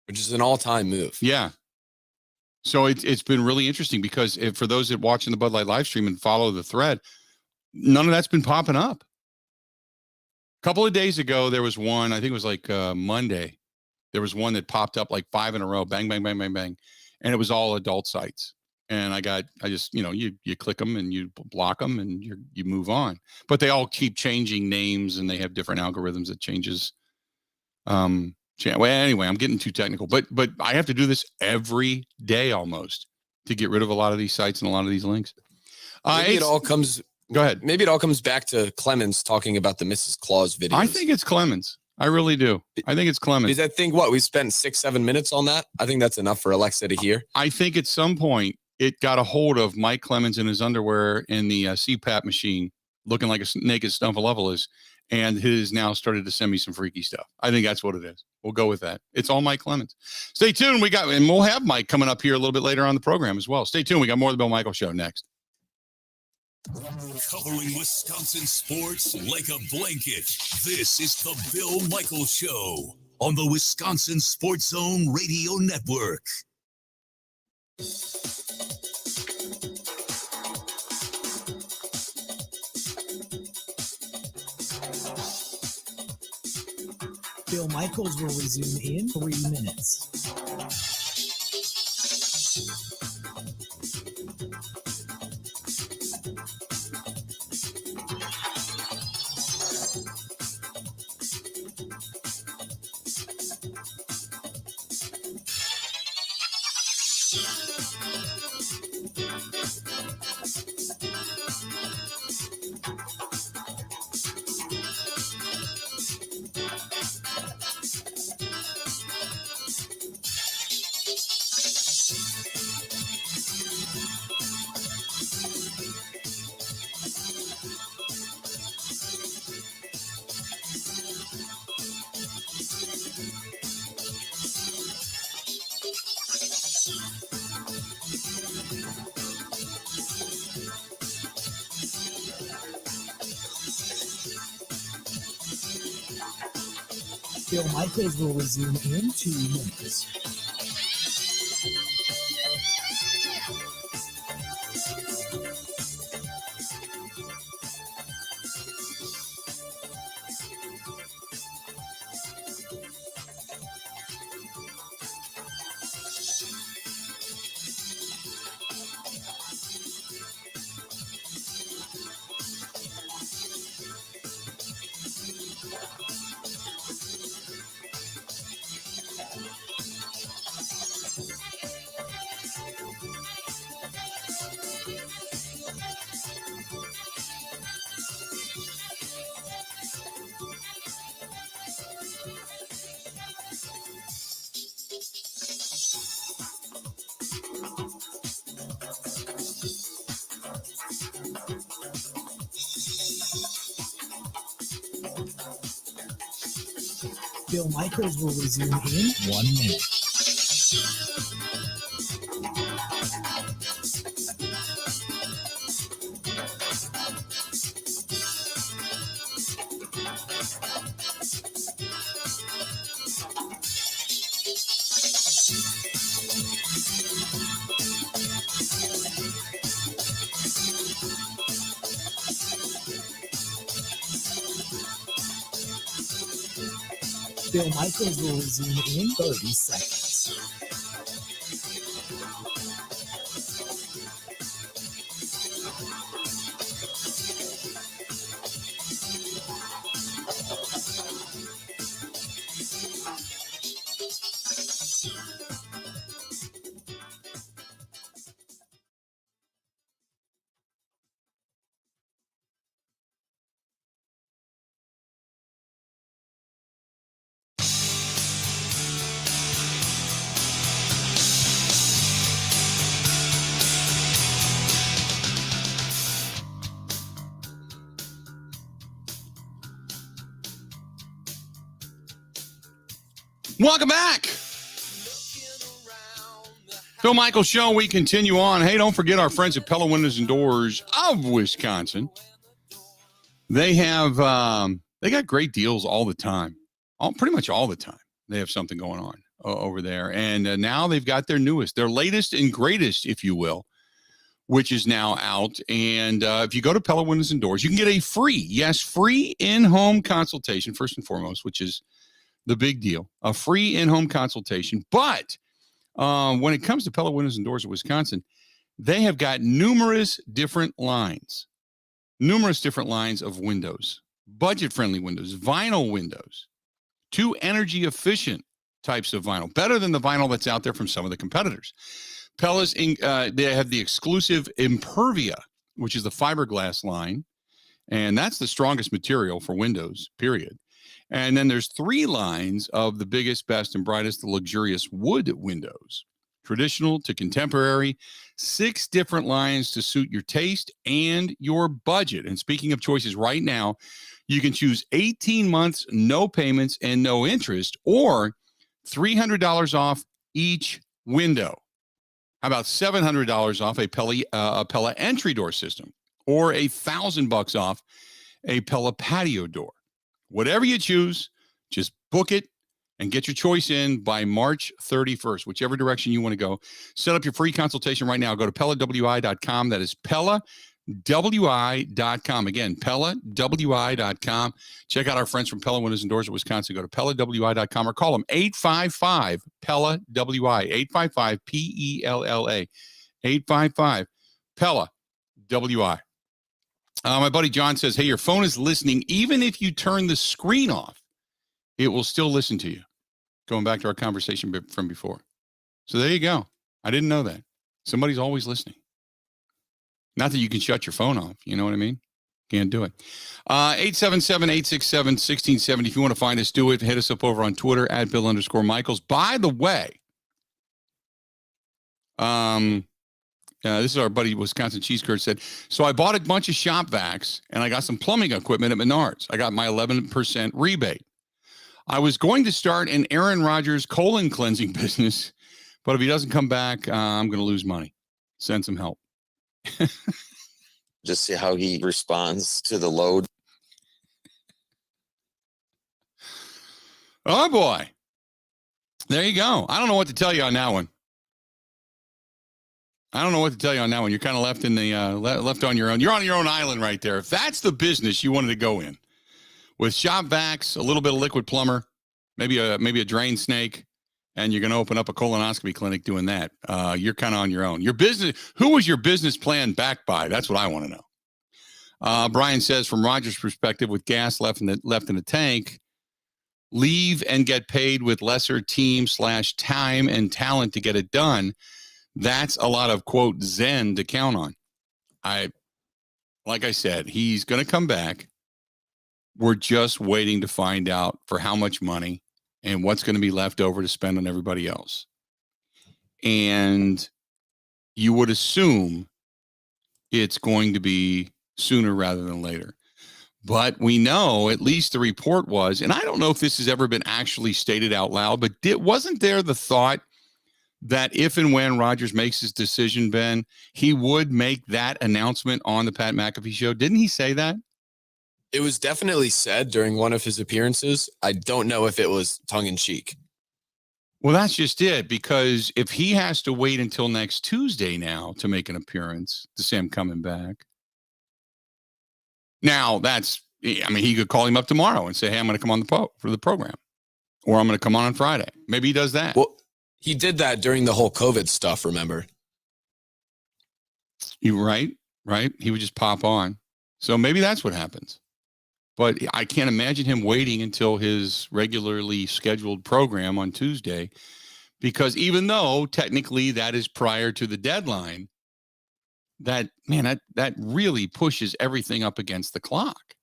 Which is an all-time move. Yeah. So it's been really interesting because for those that watching the Bud Light live stream and follow the thread, none of that's been popping up. A couple of days ago, there was one, I think it was like Monday. There was one that popped up like 5 in a row, bang, bang, bang, bang, bang. And it was all adult sites. And I just, you click them and you block them and you move on. But they all keep changing names and they have different algorithms that changes. Well, anyway, I'm getting too technical, but I have to do this every day almost to get rid of a lot of these sites and a lot of these links. Maybe it all comes. Go ahead. Maybe it all comes back to Clemens talking about the Mrs. Claus videos. I think it's Clemens. I really do. I think it's Clemens. Because I think we spent 6-7 minutes on that. I think that's enough for Alexa to hear. I think at some point it got a hold of Mike Clemens in his underwear in the CPAP machine, looking like a naked Stump-a-Levelis, and has now started to send me some freaky stuff. I think that's what it is. We'll go with that. It's all Mike Clemens. Stay tuned. And we'll have Mike coming up here a little bit later on the program as well. Stay tuned. We got more of the Bill Michaels Show next. Covering Wisconsin sports like a blanket. This is the Bill Michaels Show on the Wisconsin Sports Zone Radio Network. Bill Michaels will resume in 3 minutes. Bill Michaels will resume in 2 minutes. Bill Michaels will resume in 1 minute. Bill Michaels will resume in 30 seconds. Welcome back. Phil Michaels Show. We continue on. Hey, don't forget our friends at Pella Windows and Doors of Wisconsin. They have they got great deals all the time. Pretty much all the time. They have something going on over there. And now they've got their newest, their latest and greatest, if you will, which is now out. And if you go to Pella Windows and Doors, you can get a free in-home consultation, first and foremost, which is the big deal, a free in-home consultation. But when it comes to Pella Windows and Doors of Wisconsin, they have got numerous different lines of windows, budget-friendly windows, vinyl windows, 2 energy-efficient types of vinyl, better than the vinyl that's out there from some of the competitors. Pella's, they have the exclusive Impervia, which is the fiberglass line, and that's the strongest material for windows, period. And then there's 3 lines of the biggest, best, and brightest, the luxurious wood windows, traditional to contemporary, 6 different lines to suit your taste and your budget. And speaking of choices, right now, you can choose 18 months, no payments, and no interest, or $300 off each window. How about $700 off a Pella entry door system, or $1,000 off a Pella patio door? Whatever you choose, just book it and get your choice in by March 31st, whichever direction you want to go. Set up your free consultation right now. Go to PellaWI.com. That is PellaWI.com. Again, PellaWI.com. Check out our friends from Pella Windows and Doors of Wisconsin. Go to PellaWI.com or call them 855-PELLA-WI. 855-PELLA. 855-PELLA-WI. My buddy John says, hey, your phone is listening. Even if you turn the screen off, it will still listen to you. Going back to our conversation from before. So there you go. I didn't know that. Somebody's always listening. Not that you can shut your phone off. You know what I mean? Can't do it. 877-867-1670. If you want to find us, do it. Hit us up over on Twitter at Bill_Michaels. By the way, this is our buddy Wisconsin Cheese Curd said, so I bought a bunch of shop vacs and I got some plumbing equipment at Menards. I got my 11% rebate. I was going to start an Aaron Rodgers colon cleansing business, but if he doesn't come back, I'm going to lose money. Send some help. Just see how he responds to the load. Oh, boy. There you go. I don't know what to tell you on that one. You're kind of left in the left on your own. You're on your own island right there. If that's the business you wanted to go in, with shop vacs, a little bit of liquid plumber, maybe a drain snake, and you're going to open up a colonoscopy clinic doing that, you're kind of on your own. Your business. Who was your business plan backed by? That's what I want to know. Brian says, from Rodgers' perspective, with gas left in the tank, leave and get paid with lesser team/time and talent to get it done. That's a lot of, quote, zen to count on. Like I said, he's going to come back. We're just waiting to find out for how much money and what's going to be left over to spend on everybody else. And you would assume it's going to be sooner rather than later. But we know, at least the report was, and I don't know if this has ever been actually stated out loud, but wasn't there the thought that if and when Rodgers makes his decision, Ben, he would make that announcement on the Pat McAfee show? Didn't he say that? It was definitely said during one of his appearances. I don't know if it was tongue-in-cheek. Well, that's just it, because if he has to wait until next Tuesday now to make an appearance to say I'm coming back. Now, he could call him up tomorrow and say, hey, I'm going to come on for the program. or I'm going to come on Friday. Maybe he does that. Well, he did that during the whole COVID stuff, remember? You right. He would just pop on. So maybe that's what happens. But I can't imagine him waiting until his regularly scheduled program on Tuesday, because even though technically that is prior to the deadline, that really pushes everything up against the clock.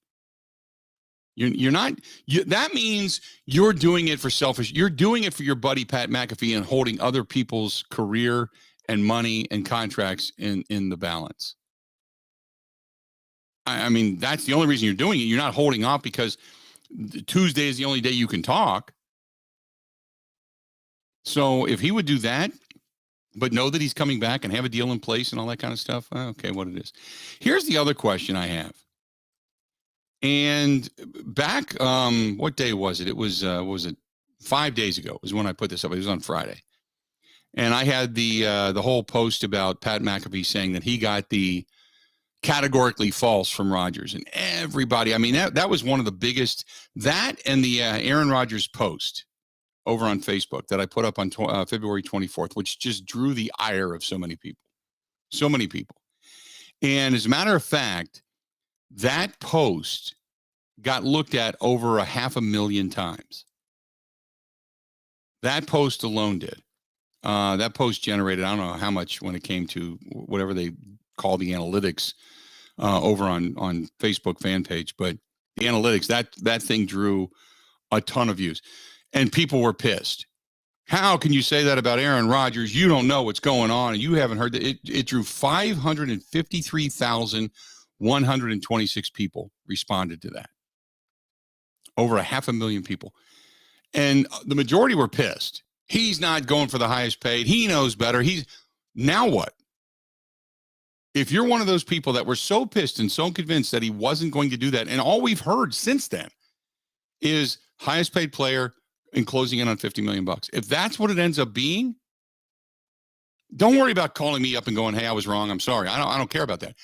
That means you're doing it for selfish. You're doing it for your buddy Pat McAfee and holding other people's career and money and contracts in the balance. I mean, that's the only reason you're doing it. You're not holding off because Tuesday is the only day you can talk. So if he would do that, but know that he's coming back and have a deal in place and all that kind of stuff, okay, what it is. Here's the other question I have. And back, what day was it? It was it 5 days ago was when I put this up. It was on Friday. And I had the whole post about Pat McAfee saying that he got the categorically false from Rodgers, and everybody. I mean, that was one of the biggest. That and the Aaron Rodgers post over on Facebook that I put up on February 24th, which just drew the ire of so many people. And as a matter of fact, that post got looked at over 500,000 times. That post alone did. That post generated, I don't know how much when it came to whatever they call the analytics over on Facebook fan page, but the analytics, that thing drew a ton of views, and people were pissed. How can you say that about Aaron Rodgers? You don't know what's going on, and you haven't heard that. It drew 553,126 people responded to that. Over 500,000 people, and the majority were pissed. He's not going for the highest paid. He knows better. Now what? If you're one of those people that were so pissed and so convinced that he wasn't going to do that, and all we've heard since then is highest paid player and closing in on $50 million. If that's what it ends up being, don't worry about calling me up and going, "Hey, I was wrong. I'm sorry." I don't care about that.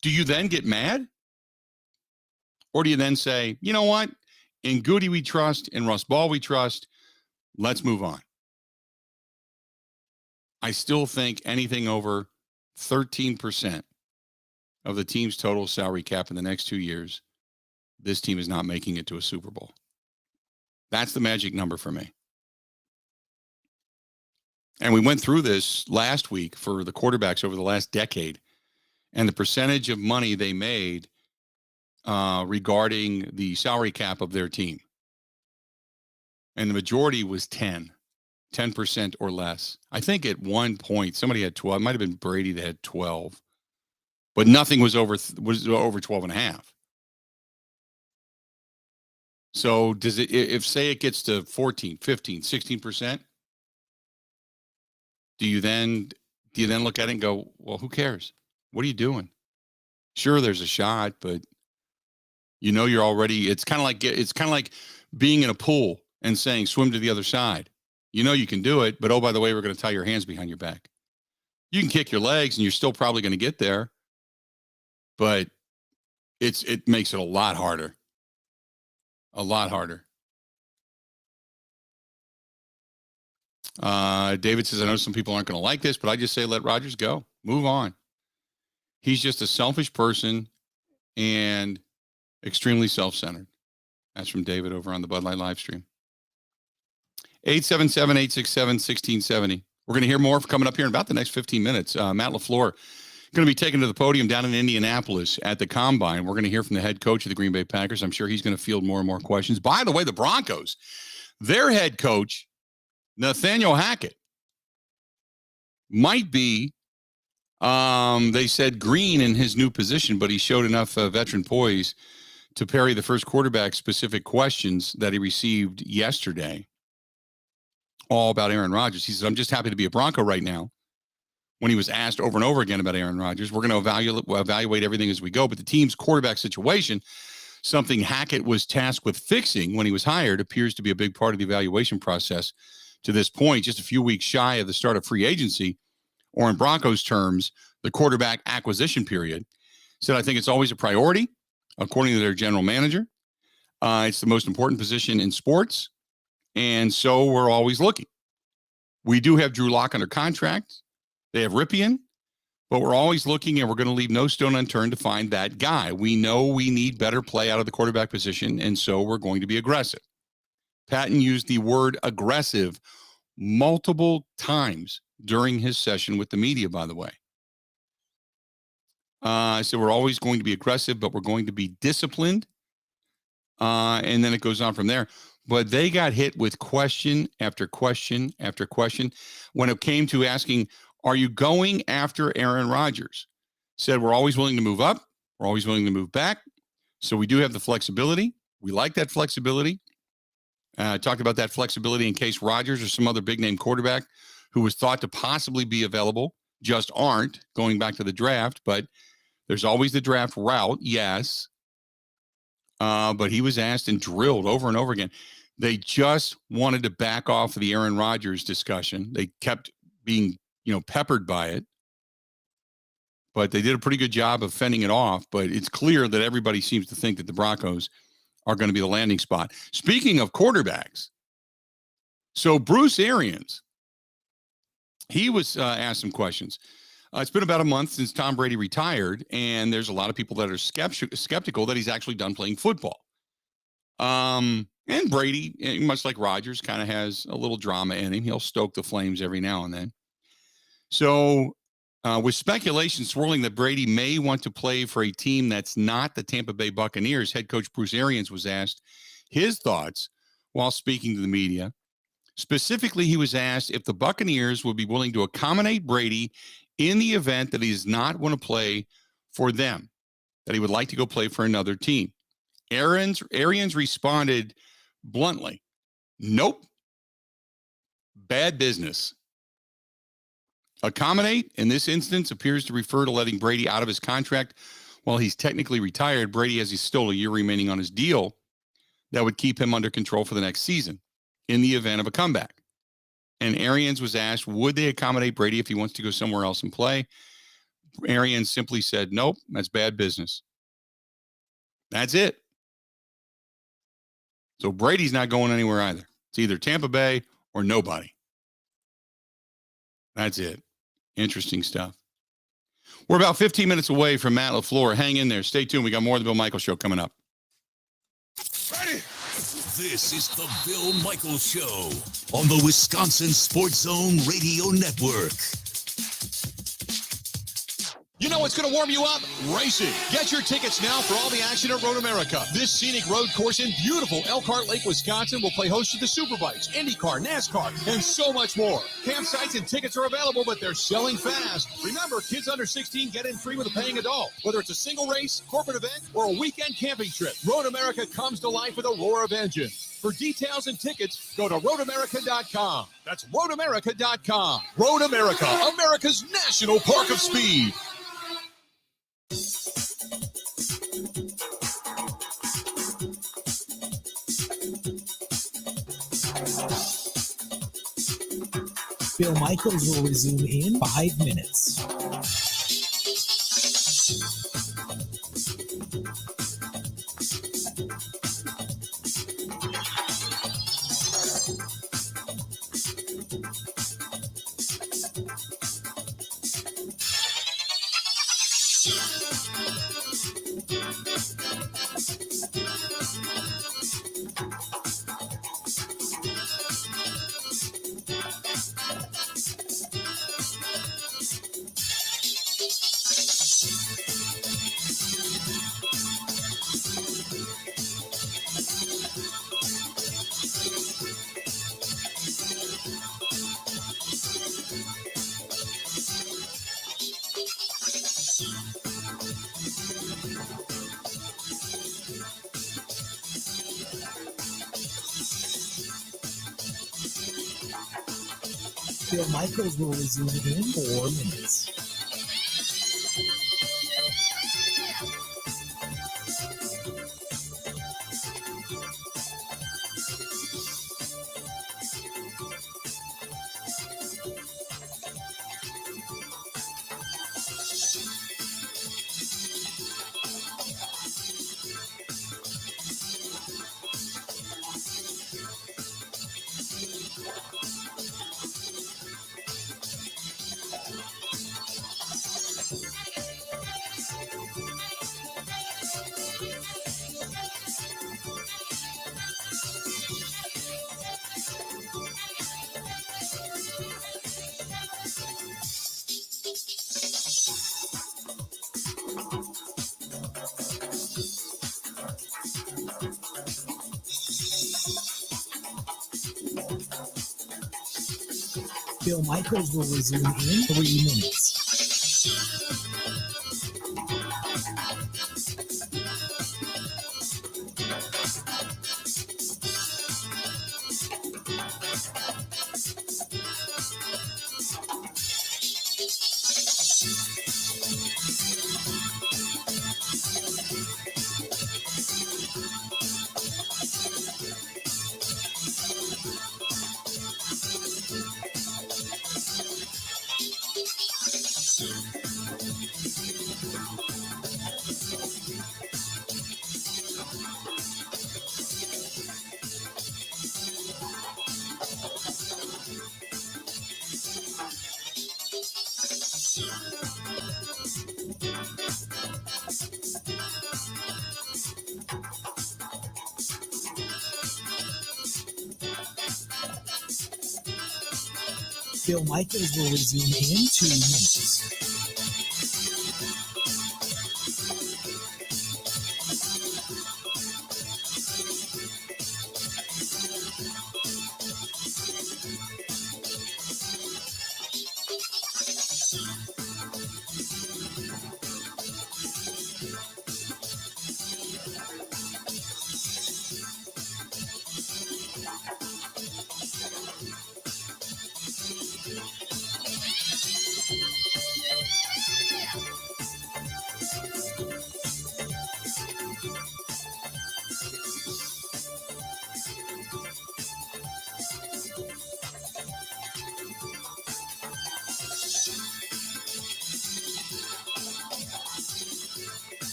Do you then get mad? Or do you then say, "You know what? In Goody we trust, in Russ Ball we trust. Let's move on." I still think anything over 13% of the team's total salary cap in the next 2 years, this team is not making it to a Super Bowl. That's the magic number for me. And we went through this last week for the quarterbacks over the last decade, and the percentage of money they made regarding the salary cap of their team. And the majority was 10% or less. I think at one point somebody had 12. It might have been Brady that had 12, but nothing was over 12 and a half. So does it, if say it gets to 14, 15, 16%, do you then look at it and go, well, who cares? What are you doing? Sure, there's a shot, but you're already, it's kind of like being in a pool and saying, swim to the other side. You can do it, but oh, by the way, we're going to tie your hands behind your back. You can kick your legs and you're still probably going to get there, but it makes it a lot harder. A lot harder. David says, I know some people aren't going to like this, but I just say, let Rodgers go. Move on. He's just a selfish person and extremely self-centered. That's from David over on the Bud Light live stream. 877-867-1670. We're going to hear more coming up here in about the next 15 minutes. Matt LaFleur going to be taken to the podium down in Indianapolis at the Combine. We're going to hear from the head coach of the Green Bay Packers. I'm sure he's going to field more and more questions. By the way, the Broncos, their head coach, Nathaniel Hackett, might be, they said, green in his new position, but he showed enough veteran poise to parry the first quarterback-specific questions that he received yesterday, all about Aaron Rodgers. He said, I'm just happy to be a Bronco right now. When he was asked over and over again about Aaron Rodgers, we're going to evaluate everything as we go. But the team's quarterback situation, something Hackett was tasked with fixing when he was hired, appears to be a big part of the evaluation process to this point, just a few weeks shy of the start of free agency, or in Broncos terms, the quarterback acquisition period. Said, I think it's always a priority, according to their general manager. It's the most important position in sports. And so we're always looking. We do have Drew Lock under contract. They have Ripien, but we're always looking, and we're going to leave no stone unturned to find that guy. We know we need better play out of the quarterback position, and so we're going to be aggressive. Patton used the word aggressive multiple times during his session with the media, by the way. So we're always going to be aggressive, but we're going to be disciplined. And then it goes on from there. But they got hit with question after question after question when it came to asking, are you going after Aaron Rodgers? Said, we're always willing to move up. We're always willing to move back. So we do have the flexibility. We like that flexibility. Talked about that flexibility in case Rodgers or some other big-name quarterback who was thought to possibly be available just aren't, going back to the draft. But there's always the draft route, yes. But he was asked and drilled over and over again. They just wanted to back off of the Aaron Rodgers discussion. They kept being, peppered by it. But they did a pretty good job of fending it off. But it's clear that everybody seems to think that the Broncos are going to be the landing spot. Speaking of quarterbacks, so Bruce Arians, he was asked some questions. It's been about a month since Tom Brady retired, and there's a lot of people that are skeptical that he's actually done playing football. And Brady, much like Rodgers, kind of has a little drama in him. He'll stoke the flames every now and then. So with speculation swirling that Brady may want to play for a team that's not the Tampa Bay Buccaneers, head coach Bruce Arians was asked his thoughts while speaking to the media. Specifically, he was asked if the Buccaneers would be willing to accommodate Brady in the event that he does not want to play for them, that he would like to go play for another team. Arians responded bluntly, nope, bad business. Accommodate, in this instance, appears to refer to letting Brady out of his contract while he's technically retired. Brady has still a year remaining on his deal that would keep him under control for the next season in the event of a comeback. And Arians was asked, would they accommodate Brady if he wants to go somewhere else and play? Arians simply said, nope, that's bad business. That's it. So Brady's not going anywhere either. It's either Tampa Bay or nobody. That's it. Interesting stuff. We're about 15 minutes away from Matt LaFleur. Hang in there. Stay tuned. We got more of the Bill Michaels Show coming up. Ready? This is the Bill Michaels Show on the Wisconsin Sports Zone Radio Network. You know what's going to warm you up? Racing. Get your tickets now for all the action at Road America. This scenic road course in beautiful Elkhart Lake, Wisconsin will play host to the Superbikes, IndyCar, NASCAR, and so much more. Campsites and tickets are available, but they're selling fast. Remember, kids under 16 get in free with a paying adult. Whether it's a single race, corporate event, or a weekend camping trip, Road America comes to life with a roar of engine. For details and tickets, go to roadamerica.com. That's roadamerica.com. Road America, America's national park of speed. Bill Michaels will resume in 5 minutes. Bill Michaels will resume in 4 minutes. Bill Michaels will resume in 3 minutes. Bill Michaels will resume in 2 minutes.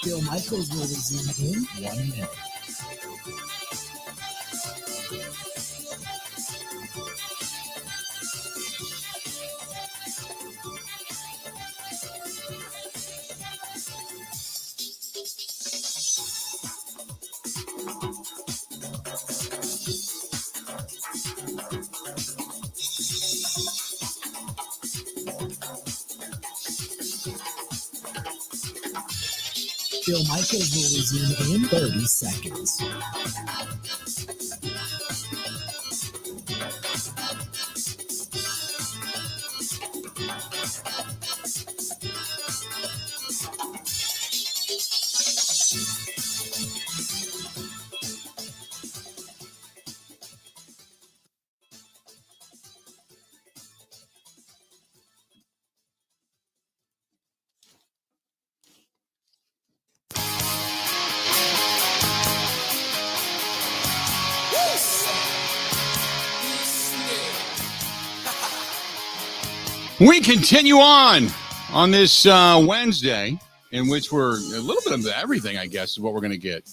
Bill Michaels will resume in 1 minute. Bill Michaels will resume in 30 seconds. We continue on this Wednesday, in which we're a little bit of everything, I guess, is what we're going to get.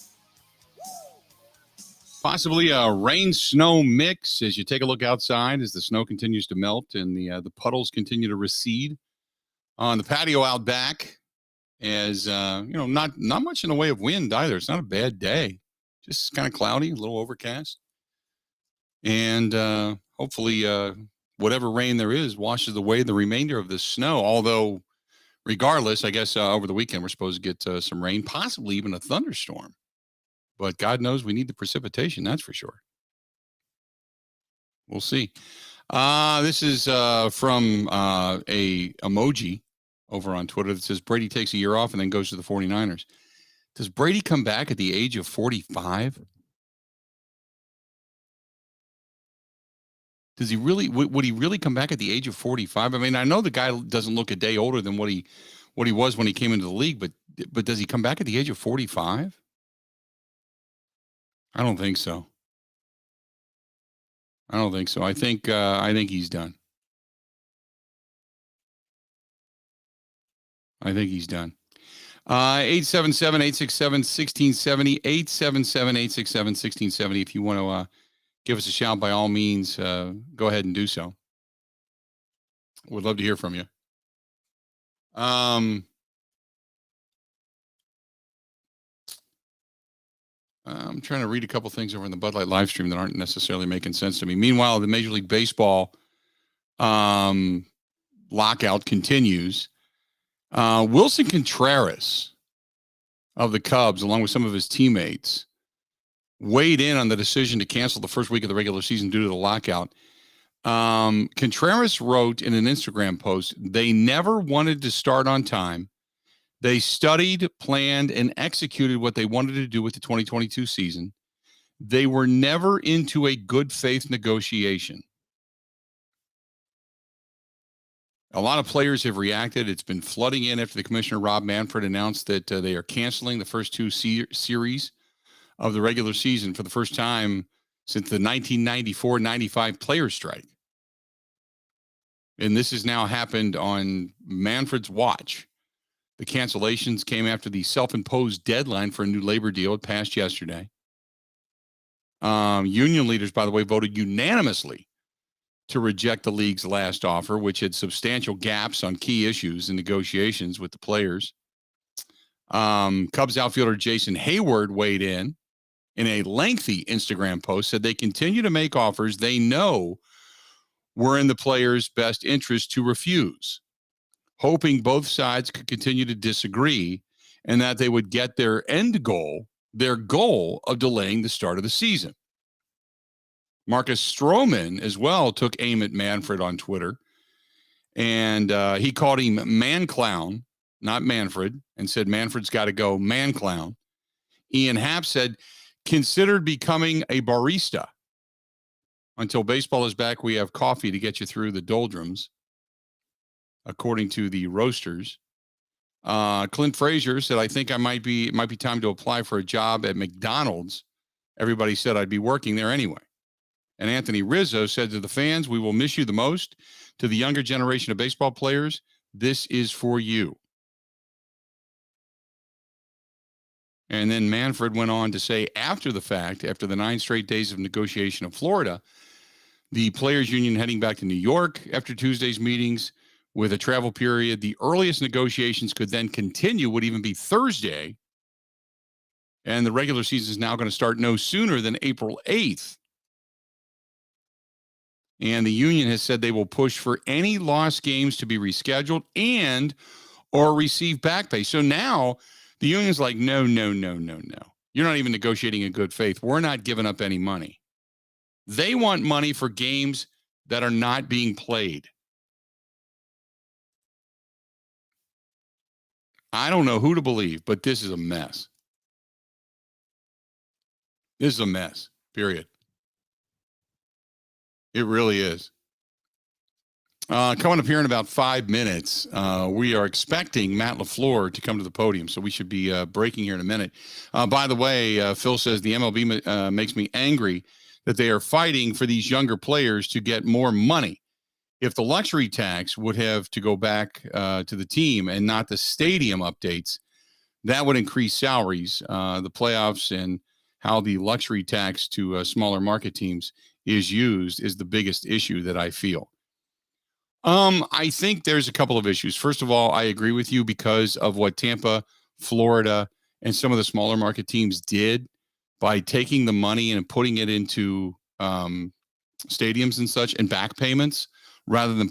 Possibly a rain-snow mix as you take a look outside as the snow continues to melt and the puddles continue to recede on the patio out back. As not much in the way of wind either. It's not a bad day, just kind of cloudy, a little overcast, and hopefully whatever rain there is washes away the remainder of the snow. Although, regardless, I guess over the weekend we're supposed to get some rain, possibly even a thunderstorm. But God knows we need the precipitation, that's for sure. We'll see. This is from a emoji over on Twitter that says Brady takes a year off and then goes to the 49ers. Does Brady come back at the age of 45? Does he really? Would he really come back at the age of 45? I mean, I know the guy doesn't look a day older than what he was when he came into the league, but does he come back at the age of 45? I don't think so. I think he's done. I think he's done. 877-867-1670, 877-867-1670. If you want to give us a shout, by all means, go ahead and do so. Would love to hear from you. I'm trying to read a couple things over in the Bud Light live stream that aren't necessarily making sense to me. Meanwhile, the Major League Baseball lockout continues. Wilson Contreras of the Cubs, along with some of his teammates, weighed in on the decision to cancel the first week of the regular season due to the lockout. Contreras wrote in an Instagram post, they never wanted to start on time. They studied, planned, and executed what they wanted to do with the 2022 season. They were never into a good faith negotiation. A lot of players have reacted. It's been flooding in after the commissioner, Rob Manfred, announced that they are canceling the first two series of the regular season for the first time since the 1994-95 players' strike. And this has now happened on Manfred's watch. The cancellations came after the self-imposed deadline for a new labor deal had passed yesterday. Union leaders, by the way, voted unanimously to reject the league's last offer, which had substantial gaps on key issues in negotiations with the players. Cubs outfielder Jason Hayward weighed in a lengthy Instagram post, said they continue to make offers they know were in the players' best interest to refuse, hoping both sides could continue to disagree and that they would get their end goal, their goal of delaying the start of the season. Marcus Stroman as well took aim at Manfred on Twitter, and he called him man clown, not Manfred, and said Manfred's got to go, man clown. Ian Happ said, considered becoming a barista. Until baseball is back, we have coffee to get you through the doldrums, according to the roasters. Clint Frazier said, I think it might be time to apply for a job at McDonald's. Everybody said I'd be working there anyway. And Anthony Rizzo said to the fans, we will miss you the most. To the younger generation of baseball players, this is for you. And then Manfred went on to say after the fact, after the 9 straight days of negotiation in Florida, the players union heading back to New York after Tuesday's meetings with a travel period, the earliest negotiations could then continue would even be Thursday. And the regular season is now going to start no sooner than April 8th. And the union has said they will push for any lost games to be rescheduled and or receive back pay. So now the union's like, no. You're not even negotiating in good faith. We're not giving up any money. They want money for games that are not being played. I don't know who to believe, but this is a mess. This is a mess, period. It really is. Coming up here in about 5 minutes, we are expecting Matt LaFleur to come to the podium, so we should be breaking here in a minute. By the way, Phil says the MLB makes me angry that they are fighting for these younger players to get more money. If the luxury tax would have to go back to the team and not the stadium updates, that would increase salaries. The playoffs and how the luxury tax to smaller market teams is used is the biggest issue that I feel. I think there's a couple of issues. First of all, I agree with you because of what Tampa, Florida, and some of the smaller market teams did by taking the money and putting it into stadiums and such and back payments rather than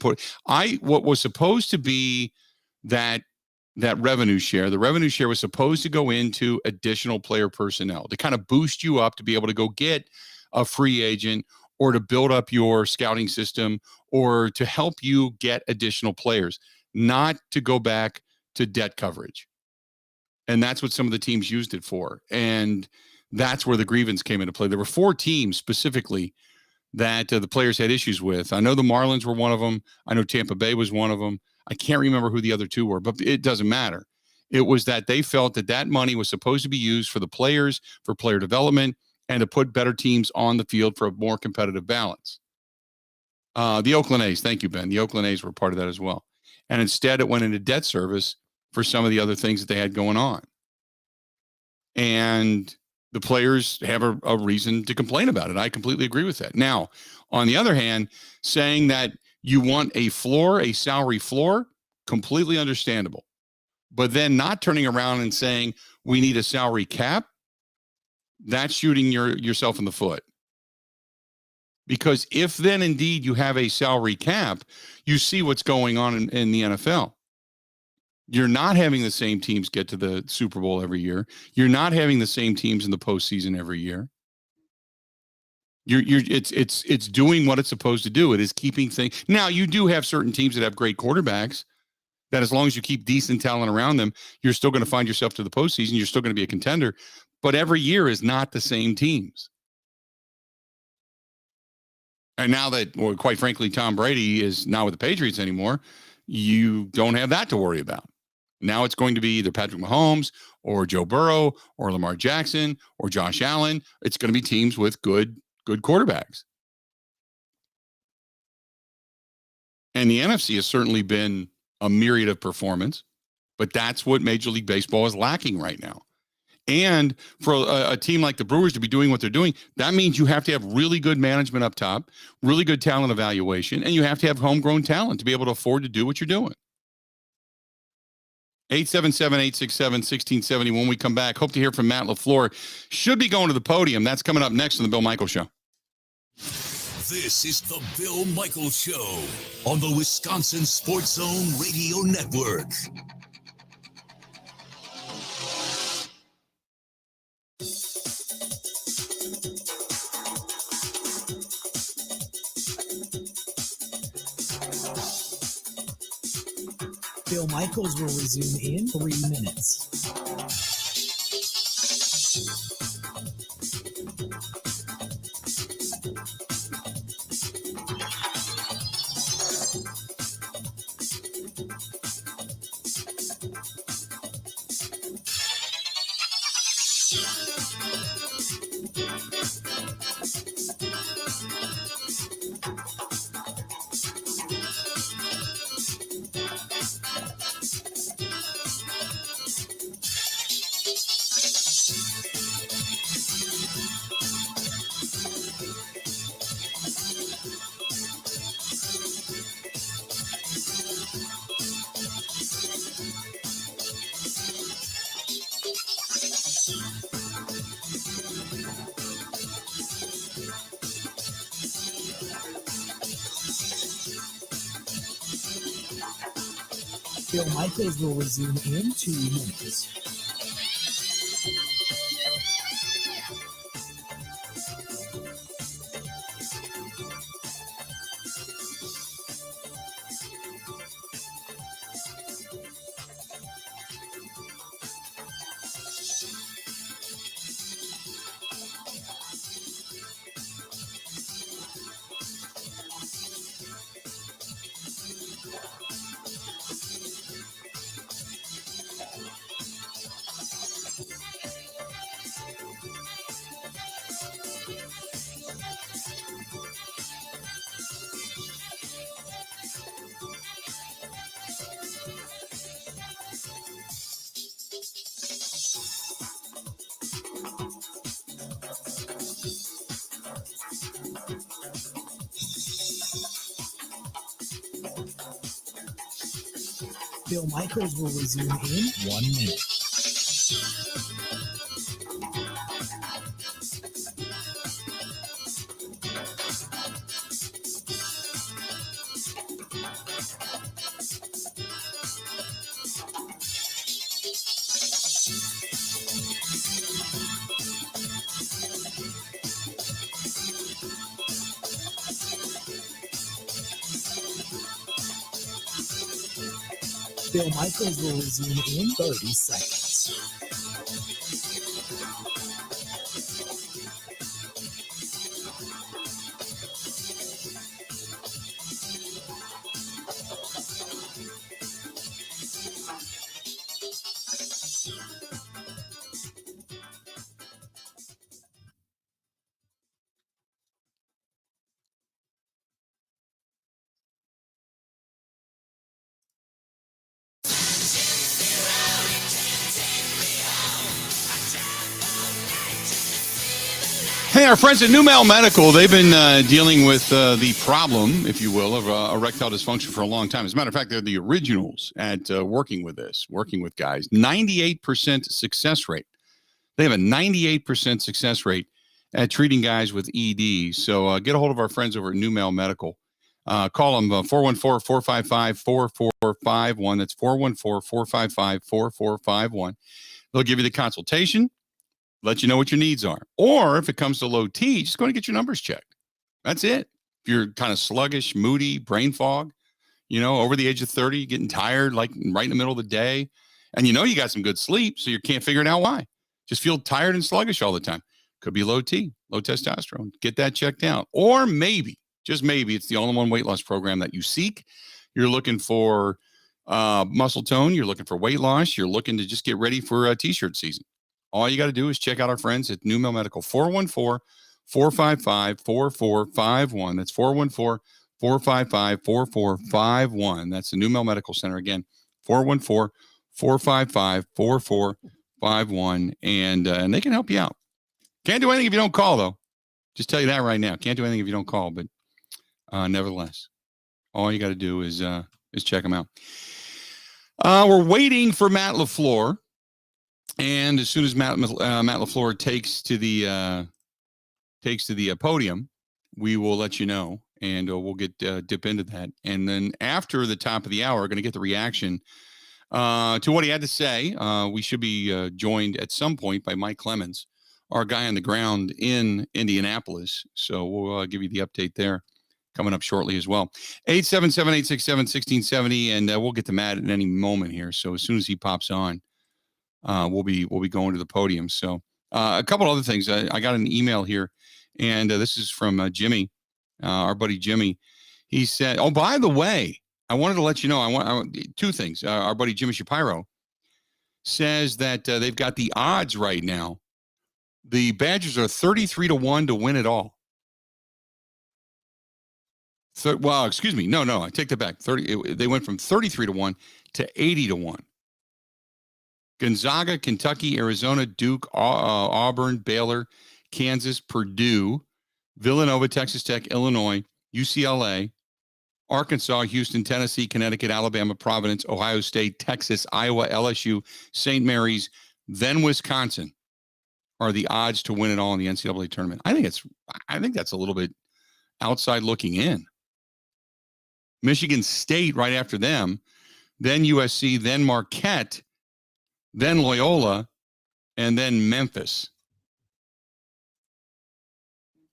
what was supposed to be that revenue share. The revenue share was supposed to go into additional player personnel to kind of boost you up to be able to go get a free agent or to build up your scouting system or to help you get additional players, not to go back to debt coverage. And that's what some of the teams used it for. And that's where the grievance came into play. There were 4 teams specifically that the players had issues with. I know the Marlins were one of them. I know Tampa Bay was one of them. I can't remember who the other 2 were, but it doesn't matter. It was that they felt that money was supposed to be used for the players, for player development, and to put better teams on the field for a more competitive balance. The Oakland A's, thank you, Ben. The Oakland A's were part of that as well. And instead, it went into debt service for some of the other things that they had going on. And the players have a reason to complain about it. I completely agree with that. Now, on the other hand, saying that you want a floor, a salary floor, completely understandable. But then not turning around and saying we need a salary cap, that's shooting yourself in the foot. Because if then indeed you have a salary cap, you see what's going on in the NFL. You're not having the same teams get to the Super Bowl every year. You're not having the same teams in the postseason every year. It's doing what it's supposed to do. It is keeping things. Now, you do have certain teams that have great quarterbacks that as long as you keep decent talent around them, you're still going to find yourself to the postseason. You're still going to be a contender. But every year is not the same teams. And now that, well, quite frankly, Tom Brady is not with the Patriots anymore, you don't have that to worry about. Now it's going to be either Patrick Mahomes or Joe Burrow or Lamar Jackson or Josh Allen. It's going to be teams with good quarterbacks. And the NFC has certainly been a myriad of performance, but that's what Major League Baseball is lacking right now. And for a team like the Brewers to be doing what they're doing, that means you have to have really good management up top, really good talent evaluation, and you have to have homegrown talent to be able to afford to do what you're doing. 877-867-1670. When we come back, hope to hear from Matt LaFleur. Should be going to the podium. That's coming up next on the Bill Michaels Show. This is the Bill Michaels Show on the Wisconsin Sports Zone Radio Network. Bill Michaels will resume in 3 minutes. Bill Michaels will resume in 2 minutes. Bill Michaels will resume in 1 minute. Bill Michaels will resume in 30 seconds. Hey, our friends at New Male Medical, they've been dealing with the problem, if you will, of erectile dysfunction for a long time. As a matter of fact, they're the originals at working with guys. 98% success rate. They have a 98% success rate at treating guys with ED. So get a hold of our friends over at New Male Medical. Call them 414-455-4451. That's 414-455-4451. They'll give you the consultation, let you know what your needs are. Or if it comes to low T, just go and get your numbers checked. That's it. If you're kind of sluggish, moody, brain fog, over the age of 30, getting tired, like right in the middle of the day, and you got some good sleep, so you can't figure it out why. Just feel tired and sluggish all the time. Could be low T, low testosterone. Get that checked out. Or maybe, just maybe, it's the all-in-one weight loss program that you seek. You're looking for muscle tone. You're looking for weight loss. You're looking to just get ready for T-shirt season. All you got to do is check out our friends at New Mill Medical, 414-455-4451. That's 414-455-4451. That's the New Mill Medical Center. Again, 414-455-4451. And they can help you out. Can't do anything if you don't call, though. Just tell you that right now. Can't do anything if you don't call, but nevertheless, all you got to do is check them out. We're waiting for Matt LaFleur, and as soon as Matt LaFleur takes to the podium, we will let you know, and we'll get dip into that. And then after the top of the hour, we're going to get the reaction to what he had to say. We should be joined at some point by Mike Clemens, our guy on the ground in Indianapolis. So we'll give you the update there coming up shortly as well. 877-867-1670, and we'll get to Matt at any moment here. So as soon as he pops on, we'll be going to the podium. So a couple other things. I got an email here, and this is from Jimmy, our buddy Jimmy. He said, oh, by the way, I wanted to let you know, I want two things. Our buddy Jimmy Shapiro says that they've got the odds right now. The Badgers are 33-1 to win it all. Well, excuse me. No, I take that back. They went from 33-1 to 80-1. Gonzaga, Kentucky, Arizona, Duke, Auburn, Baylor, Kansas, Purdue, Villanova, Texas Tech, Illinois, UCLA, Arkansas, Houston, Tennessee, Connecticut, Alabama, Providence, Ohio State, Texas, Iowa, LSU, St. Mary's, then Wisconsin are the odds to win it all in the NCAA tournament. I think that's a little bit outside looking in. Michigan State right after them, then USC, then Marquette, then Loyola, and then Memphis.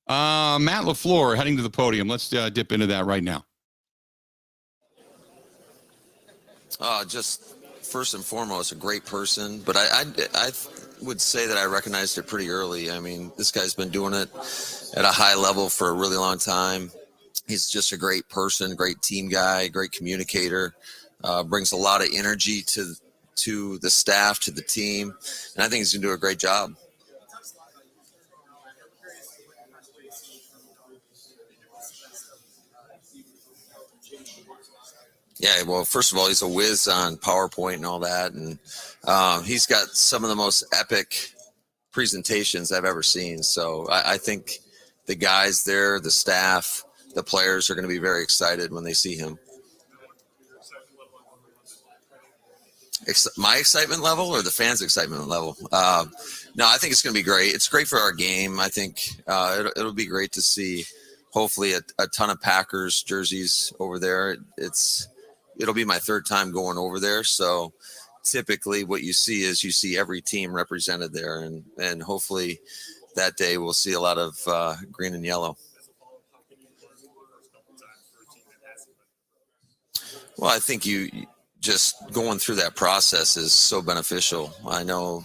Matt LaFleur heading to the podium. Let's dip into that right now. Just first and foremost, a great person, but I would say that I recognized it pretty early. I mean, this guy's been doing it at a high level for a really long time. He's just a great person, great team guy, great communicator, brings a lot of energy to the staff, to the team, and I think he's going to do a great job. Yeah, well, first of all, he's a whiz on PowerPoint and all that, and he's got some of the most epic presentations I've ever seen. So I think the guys there, the staff, the players are going to be very excited when they see him. My excitement level or the fans' excitement level? No, I think it's going to be great. It's great for our game. I think it'll be great to see, hopefully, a ton of Packers jerseys over there. It'll be my third time going over there. So typically what you see every team represented there. And hopefully that day we'll see a lot of green and yellow. Well, I think you just going through that process is so beneficial. I know,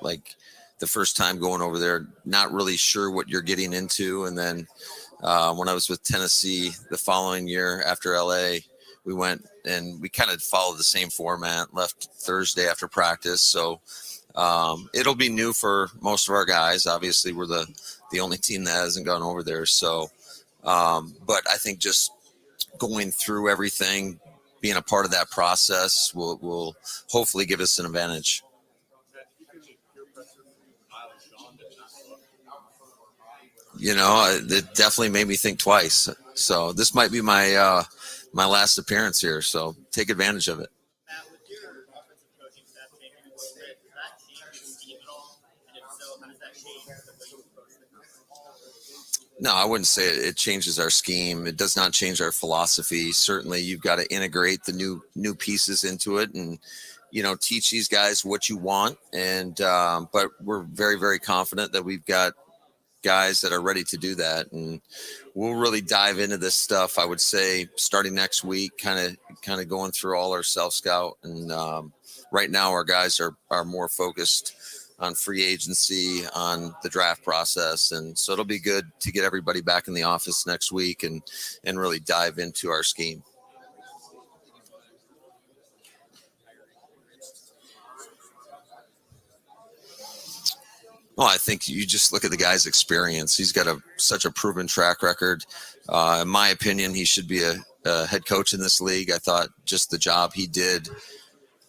like the first time going over there, not really sure what you're getting into. And then when I was with Tennessee the following year after LA, we went and we kind of followed the same format, left Thursday after practice. So it'll be new for most of our guys. Obviously, we're the only team that hasn't gone over there. So, but I think just going through everything, being a part of that process will hopefully give us an advantage. It definitely made me think twice. So this might be my last appearance here. So take advantage of it. No, I wouldn't say it changes our scheme. It does not change our philosophy. Certainly, you've got to integrate the new pieces into it, and teach these guys what you want. And but we're very, very confident that we've got guys that are ready to do that, and we'll really dive into this stuff. I would say starting next week, kind of going through all our self scout, and right now our guys are more focused on free agency, on the draft process. And so it'll be good to get everybody back in the office next week and really dive into our scheme. Well, I think you just look at the guy's experience. He's got such a proven track record. In my opinion, he should be a head coach in this league. I thought just the job he did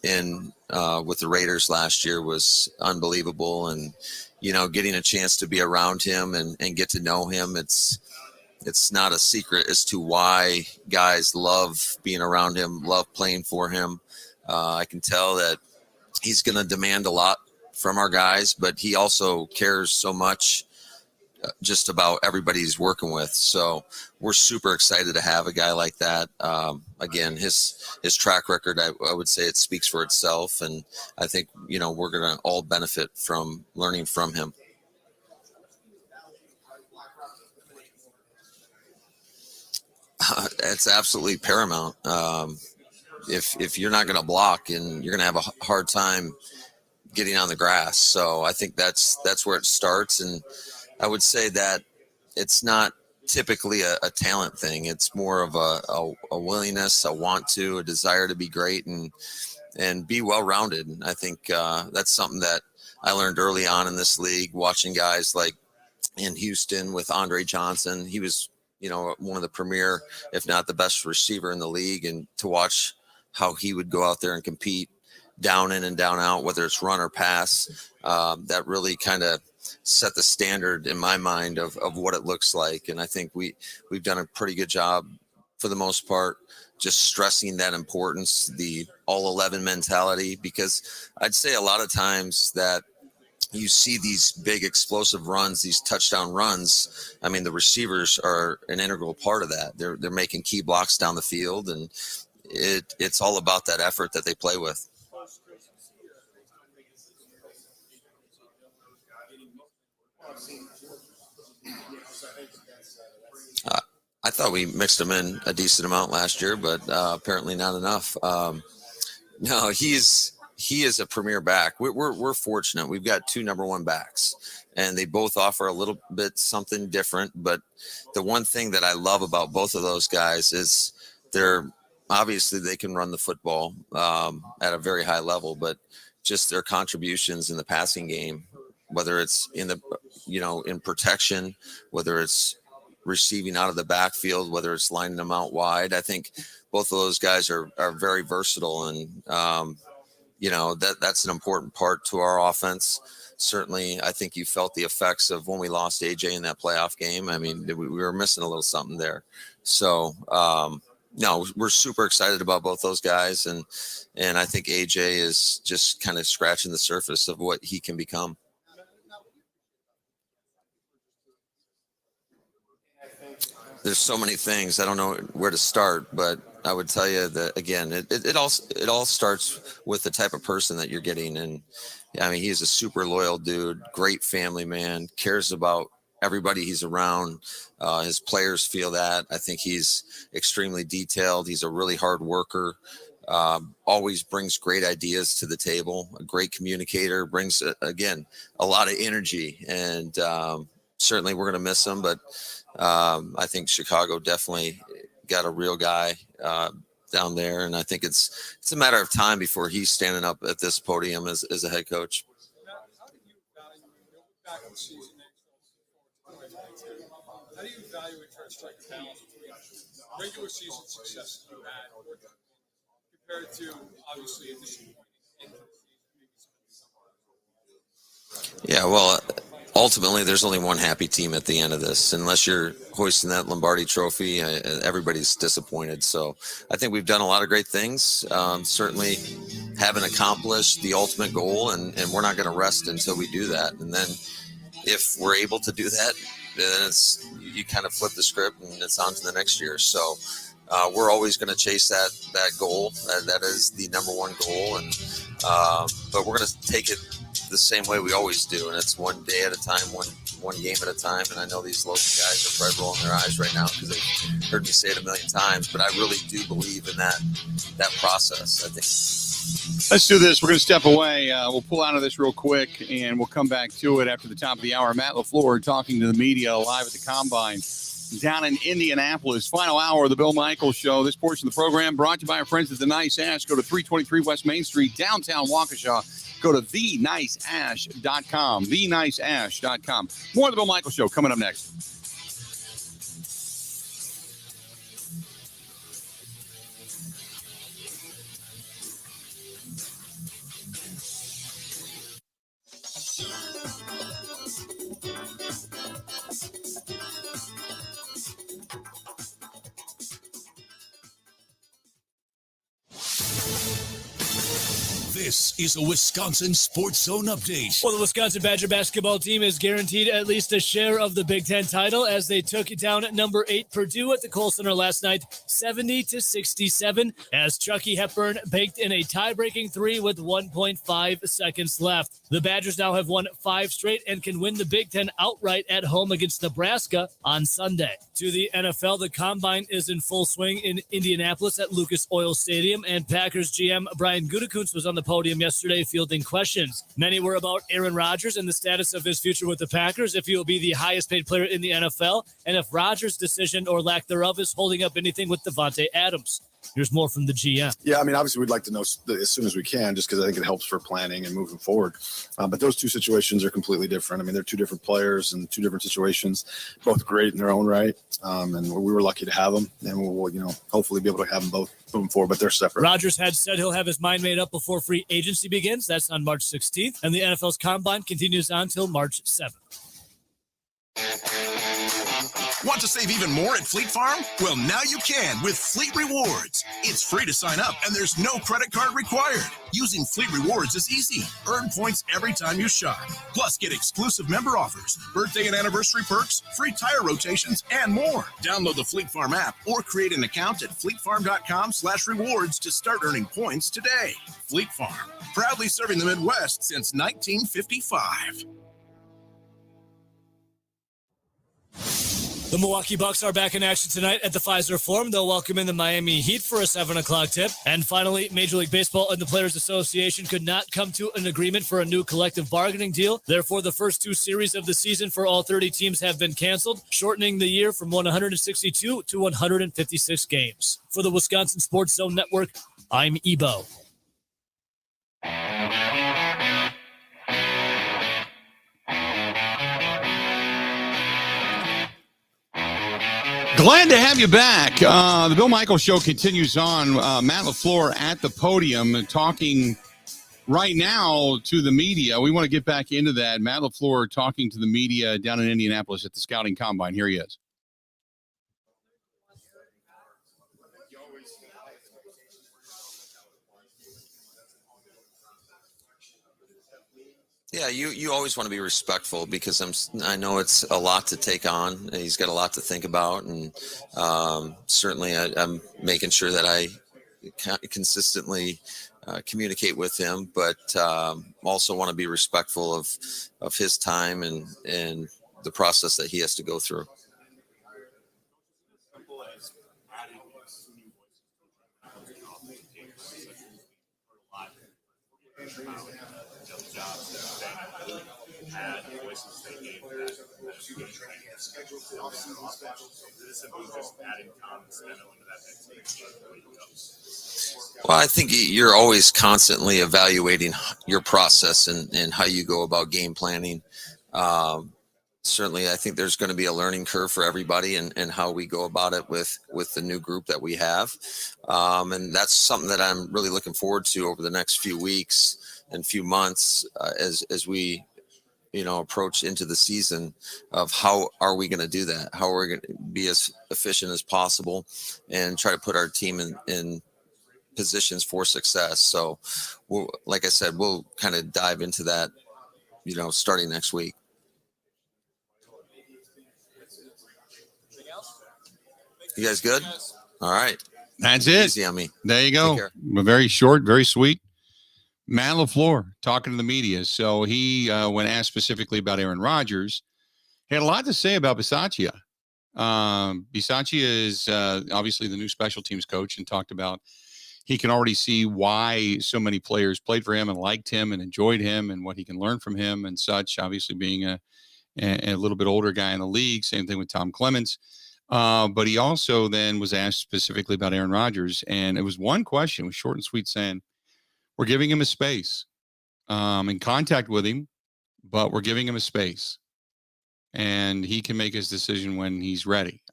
with the Raiders last year was unbelievable, and getting a chance to be around him and get to know him, it's not a secret as to why guys love being around him, love playing for him. I can tell that he's going to demand a lot from our guys, but he also cares so much just about everybody he's working with. So we're super excited to have a guy like that. Again, his track record, I would say it speaks for itself. And I think, we're going to all benefit from learning from him. It's absolutely paramount. If you're not going to block, and you're going to have a hard time getting on the grass. So I think that's where it starts. And I would say that it's not typically a talent thing. It's more of a willingness, a desire to be great and be well-rounded. And I think that's something that I learned early on in this league, watching guys like in Houston with Andre Johnson. He was, one of the premier, if not the best receiver in the league. And to watch how he would go out there and compete down in and down out, whether it's run or pass, that really kind of set the standard in my mind of what it looks like. And I think we've done a pretty good job for the most part, just stressing that importance, the all 11 mentality, because I'd say a lot of times that you see these big explosive runs, these touchdown runs. I mean, the receivers are an integral part of that. They're making key blocks down the field, and it's all about that effort that they play with. I thought we mixed him in a decent amount last year, but apparently not enough. No, he is a premier back. We're fortunate. We've got two number one backs, and they both offer a little bit something different. But the one thing that I love about both of those guys is obviously they can run the football at a very high level, but just their contributions in the passing game, whether it's in protection, whether it's receiving out of the backfield, whether it's lining them out wide. I think both of those guys are very versatile, and that's an important part to our offense. Certainly, I think you felt the effects of when we lost AJ in that playoff game. I mean, we were missing a little something there. So, no, we're super excited about both those guys, and I think AJ is just kind of scratching the surface of what he can become. There's so many things. I don't know where to start, but I would tell you that, again, it all starts with the type of person that you're getting. And I mean, he's a super loyal dude, great family man, cares about everybody he's around. His players feel that. I think he's extremely detailed. He's a really hard worker, always brings great ideas to the table, a great communicator, brings, again, a lot of energy. And certainly we're going to miss him, but I think Chicago definitely got a real guy down there, and I think it's a matter of time before he's standing up at this podium as a head coach. How do you evaluate trying to strike a balance between regular season success you had compared to obviously a disappointing end of the season? Yeah, well, ultimately, there's only one happy team at the end of this. Unless you're hoisting that Lombardi trophy, everybody's disappointed. So I think we've done a lot of great things. Certainly haven't accomplished the ultimate goal, and we're not going to rest until we do that. And then if we're able to do that, then you kind of flip the script and it's on to the next year. So we're always going to chase that goal. That is the number one goal. And but we're going to take it the same way we always do. And it's one day at a time, one game at a time. And I know these local guys are probably rolling their eyes right now because they've heard me say it a million times, but I really do believe in that process, I think. Let's do this. We're going to step away. We'll pull out of this real quick, and we'll come back to it after the top of the hour. Matt LaFleur talking to the media live at the Combine down in Indianapolis. Final hour of the Bill Michaels Show. This portion of the program brought to you by our friends at The Nice Ash. Go to 323 West Main Street, downtown Waukesha. Go to theniceash.com, theniceash.com. More of the Bill Michaels Show coming up next. This is a Wisconsin Sports Zone update. Well, the Wisconsin Badger basketball team is guaranteed at least a share of the Big Ten title as they took it down at number 8 Purdue at the Kohl Center last night, 70-67, as Chucky Hepburn baked in a tie-breaking three with 1.5 seconds left. The Badgers now have won 5 straight and can win the Big Ten outright at home against Nebraska on Sunday. To the NFL, the Combine is in full swing in Indianapolis at Lucas Oil Stadium, and Packers GM Brian Gutekunst was on the podium yesterday fielding questions. Many were about Aaron Rodgers and the status of his future with the Packers, if he will be the highest paid player in the NFL, and if Rodgers' decision or lack thereof is holding up anything with Devontae Adams. Here's more from the GM. Yeah, I mean, obviously we'd like to know as soon as we can, just because I think it helps for planning and moving forward. But those two situations are completely different. I mean, they're two different players and two different situations, both great in their own right. And we were lucky to have them, and we'll hopefully be able to have them both moving forward, but they're separate. Rodgers had said he'll have his mind made up before free agency begins. That's on March 16th, and the NFL's Combine continues on until March 7th. Want to save even more at Fleet Farm? Well, now you can with Fleet Rewards. It's free to sign up, and there's no credit card required. Using Fleet Rewards is easy. Earn points every time you shop. Plus, get exclusive member offers, birthday and anniversary perks, free tire rotations, and more. Download the Fleet Farm app or create an account at fleetfarm.com/rewards to start earning points today. Fleet Farm, proudly serving the Midwest since 1955. The Milwaukee Bucks are back in action tonight at the Pfizer Forum. They'll welcome in the Miami Heat for a 7 o'clock tip. And finally, Major League Baseball and the Players Association could not come to an agreement for a new collective bargaining deal. Therefore, the first 2 series of the season for all 30 teams have been canceled, shortening the year from 162 to 156 games. For the Wisconsin Sports Zone Network, I'm Ebo. Glad to have you back. The Bill Michaels Show continues on. Matt LaFleur at the podium talking right now to the media. We want to get back into that. Matt LaFleur talking to the media down in Indianapolis at the Scouting Combine. Here he is. Yeah, you always want to be respectful because I know it's a lot to take on. He's got a lot to think about, and certainly I'm making sure that I consistently communicate with him, but also want to be respectful of his time and the process that he has to go through. Well, I think you're always constantly evaluating your process and how you go about game planning. Certainly, I think there's going to be a learning curve for everybody and how we go about it with the new group that we have. And that's something that I'm really looking forward to over the next few weeks and few months as we approach into the season of how are we going to do that? How are we going to be as efficient as possible and try to put our team in positions for success. So like I said, we'll kind of dive into that, starting next week. You guys good? All right. That's it. Easy on me. There you go. Very short, very sweet. Matt LaFleur talking to the media. So he, when asked specifically about Aaron Rodgers, he had a lot to say about Bisaccia. Bisaccia is obviously the new special teams coach, and talked about he can already see why so many players played for him and liked him and enjoyed him, and what he can learn from him and such. Obviously being a little bit older guy in the league. Same thing with Tom Clements. But he also then was asked specifically about Aaron Rodgers, and it was one question, it was short and sweet, saying, we're giving him a space, in contact with him, but we're giving him a space, and he can make his decision when he's ready.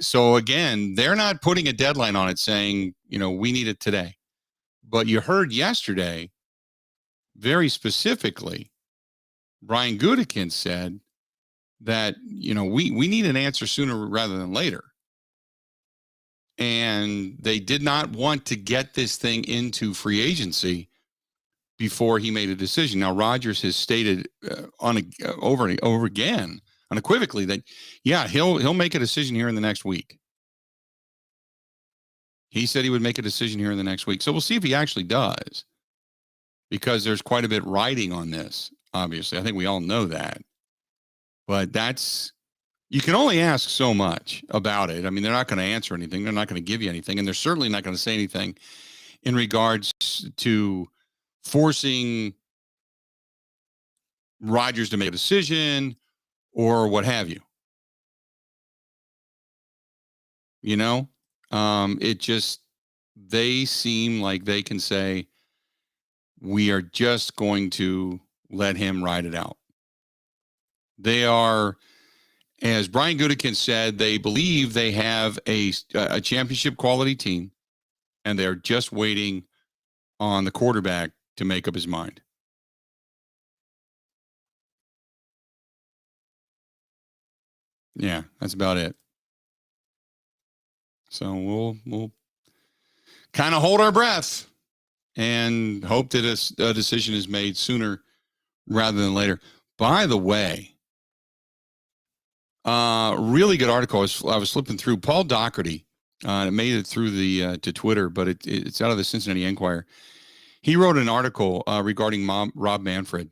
So again, they're not putting a deadline on it saying, we need it today. But you heard yesterday, very specifically, Brian Gutekunst said that, we need an answer sooner rather than later. And they did not want to get this thing into free agency before he made a decision. Now, Rodgers has stated over and over again, unequivocally, that, yeah, he'll make a decision here in the next week. He said he would make a decision here in the next week. So we'll see if he actually does, because there's quite a bit riding on this, obviously. I think we all know that. But you can only ask so much about it. I mean, they're not going to answer anything. They're not going to give you anything. And they're certainly not going to say anything in regards to forcing Rodgers to make a decision or what have you. They seem like they can say, we are just going to let him ride it out. They are, as Brian Gutekunst said, they believe they have a championship quality team, and they're just waiting on the quarterback to make up his mind. Yeah, that's about it. So we'll kind of hold our breath and hope that a decision is made sooner rather than later. By the way, really good article. I was flipping through Paul Daugherty. It made it through to Twitter, but it's out of the Cincinnati Enquirer. He wrote an article regarding Rob Manfred.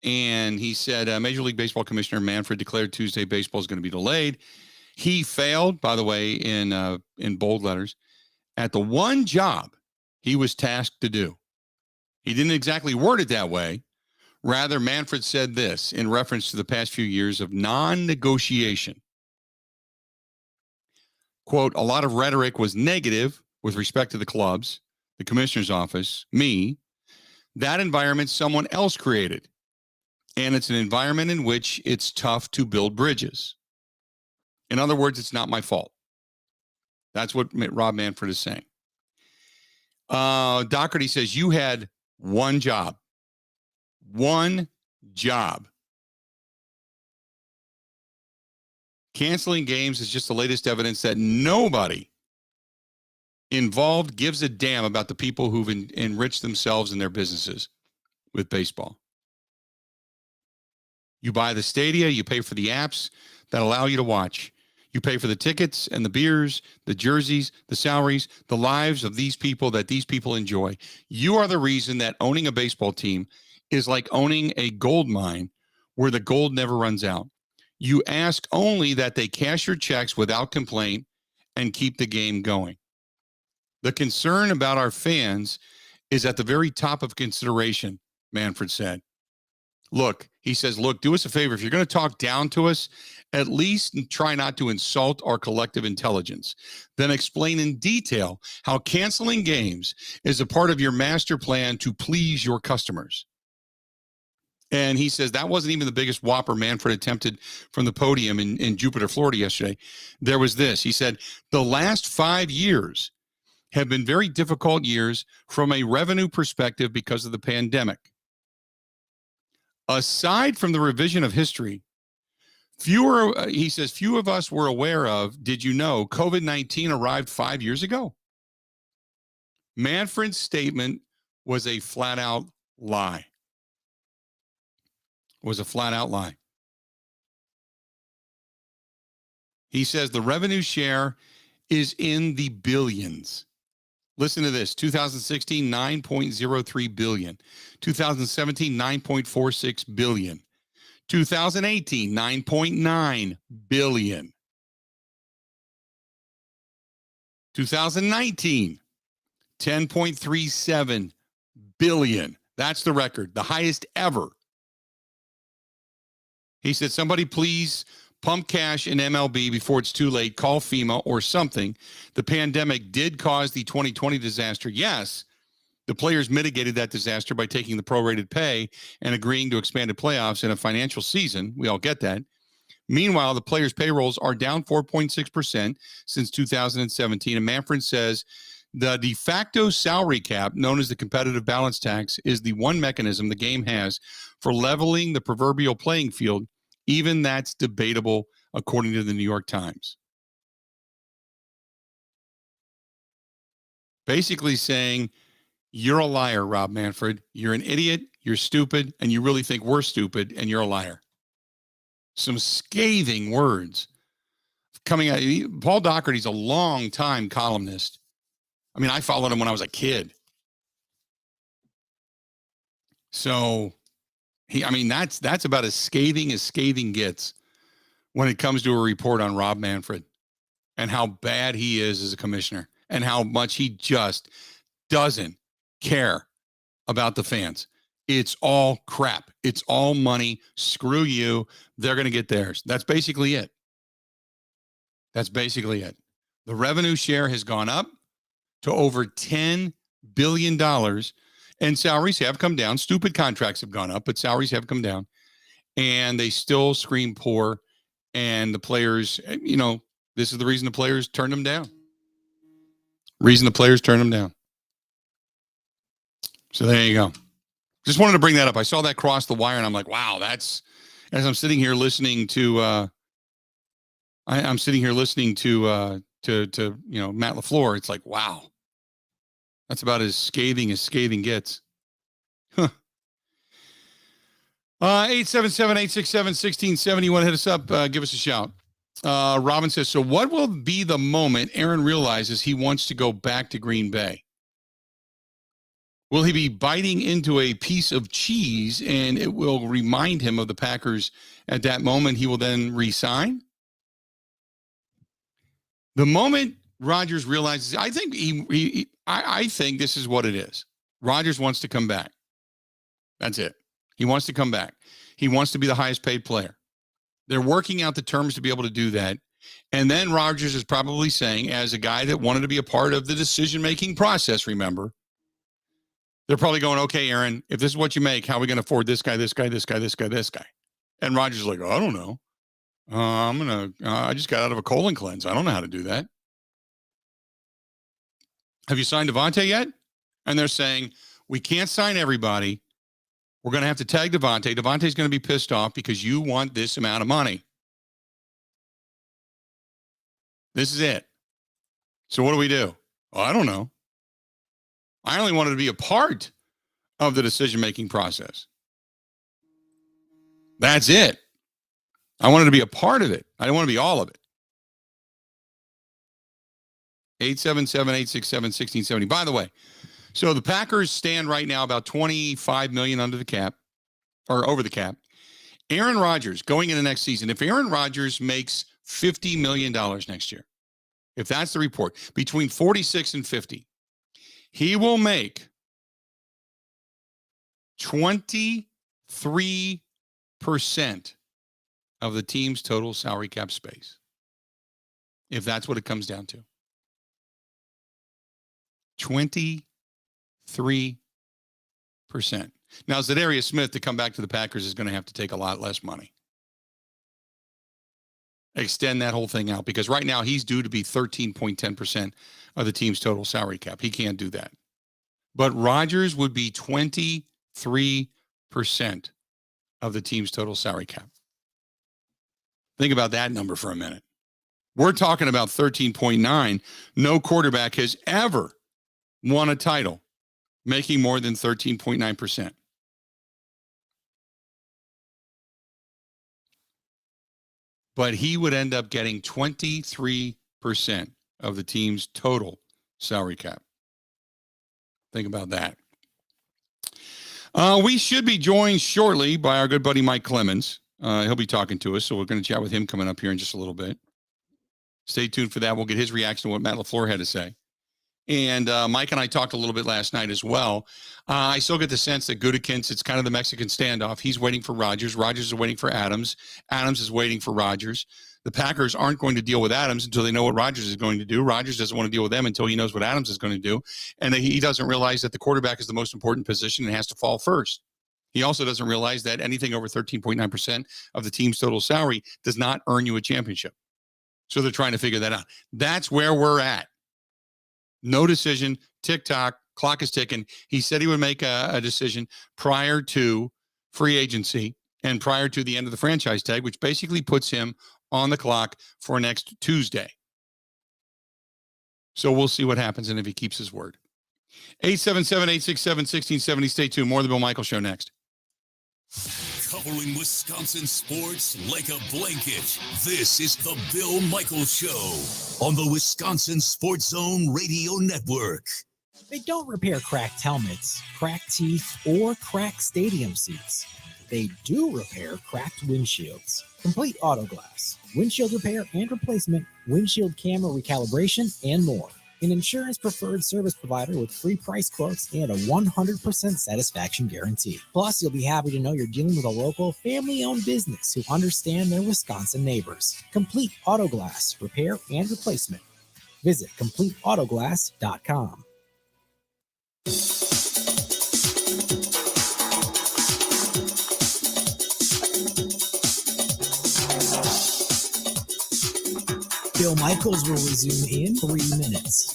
And he said, Major League Baseball Commissioner Manfred declared Tuesday baseball is going to be delayed. He failed, by the way, in bold letters, at the one job he was tasked to do. He didn't exactly word it that way. Rather, Manfred said this in reference to the past few years of non-negotiation. Quote, a lot of rhetoric was negative with respect to the clubs, the commissioner's office, me. That environment someone else created. And it's an environment in which it's tough to build bridges. In other words, it's not my fault. That's what Rob Manfred is saying. Daugherty says you had one job. One job. Canceling games is just the latest evidence that nobody involved gives a damn about the people who've enriched themselves and their businesses with baseball. You buy the stadia, you pay for the apps that allow you to watch. You pay for the tickets and the beers, the jerseys, the salaries, the lives of these people that these people enjoy. You are the reason that owning a baseball team is like owning a gold mine where the gold never runs out. You ask only that they cash your checks without complaint and keep the game going. The concern about our fans is at the very top of consideration, Manfred said. He says, do us a favor. If you're going to talk down to us, at least try not to insult our collective intelligence. Then explain in detail how canceling games is a part of your master plan to please your customers. And he says that wasn't even the biggest whopper Manfred attempted from the podium in Jupiter, Florida yesterday. There was this. He said, the last 5 years have been very difficult years from a revenue perspective because of the pandemic. Aside from the revision of history, few of us were aware of, did you know, COVID-19 arrived 5 years ago? Manfred's statement was a flat-out lie. He says the revenue share is in the billions. Listen to this. 2016, 9.03 billion. 2017, 9.46 billion. 2018, 9.9 billion. 2019, 10.37 billion. That's the record, the highest ever. He said, somebody please pump cash in MLB before it's too late. Call FEMA or something. The pandemic did cause the 2020 disaster. Yes, the players mitigated that disaster by taking the prorated pay and agreeing to expanded playoffs in a financial season. We all get that. Meanwhile, the players' payrolls are down 4.6% since 2017. And Manfred says the de facto salary cap, known as the competitive balance tax, is the one mechanism the game has for leveling the proverbial playing field. Even that's debatable, according to the New York Times. Basically saying, you're a liar, Rob Manfred. You're an idiot, you're stupid, and you really think we're stupid, and you're a liar. Some scathing words coming out. Paul Daugherty's a long-time columnist. I mean, I followed him when I was a kid. So, that's about as scathing gets when it comes to a report on Rob Manfred and how bad he is as a commissioner and how much he just doesn't care about the fans. It's all crap. It's all money. Screw you. They're going to get theirs. That's basically it. The revenue share has gone up to over $10 billion, and salaries have come down. Stupid contracts have gone up, but salaries have come down, and they still scream poor. And the players, this is the reason the players turned them down. So there you go. Just wanted to bring that up. I saw that cross the wire, and I'm like, wow, that's, as I'm sitting here listening to, Matt LaFleur, it's like, wow, that's about as scathing gets. Huh. 877-867-1670. You want to hit us up? Give us a shout. Robin says, so what will be the moment Aaron realizes he wants to go back to Green Bay? Will he be biting into a piece of cheese and it will remind him of the Packers at that moment? He will then resign? The moment Rodgers realizes, I think I think this is what it is. Rodgers wants to come back. That's it. He wants to come back. He wants to be the highest paid player. They're working out the terms to be able to do that. And then Rodgers is probably saying, as a guy that wanted to be a part of the decision-making process, remember, they're probably going, okay, Aaron, if this is what you make, how are we going to afford this guy, this guy, this guy, this guy, this guy? And Rodgers is like, I don't know. I just got out of a colon cleanse. I don't know how to do that. Have you signed Devontae yet? And they're saying, we can't sign everybody. We're going to have to tag Devontae. Devontae's going to be pissed off because you want this amount of money. This is it. So what do we do? Well, I don't know. I only wanted to be a part of the decision-making process. That's it. I wanted to be a part of it. I didn't want to be all of it. 877-867-1670. By the way, so the Packers stand right now about $25 million under the cap, or over the cap. Aaron Rodgers going into next season, if Aaron Rodgers makes $50 million next year, if that's the report, between 46 and 50, he will make 23% of the team's total salary cap space, if that's what it comes down to. 23%. Now, Zadarius Smith, to come back to the Packers, is going to have to take a lot less money. Extend that whole thing out, because right now he's due to be 13.10% of the team's total salary cap. He can't do that. But Rodgers would be 23% of the team's total salary cap. Think about that number for a minute. We're talking about 13.9. No quarterback has ever won a title making more than 13.9%. but he would end up getting 23% of the team's total salary cap. Think about that. We should be joined shortly by our good buddy Mike Clemens. He'll be talking to us, so we're going to chat with him coming up here in just a little bit. Stay tuned for that. We'll get his reaction to what Matt LaFleur had to say. And Mike and I talked a little bit last night as well. I still get the sense that Gutekunst, it's kind of the Mexican standoff. He's waiting for Rodgers. Rodgers is waiting for Adams. Adams is waiting for Rodgers. The Packers aren't going to deal with Adams until they know what Rodgers is going to do. Rodgers doesn't want to deal with them until he knows what Adams is going to do. And he doesn't realize that the quarterback is the most important position and has to fall first. He also doesn't realize that anything over 13.9% of the team's total salary does not earn you a championship. So they're trying to figure that out. That's where we're at. No decision, tick-tock, clock is ticking. He said he would make a decision prior to free agency and prior to the end of the franchise tag, which basically puts him on the clock for next Tuesday. So we'll see what happens and if he keeps his word. 877-867-1670. Stay tuned. More of the Bill Michaels Show next. Covering Wisconsin sports like a blanket. This is the Bill Michaels Show on the Wisconsin Sports Zone Radio Network. They don't repair cracked helmets, cracked teeth, or cracked stadium seats. They do repair cracked windshields. Complete auto glass, windshield repair and replacement, windshield camera recalibration, and more. An insurance-preferred service provider with free price quotes and a 100% satisfaction guarantee. Plus, you'll be happy to know you're dealing with a local, family-owned business who understand their Wisconsin neighbors. Complete Auto Glass, repair and replacement. Visit CompleteAutoGlass.com. Bill Michaels will resume in 3 minutes.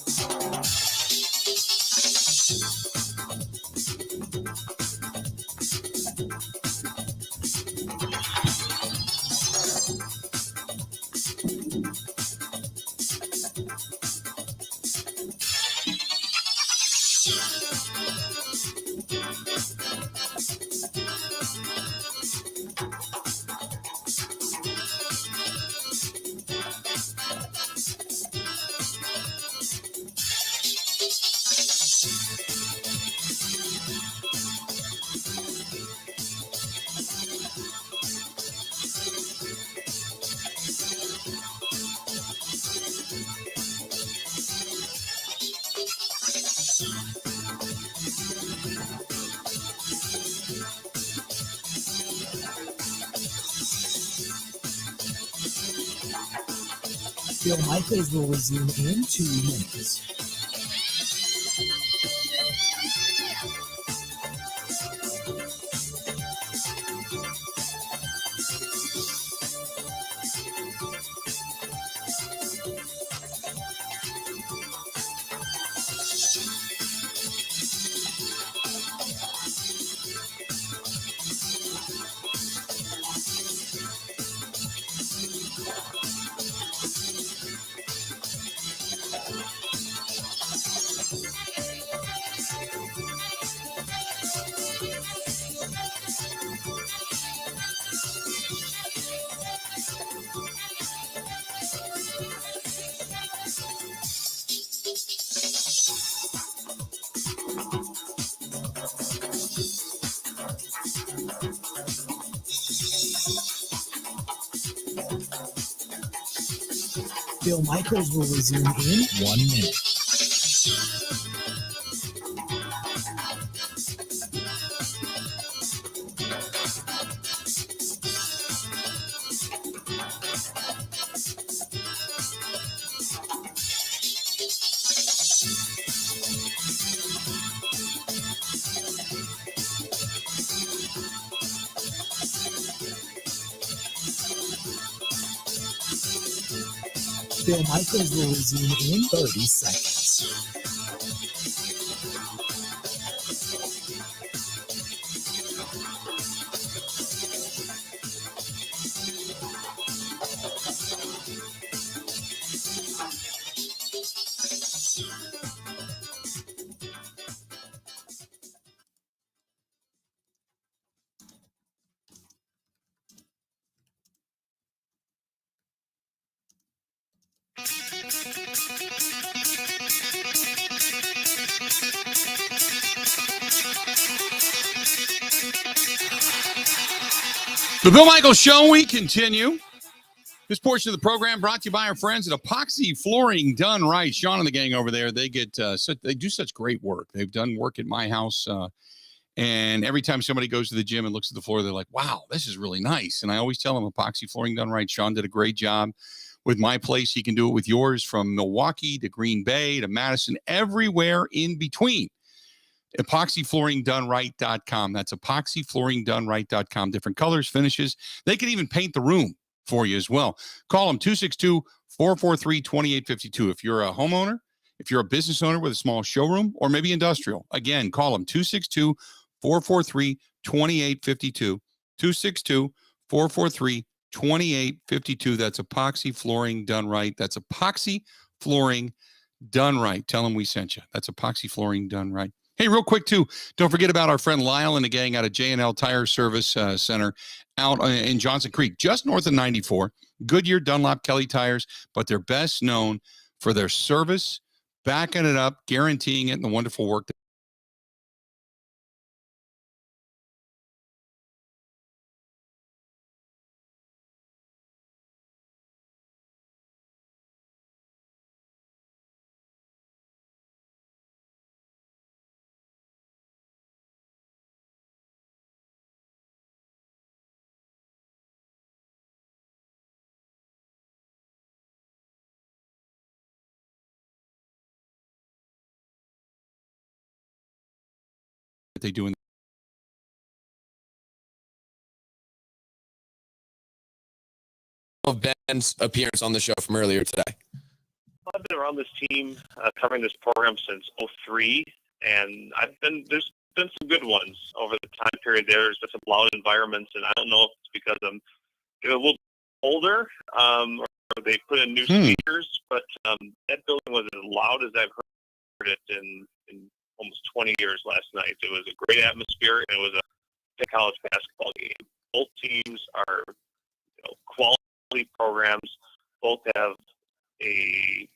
Bill Michaels will resume in 2 minutes. Bill Michaels will resume in 1 minute. Bill Michaels will resume in 30 seconds. The Bill Michaels Show, we continue. This portion of the program brought to you by our friends at Epoxy Flooring Done Right. Sean and the gang over there, they do such great work. They've done work at my house, and every time somebody goes to the gym and looks at the floor, they're like, wow, this is really nice. And I always tell them Epoxy Flooring Done Right. Sean did a great job with my place. He can do it with yours, from Milwaukee to Green Bay to Madison, everywhere in between. EpoxyFlooringDoneRight.com. That's EpoxyFlooringDoneRight.com. Different colors, finishes. They can even paint the room for you as well. Call them 262-443-2852. If you're a homeowner, if you're a business owner with a small showroom, or maybe industrial, again, call them 262-443-2852. 262-443-2852. That's Epoxy Flooring Done Right. That's Epoxy Flooring Done Right. Tell them we sent you. That's Epoxy Flooring Done Right. Hey, real quick, too, don't forget about our friend Lyle and the gang out of J&L Tire Service Center out in Johnson Creek, just north of 94. Goodyear, Dunlop, Kelly tires, but they're best known for their service, backing it up, guaranteeing it, and the wonderful work that they do in of Ben's appearance on the show from earlier today. I've been around this team, covering this program since '03, and there's been some good ones over the time period. There's been some loud environments, and I don't know if it's because I'm a little older, or they put in new speakers, but that building was as loud as I've heard it in almost 20 years last night. It was a great atmosphere, and it was a big college basketball game. Both teams are quality programs. Both have a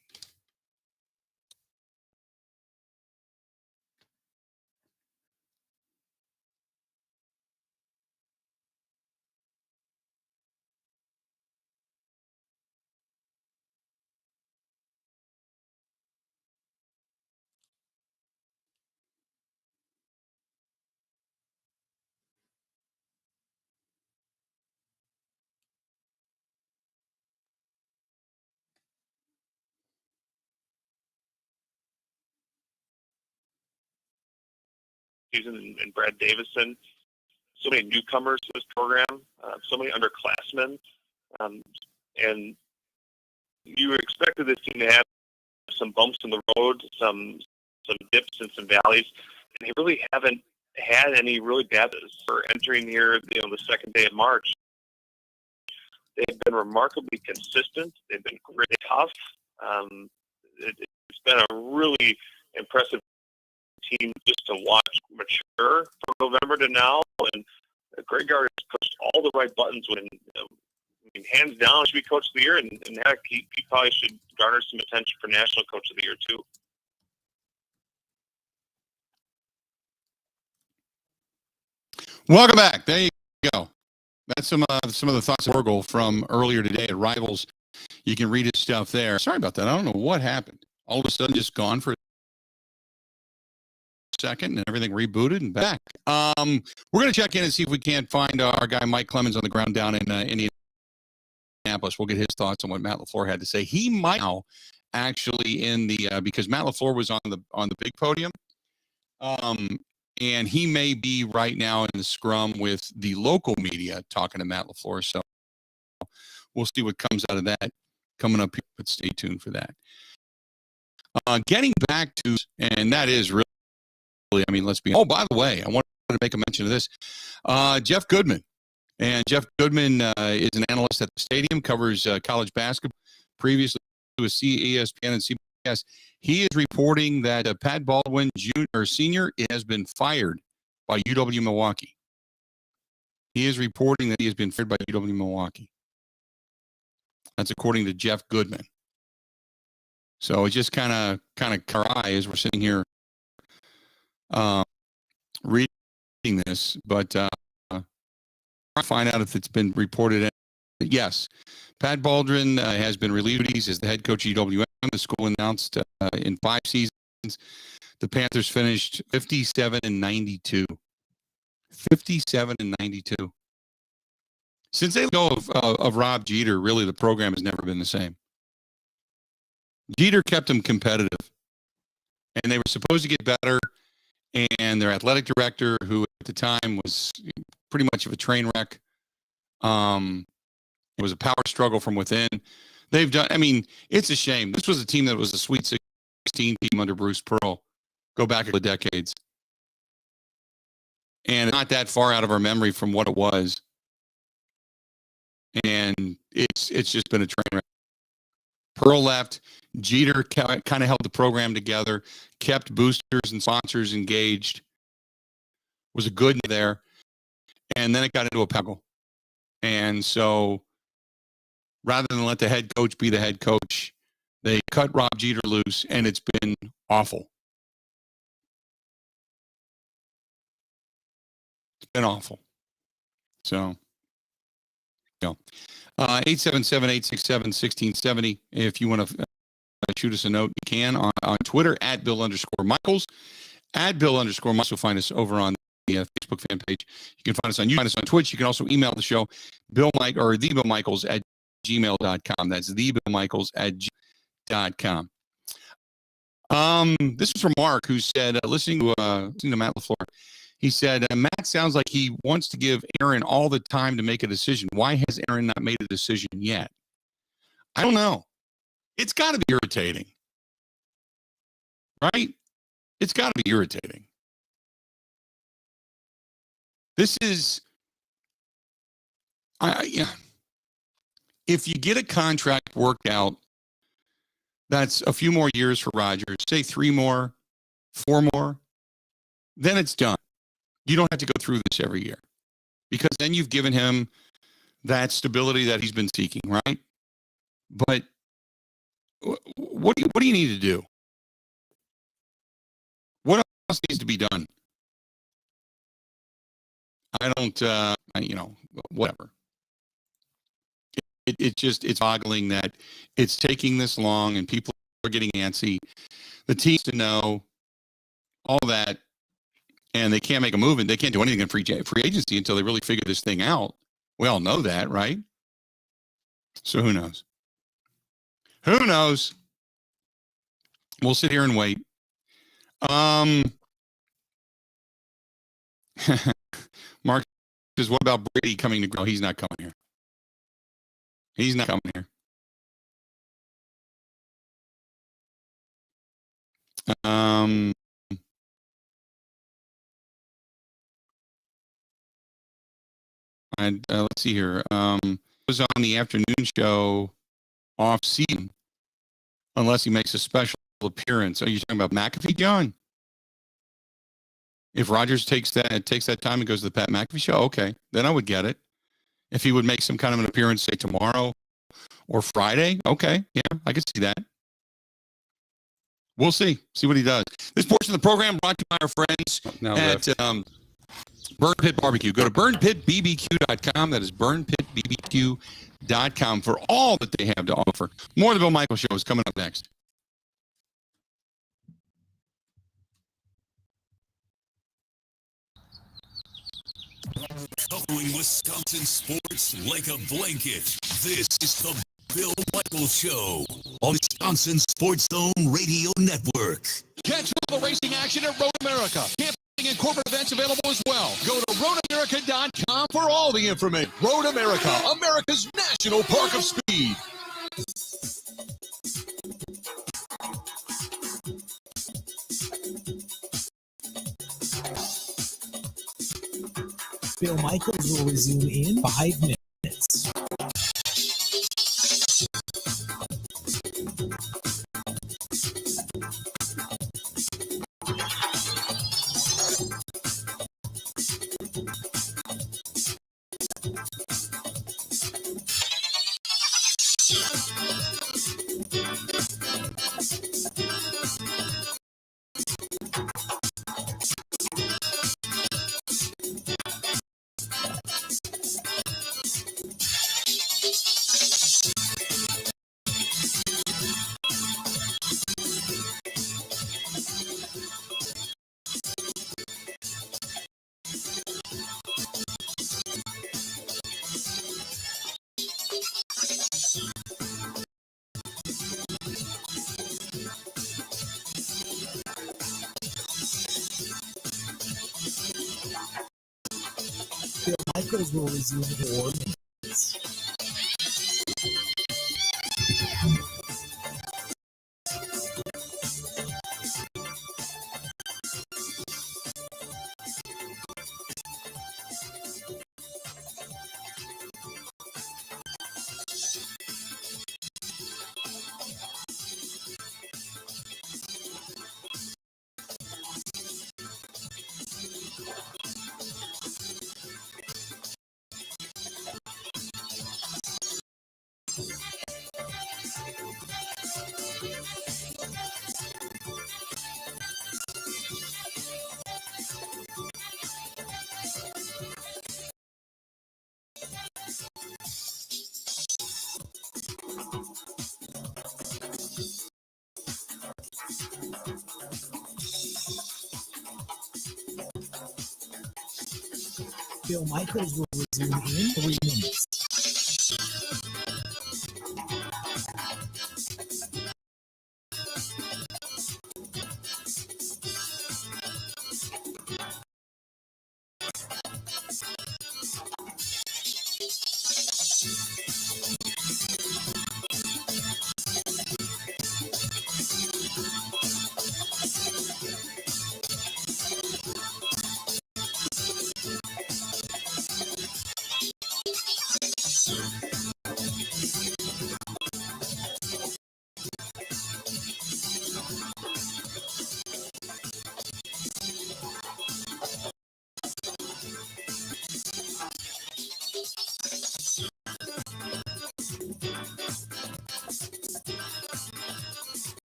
season and Brad Davison, so many newcomers to this program, so many underclassmen, and you expected this team to have some bumps in the road, some dips and some valleys, and they really haven't had any really bad for entering here, the second day of March. They've been remarkably consistent. They've been really tough. It's been a really impressive team just to watch mature from November to now. And Greg Gard has pushed all the right buttons when, hands down, should be Coach of the Year. And heck, he probably should garner some attention for National Coach of the Year, too. Welcome back. There you go. That's some of the thoughts of Wargle from earlier today at Rivals. You can read his stuff there. Sorry about that. I don't know what happened. All of a sudden, just gone for a second, and everything rebooted and back. We're going to check in and see if we can't find our guy Mike Clemens on the ground down in Indianapolis. We'll get his thoughts on what Matt LaFleur had to say. He might now actually in the because Matt LaFleur was on the big podium. And he may be right now in the scrum with the local media talking to Matt LaFleur. So we'll see what comes out of that coming up here, but stay tuned for that. Getting back to, and that is really, let's be, oh, by the way, I wanted to make a mention of this. Jeff Goodman. And Jeff Goodman is an analyst at the stadium, covers college basketball, previously to ESPN and CBS. He is reporting that Pat Baldwin Sr. has been fired by UW Milwaukee. He is reporting that he has been fired by UW Milwaukee. That's according to Jeff Goodman. So it's just kind of our eye as we're sitting here reading this, but find out if it's been reported. Yes, Pat Baldwin has been relieved duties as the head coach of UWM. The school announced in 5 seasons, the Panthers finished 57-92. 57-92. Since they let go of Rob Jeter, really the program has never been the same. Jeter kept them competitive, and they were supposed to get better. And their athletic director, who at the time was pretty much of a train wreck, it was a power struggle from within. They've done, I mean, it's a shame. This was a team that was a Sweet 16 team under Bruce Pearl. Go back a couple of decades. And not that far out of our memory from what it was. And it's just been a train wreck. Pearl left. Jeter kind of held the program together, kept boosters and sponsors engaged, was a good there. And then it got into a pickle. And so rather than let the head coach be the head coach, they cut Rob Jeter loose, and it's been awful. It's been awful. So, 877-867-1670. If you want to shoot us a note, you can on Twitter at Bill_Michaels. At Bill_Michaels. You'll find us over on the Facebook fan page. You can find us on Twitch. You can also email the show, TheBillMichaels at gmail.com. That's TheBillMichaels at gmail.com. This is from Mark, who said, listening to Matt LaFleur, he said, Matt sounds like he wants to give Aaron all the time to make a decision. Why has Aaron not made a decision yet? I don't know. It's got to be irritating. Right? It's got to be irritating. This is, if you get a contract worked out, that's a few more years for Rodgers, say 3 more, 4 more, then it's done. You don't have to go through this every year, because then you've given him that stability that he's been seeking, right? But what do you need to do? What else needs to be done? I don't, whatever. It's boggling that it's taking this long and people are getting antsy. The teams to know all that, and they can't make a move, and they can't do anything in free agency until they really figure this thing out. We all know that, right? So who knows? Who knows? We'll sit here and wait. Mark says, what about Brady coming to grow? He's not coming here. He's not coming here. Let's see here. It was on the afternoon show off season, unless he makes a special appearance. Are you talking about McAfee, John? If Rodgers takes that time and goes to the Pat McAfee show, okay, then I would get it. If he would make some kind of an appearance, say tomorrow or Friday, okay, yeah, I could see that. We'll see what he does. This portion of the program brought to you by our friends at Burn Pit Barbecue. Go to burnpitbbq.com. That is burnpitbbq.com for all that they have to offer. More of the Bill Michaels Show is coming up next. Covering Wisconsin sports like a blanket. This is the Bill Michaels Show on Wisconsin Sports Zone Radio Network. Catch all the racing action at Road America. Camping and corporate events available as well. Go to roadamerica.com for all the information. Road America, America's national park of speed. Bill Michaels will resume in 5 minutes. Michaels will resume in 4 minutes. Bill Michaels will resume in 3 minutes.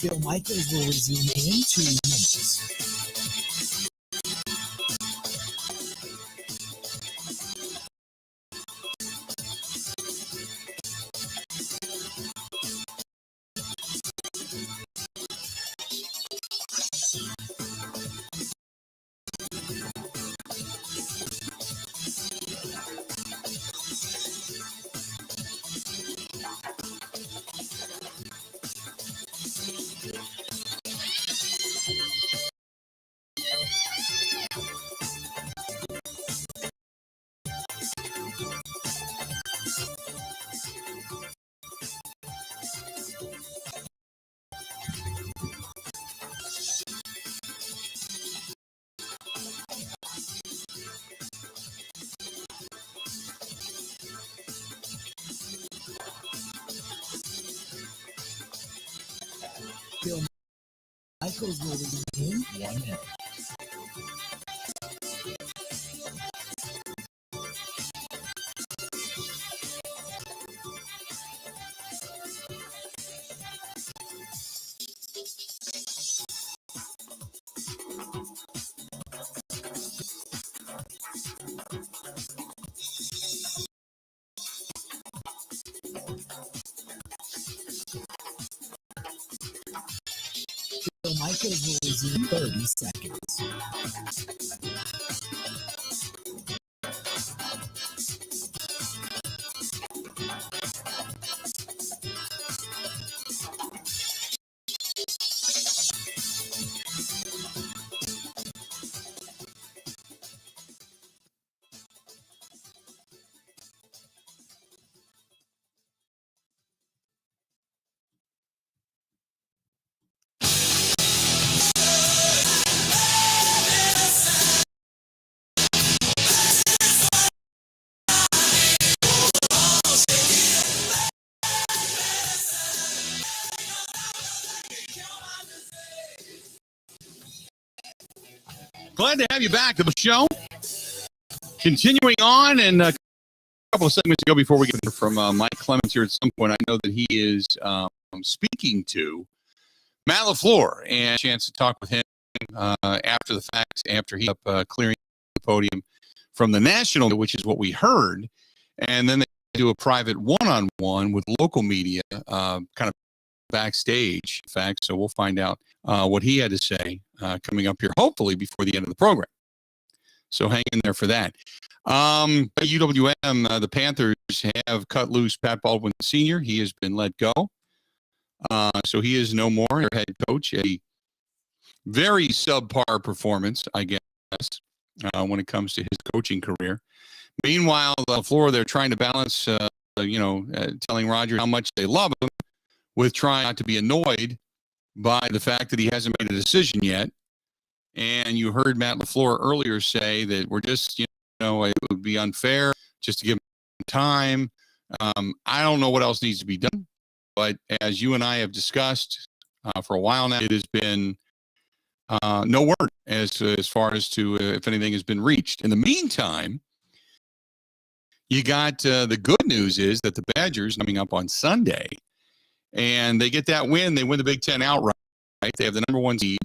Bill Michaels will resume in 2 minutes. Bill Michaels will resume in 1 minute. Bill Michaels will resume 30 seconds. Glad to have you back to the show. Continuing on, and a couple of segments ago before we get there from Mike Clemens here at some point, I know that he is speaking to Matt LaFleur, and a chance to talk with him after the fact, after he clearing the podium from the national, which is what we heard, and then they do a private one-on-one with local media, kind of backstage, in fact. So we'll find out what he had to say coming up here, hopefully before the end of the program. So hang in there for that. UWM, the Panthers have cut loose Pat Baldwin Sr. He has been let go. So he is no more their head coach. A very subpar performance, I guess, when it comes to his coaching career. Meanwhile, LaFleur, they're trying to balance, telling Rodgers how much they love him with trying not to be annoyed by the fact that he hasn't made a decision yet. And you heard Matt LaFleur earlier say that we're just, it would be unfair just to give him time. I don't know what else needs to be done. But as you and I have discussed for a while now, it has been no word as far as to if anything has been reached. In the meantime, you got the good news is that the Badgers coming up on Sunday, and they get that win. They win the Big Ten outright. They have the number 1 seed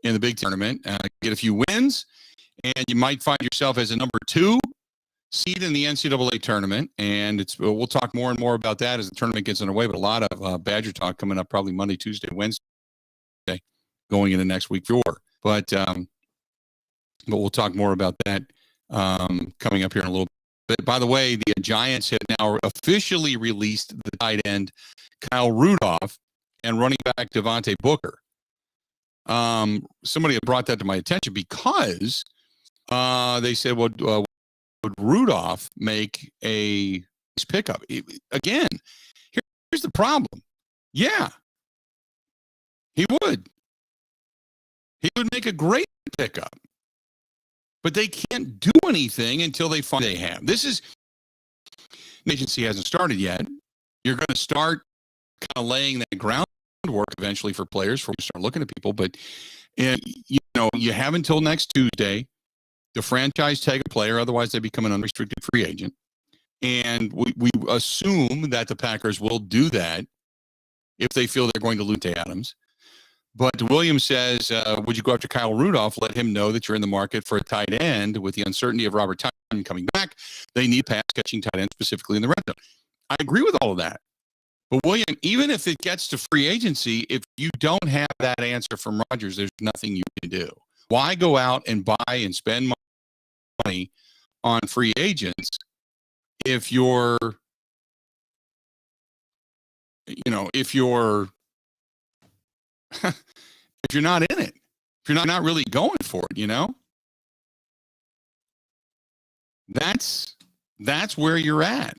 in the Big Ten tournament. Get a few wins, and you might find yourself as a number 2 seed in the NCAA tournament. And we'll talk more and more about that as the tournament gets underway. But a lot of Badger talk coming up probably Monday, Tuesday, Wednesday, going into next week for sure. But we'll talk more about that coming up here in a little bit. But by the way, the Giants have now officially released the tight end Kyle Rudolph and running back Devontae Booker. Somebody had brought that to my attention because they said, well, would Rudolph make a pickup? Again, here's the problem. Yeah, he would. He would make a great pickup. But they can't do anything until they find they have. The agency hasn't started yet. You're going to start kind of laying that groundwork eventually for players before we start looking at people. But, you have until next Tuesday to franchise tag a player. Otherwise, they become an unrestricted free agent. And we assume that the Packers will do that if they feel they're going to lose to Adams. But Williams says, would you go after Kyle Rudolph? Let him know that you're in the market for a tight end. With the uncertainty of Robert Tyson coming back, they need pass-catching tight end, specifically in the red zone. I agree with all of that. But, William, even if it gets to free agency, if you don't have that answer from Rodgers, there's nothing you can do. Why go out and buy and spend money on free agents if you're if you're not in it, if you're not really going for it, that's where you're at.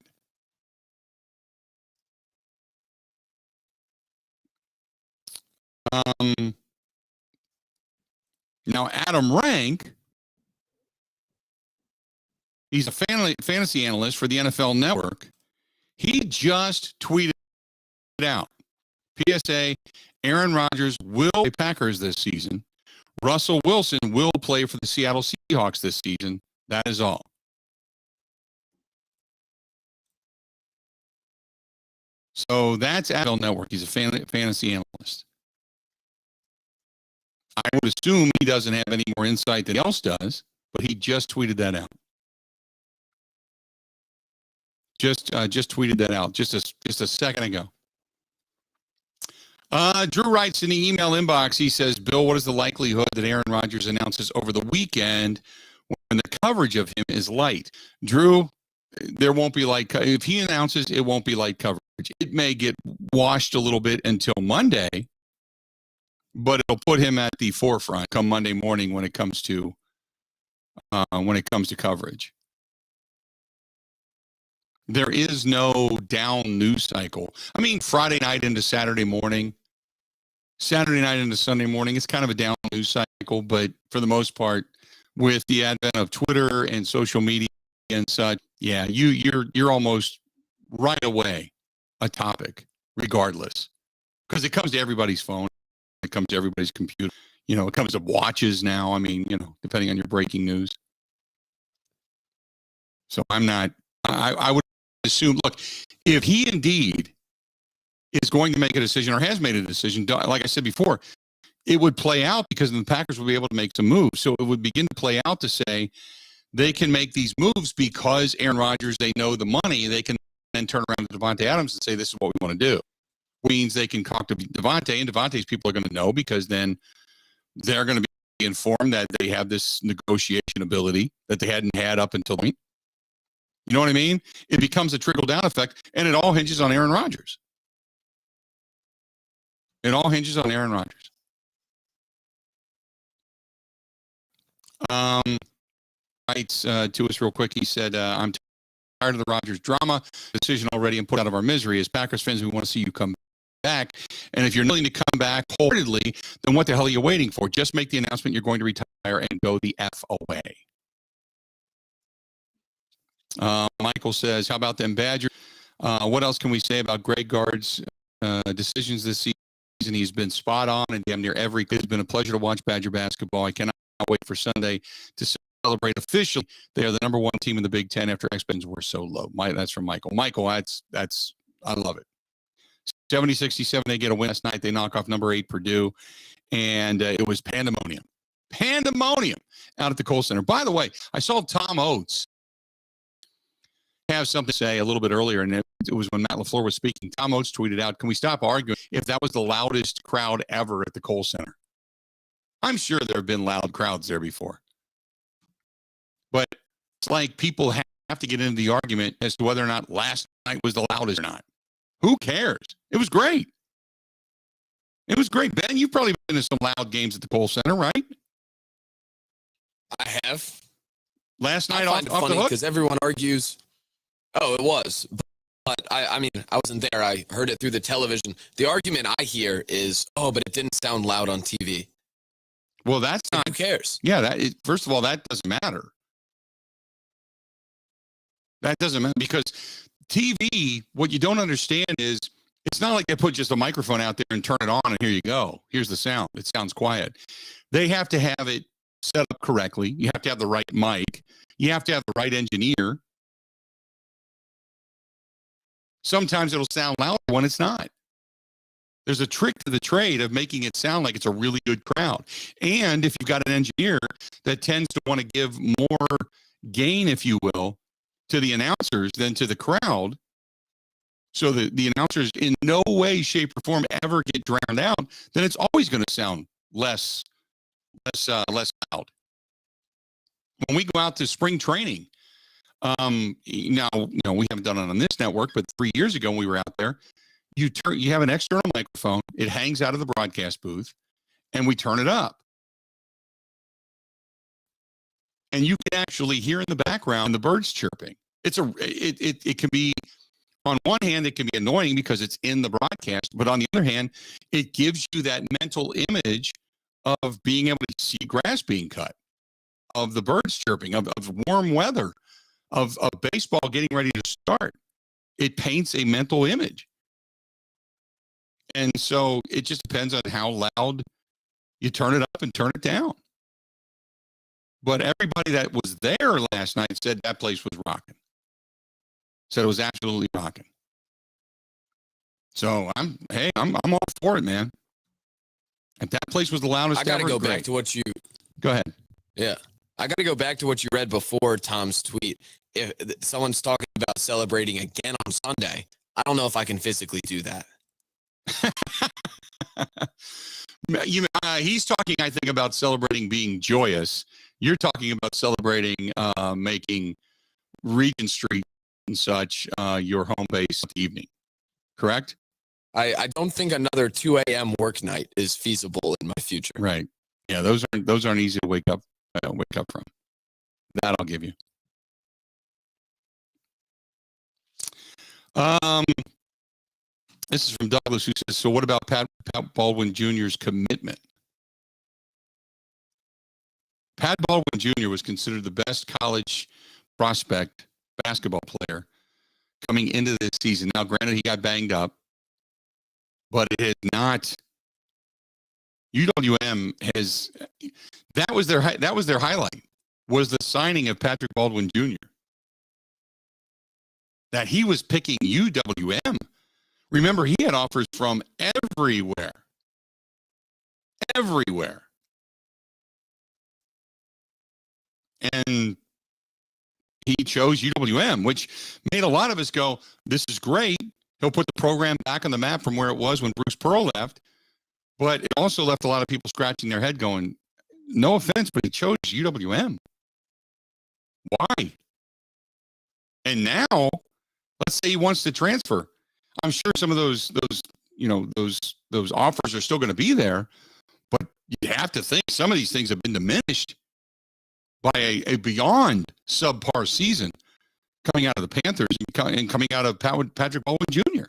Now Adam Rank, he's a fantasy analyst for the NFL Network. He just tweeted out, PSA, Aaron Rodgers will play Packers this season. Russell Wilson will play for the Seattle Seahawks this season. That is all. So that's NFL Network. He's a fantasy analyst. I would assume he doesn't have any more insight than he else does, but he just tweeted that out. Just tweeted that out just a second ago. Drew writes in the email inbox, he says, Bill, what is the likelihood that Aaron Rodgers announces over the weekend when the coverage of him is light? Drew, there won't be light. If he announces, it won't be light coverage. It may get washed a little bit until Monday, but it'll put him at the forefront come Monday morning when it comes to coverage. There is no down news cycle. I mean, Friday night into Saturday morning, Saturday night into Sunday morning, it's kind of a down news cycle, but for the most part, with the advent of Twitter and social media and such, yeah, you're almost right away a topic, regardless, because it comes to everybody's phone, it comes to everybody's computer, it comes to watches now. I mean, depending on your breaking news. So I would assume, look, if he indeed is going to make a decision or has made a decision, like I said before, it would play out because the Packers will be able to make some moves. So it would begin to play out to say they can make these moves because Aaron Rodgers, they know the money. They can then turn around to Devontae Adams and say, this is what we want to do. Which means they can talk to Devontae, and Devontae's people are going to know because then they're going to be informed that they have this negotiation ability that they hadn't had up until the point. You know what I mean? It becomes a trickle-down effect, and it all hinges on Aaron Rodgers. It all hinges on Aaron Rodgers. Writes to us real quick. He said, I'm tired of the Rodgers drama. Decision already and put out of our misery. As Packers fans, we want to see you come back. And if you're willing to come back wholeheartedly, then what the hell are you waiting for? Just make the announcement you're going to retire and go the F away. Michael says, how about them Badgers? What else can we say about Greg Gard's decisions this season? He's been spot on and damn near every kid. It's been a pleasure to watch Badger basketball. I cannot wait for Sunday to celebrate officially. They are the number one team in the Big Ten after expectations were so low. That's from Michael. Michael, that's I love it. 70-67, they get a win last night. They knock off number 8 Purdue, and it was pandemonium out at the Kohl Center. By the way, I saw Tom Oates have something to say a little bit earlier, and it was when Matt LaFleur was speaking. Tom Oates tweeted out, can we stop arguing if that was the loudest crowd ever at the Kohl Center? I'm sure there have been loud crowds there before. But it's like people have to get into the argument as to whether or not last night was the loudest or not. Who cares? It was great. It was great. Ben, you've probably been to some loud games at the Kohl Center, right? I have. Last night off the hook? Because everyone argues. Oh, it was. But I mean, I wasn't there. I heard it through the television. The argument I hear is, oh, but it didn't sound loud on TV. Well, that's not. Who cares? Yeah, first of all, that doesn't matter. That doesn't matter because TV, what you don't understand is it's not like they put just a microphone out there and turn it on and here you go. Here's the sound. It sounds quiet. They have to have it set up correctly. You have to have the right mic. You have to have the right engineer. Sometimes it'll sound louder when it's not. There's a trick to the trade of making it sound like it's a really good crowd. And if you've got an engineer that tends to want to give more gain, if you will, to the announcers than to the crowd, so that the announcers in no way, shape, or form ever get drowned out, then it's always going to sound less loud. When we go out to spring training, now, we haven't done it on this network, but 3 years ago when we were out there, you have an external microphone. It hangs out of the broadcast booth, and we turn it up. And you can actually hear in the background the birds chirping. It can be, on one hand, it can be annoying because it's in the broadcast, but on the other hand, it gives you that mental image of being able to see grass being cut, of the birds chirping, of warm weather, of baseball getting ready to start. It paints a mental image. And so it just depends on how loud you turn it up and turn it down. But everybody that was there last night said that place was rocking. Said it was absolutely rocking. So I'm all for it, man. If that place was the loudest, I got to go back to what you. Go ahead. Yeah, I got to go back to what you read before Tom's tweet. If someone's talking about celebrating again on Sunday, I don't know if I can physically do that. He's talking, I think, about celebrating being joyous. You're talking about celebrating making Regent Street and such your home base evening, correct? I don't think another 2 a.m. work night is feasible in my future. Right. Yeah, those aren't easy to wake up from. That I'll give you. This is from Douglas, who says, so what about Pat Baldwin Jr.'s commitment? Pat Baldwin Jr. was considered the best college prospect basketball player coming into this season. Now, granted, he got banged up, but it is not. UWM has that was their highlight, was the signing of Patrick Baldwin Jr. That he was picking UWM. Remember, he had offers from everywhere. And he chose UWM, which made a lot of us go, this is great. He'll put the program back on the map from where it was when Bruce Pearl left. But it also left a lot of people scratching their head going, no offense, but he chose UWM. Why? And now, let's say he wants to transfer. I'm sure some of those those offers are still going to be there, but you have to think some of these things have been diminished by a beyond subpar season coming out of the Panthers and coming out of Patrick Baldwin Jr.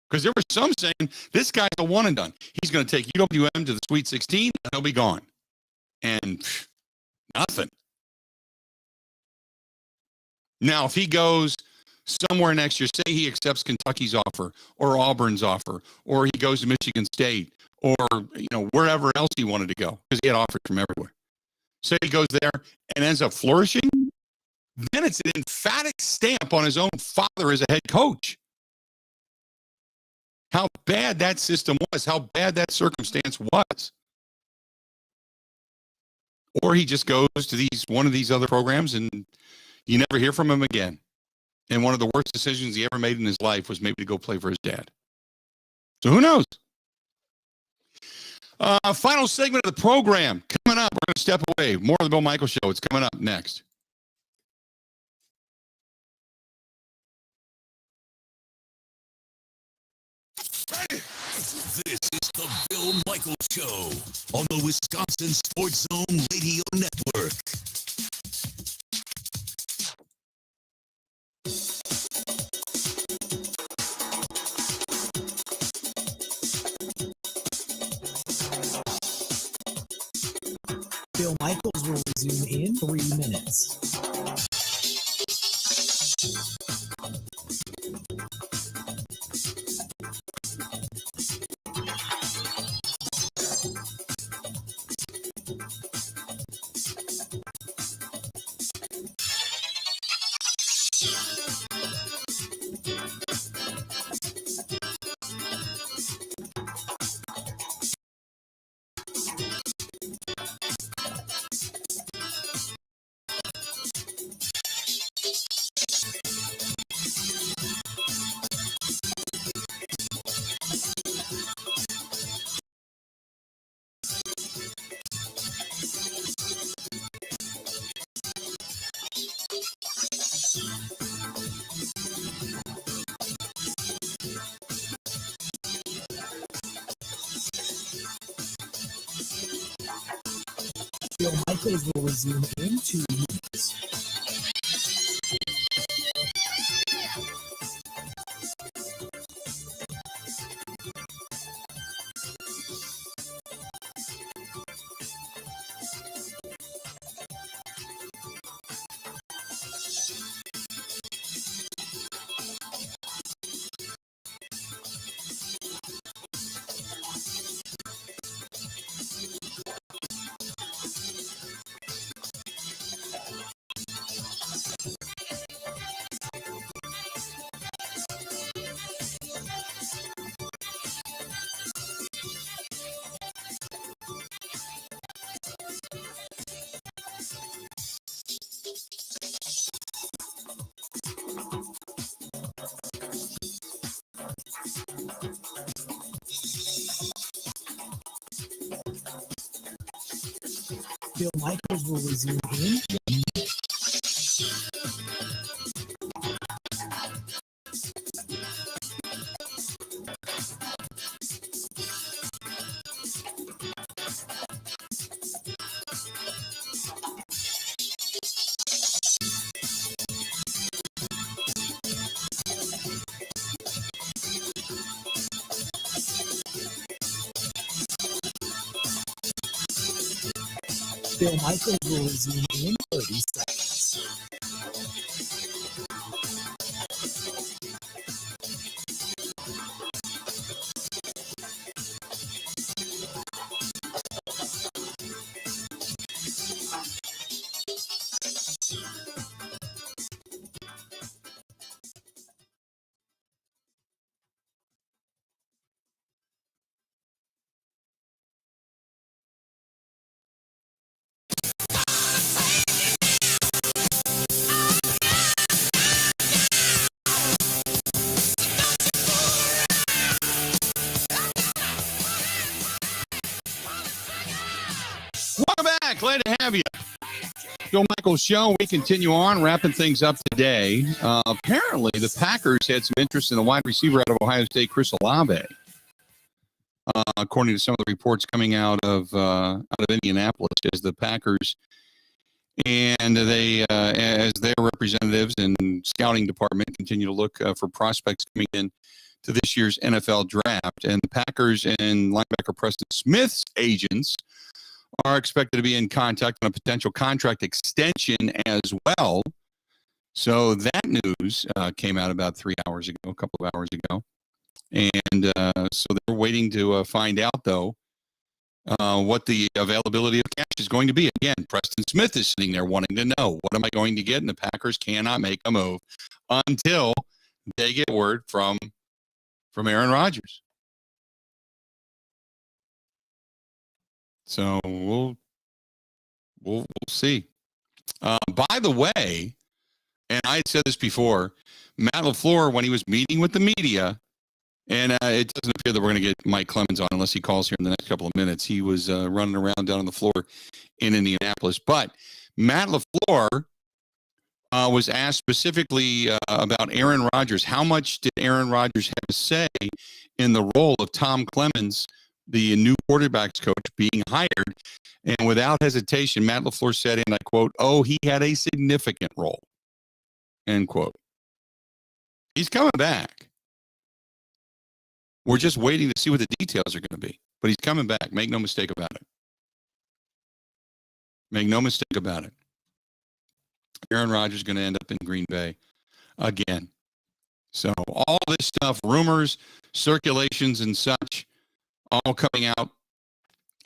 Because there were some saying this guy's a one and done. He's going to take UWM to the Sweet 16 and he'll be gone. And nothing. Now, if he goes somewhere next year, say he accepts Kentucky's offer or Auburn's offer, or he goes to Michigan State, or wherever else he wanted to go, because he had offers from everywhere. Say he goes there and ends up flourishing, then it's an emphatic stamp on his own father as a head coach. How bad that system was, how bad that circumstance was. Or he just goes to one of these other programs and you never hear from him again. And one of the worst decisions he ever made in his life was maybe to go play for his dad. So who knows? Final segment of the program coming up. We're going to step away. More of the Bill Michaels Show. It's coming up next. This is the Bill Michaels Show on the Wisconsin Sports Zone Radio Network. Bill Michaels will resume in 3 minutes. Bill Michaels will resume in 2 minutes. Bill Michaels will resume in 1 minute. Bill Michaels will resume in 30 seconds. Welcome back. Glad to have you. Bill Michaels Show. We continue on, wrapping things up today. Apparently, the Packers had some interest in the wide receiver out of Ohio State, Chris Olave. According to some of the reports coming out of Indianapolis, as the Packers and they, as their representatives and scouting department, continue to look for prospects coming in to this year's NFL draft. And the Packers and linebacker Preston Smith's agents are expected to be in contact on a potential contract extension as well. So that news came out about a couple of hours ago. And so they're waiting to find out, though, what the availability of cash is going to be. Again, Preston Smith is sitting there wanting to know, what am I going to get? And the Packers cannot make a move until they get word from Aaron Rodgers. So we'll see. By the way, and I had said this before, Matt LaFleur, when he was meeting with the media, and it doesn't appear that we're going to get Mike Clemens on unless he calls here in the next couple of minutes. He was running around down on the floor in Indianapolis. But Matt LaFleur was asked specifically about Aaron Rodgers. How much did Aaron Rodgers have to say in the role of Tom Clemens, the new quarterbacks coach, being hired? And without hesitation, Matt LaFleur said, and I quote, "Oh, he had a significant role," end quote. He's coming back. We're just waiting to see what the details are going to be. But he's coming back. Make no mistake about it. Make no mistake about it. Aaron Rodgers is going to end up in Green Bay again. So all this stuff, rumors, circulations, and such, all coming out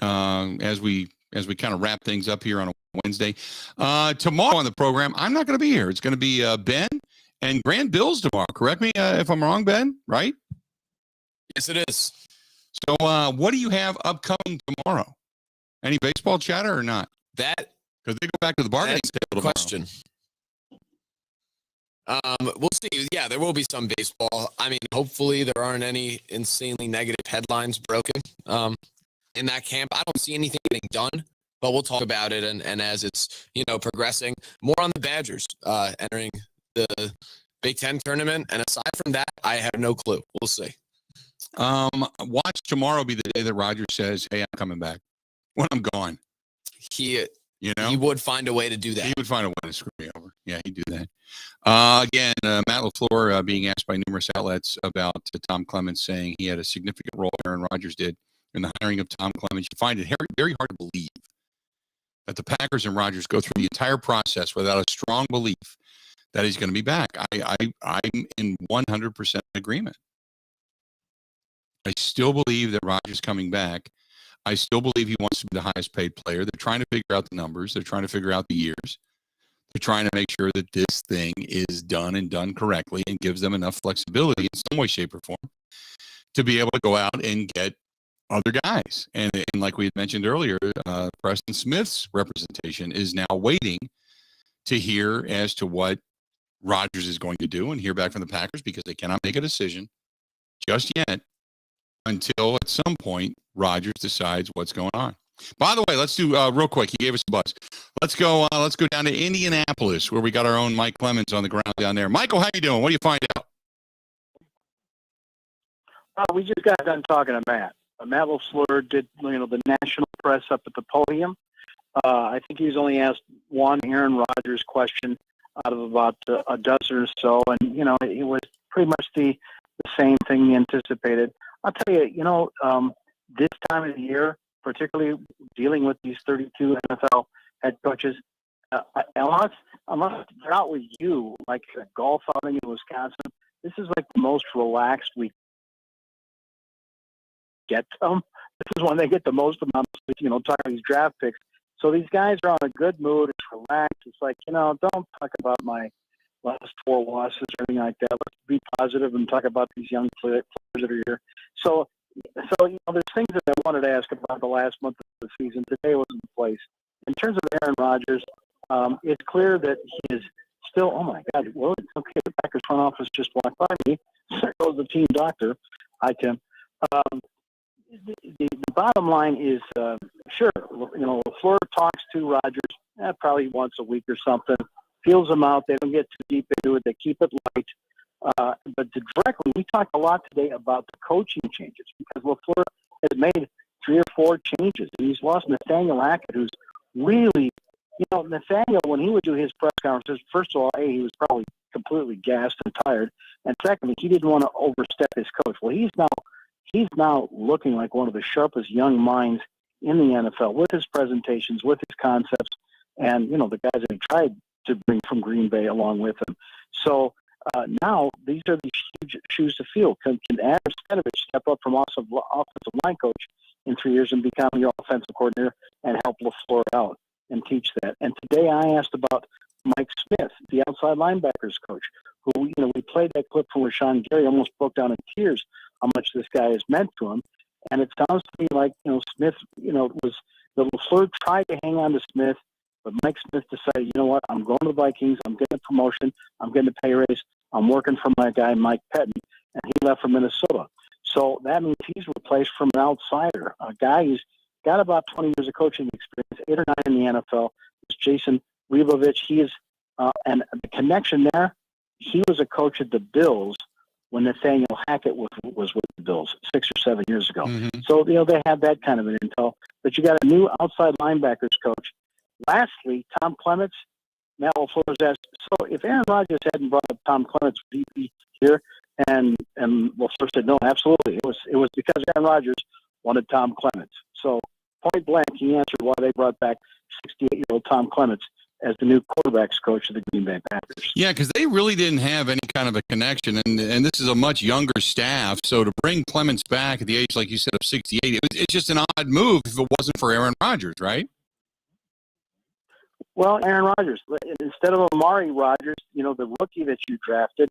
as we kind of wrap things up here on a Wednesday. Tomorrow on the program, I'm not going to be here. It's going to be Ben and Grand Bills tomorrow. Correct me if I'm wrong, Ben, right? Yes, it is. So what do you have upcoming tomorrow? Any baseball chatter or not? That because they go back to the bargaining table tomorrow. Question. We'll see. Yeah, there will be some baseball. I mean, hopefully there aren't any insanely negative headlines broken in that camp. I don't see anything getting done, but we'll talk about it. And as it's, progressing, more on the Badgers entering the Big Ten tournament. And aside from that, I have no clue. We'll see. Watch tomorrow be the day that Rodgers says, "Hey, I'm coming back when I'm gone." He would find a way to do that. He would find a way to screw me over. Yeah, he'd do that. Again, Matt LaFleur being asked by numerous outlets about Tom Clemens, saying he had a significant role, Aaron Rodgers did, in the hiring of Tom Clemens. You find it very hard to believe that the Packers and Rodgers go through the entire process without a strong belief that he's going to be back. I'm in 100% agreement. I still believe that Rodgers is coming back. I still believe he wants to be the highest paid player. They're trying to figure out the numbers. They're trying to figure out the years. They're trying to make sure that this thing is done and done correctly and gives them enough flexibility in some way, shape, or form to be able to go out and get other guys. And like we had mentioned earlier, Preston Smith's representation is now waiting to hear as to what Rodgers is going to do and hear back from the Packers, because they cannot make a decision just yet until at some point Rodgers decides what's going on. By the way, let's do real quick. He gave us a buzz. Let's go down to Indianapolis, where we got our own Mike Clemens on the ground down there. Michael, how you doing? What do you find out? We just got done talking to Matt. Matt LaFleur did, the national press up at the podium. I think he's only asked one Aaron Rodgers question out of about a dozen or so, and it was pretty much the same thing he anticipated. I'll tell you, this time of the year, particularly dealing with these 32 NFL head coaches, unless they're out with you, like a golf outing in Wisconsin, this is like the most relaxed we get them. This is when they get the most amount of, talking these draft picks. So these guys are on a good mood. It's relaxed. It's like, don't talk about my last 4 losses or anything like that. Let's be positive and talk about these young players that are here. So there's things that I wanted to ask about the last month of the season. Today wasn't the place. In terms of Aaron Rodgers, it's clear that he is still, oh my God, well, it's okay. The Packers front office just walked by me. There goes the team doctor. Hi, Tim. The bottom line is sure, LaFleur talks to Rodgers probably once a week or something, feels them out. They don't get too deep into it. They keep it light. But directly, we talked a lot today about the coaching changes because LaFleur has made 3 or 4 changes. And he's lost Nathaniel Hackett, who's really, Nathaniel, when he would do his press conferences, first of all, he was probably completely gassed and tired. And secondly, he didn't want to overstep his coach. Well, he's now looking like one of the sharpest young minds in the NFL with his presentations, with his concepts, and, the guys that he tried to bring from Green Bay along with him. So now these are these huge shoes to fill. Can Adam Stenavich step up from offensive line coach in 3 years and become your offensive coordinator and help LaFleur out and teach that? And today I asked about Mike Smith, the outside linebackers coach, who, we played that clip from Rashawn Gary, almost broke down in tears how much this guy has meant to him. And it sounds to me like, Smith, was the LaFleur tried to hang on to Smith, but Mike Smith decided, you know what, I'm going to the Vikings, I'm getting a promotion, I'm getting a pay raise, I'm working for my guy Mike Pettin, and he left for Minnesota. So that means he's replaced from an outsider, a guy who's got about 20 years of coaching experience, 8 or 9 in the NFL. It's Jason Rebovich. He is, and the connection there, he was a coach at the Bills when Nathaniel Hackett was with the Bills 6 or 7 years ago. Mm-hmm. So, they have that kind of an intel. But you got a new outside linebackers coach. Lastly, Tom Clements. Matt LaFleur was asked, so if Aaron Rodgers hadn't brought up Tom Clements VP here, and LaFleur said, no, absolutely. It was because Aaron Rodgers wanted Tom Clements. So point blank, he answered why they brought back 68-year-old Tom Clements as the new quarterbacks coach of the Green Bay Packers. Yeah, because they really didn't have any kind of a connection, and this is a much younger staff. So to bring Clements back at the age, like you said, of 68, it's just an odd move if it wasn't for Aaron Rodgers, right? Well, Aaron Rodgers, instead of Amari Rodgers, the rookie that you drafted,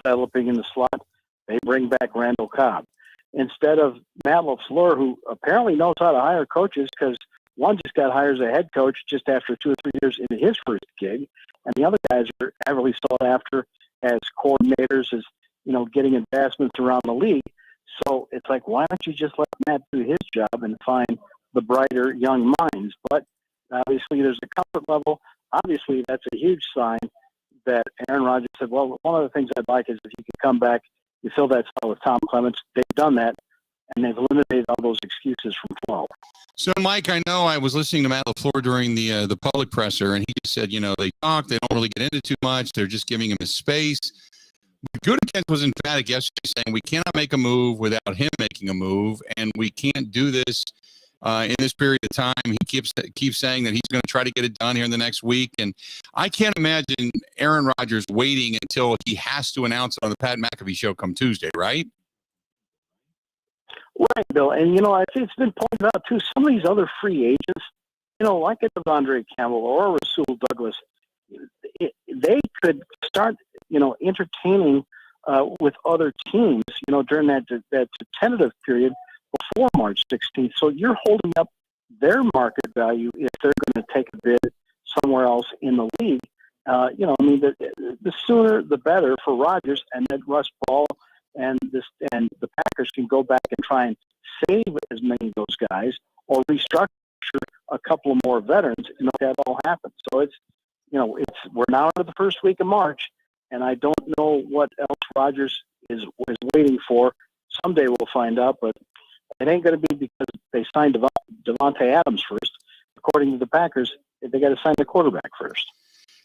developing in the slot, they bring back Randall Cobb. Instead of Matt LaFleur, who apparently knows how to hire coaches because one just got hired as a head coach just after 2 or 3 years into his first gig, and the other guys are heavily sought after as coordinators, as getting investments around the league. So it's like, why don't you just let Matt do his job and find the brighter young minds? But obviously, there's a comfort level. Obviously, that's a huge sign that Aaron Rodgers said, well, one of the things I'd like is if you could come back, you fill that spot with Tom Clements. They've done that, and they've eliminated all those excuses from 12. So, Mike, I know I was listening to Matt LaFleur during the public presser, and he just said, they talk, they don't really get into too much. They're just giving him his space. Grittiness was emphatic yesterday, saying we cannot make a move without him making a move, and we can't do this in this period of time. He keeps saying that he's going to try to get it done here in the next week, and I can't imagine Aaron Rodgers waiting until he has to announce it on the Pat McAfee show come Tuesday, right? Right, Bill. And, I think it's been pointed out, too, some of these other free agents, like a Devondre Campbell or a Rasul Douglas, they could start, entertaining with other teams, during that tentative period before March 16th. So you're holding up their market value if they're going to take a bid somewhere else in the league. The sooner the better for Rodgers, and then Russ Ball and the Packers can go back and try and save as many of those guys or restructure a couple of more veterans and make that all happen. So we're now into the first week of March, and I don't know what else Rodgers is waiting for. Someday we'll find out, but it ain't going to be because they signed Devontae Adams first. According to the Packers, they got to sign the quarterback first.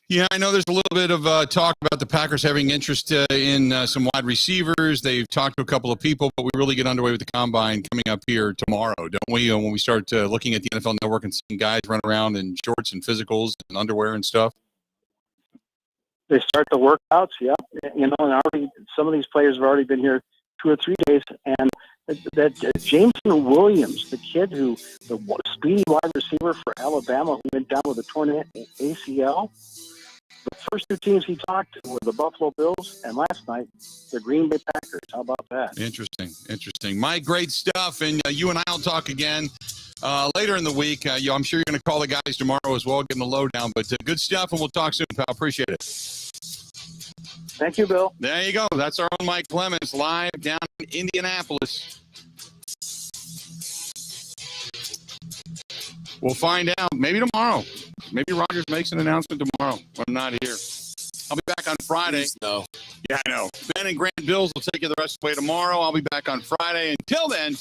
Yeah, I know there's a little bit of talk about the Packers having interest in some wide receivers. They've talked to a couple of people, but we really get underway with the Combine coming up here tomorrow, don't we? When we start looking at the NFL Network and seeing guys run around in shorts and physicals and underwear and stuff. They start the workouts, yeah. And already some of these players have already been here 2 or 3 days, and that Jameson Williams, the kid the speedy wide receiver for Alabama who went down with a torn ACL, the first 2 teams he talked to were the Buffalo Bills, and last night, the Green Bay Packers. How about that? Interesting. Mike, great stuff, and you and I will talk again later in the week. I'm sure you're going to call the guys tomorrow as well, getting the lowdown, but good stuff, and we'll talk soon, pal. Appreciate it. Thank you, Bill. There you go. That's our own Mike Clements live down in Indianapolis. We'll find out. Maybe tomorrow. Maybe Rodgers makes an announcement tomorrow when I'm not here. I'll be back on Friday. No. Yeah, I know. Ben and Grant Bills will take you the rest of the way tomorrow. I'll be back on Friday. Until then,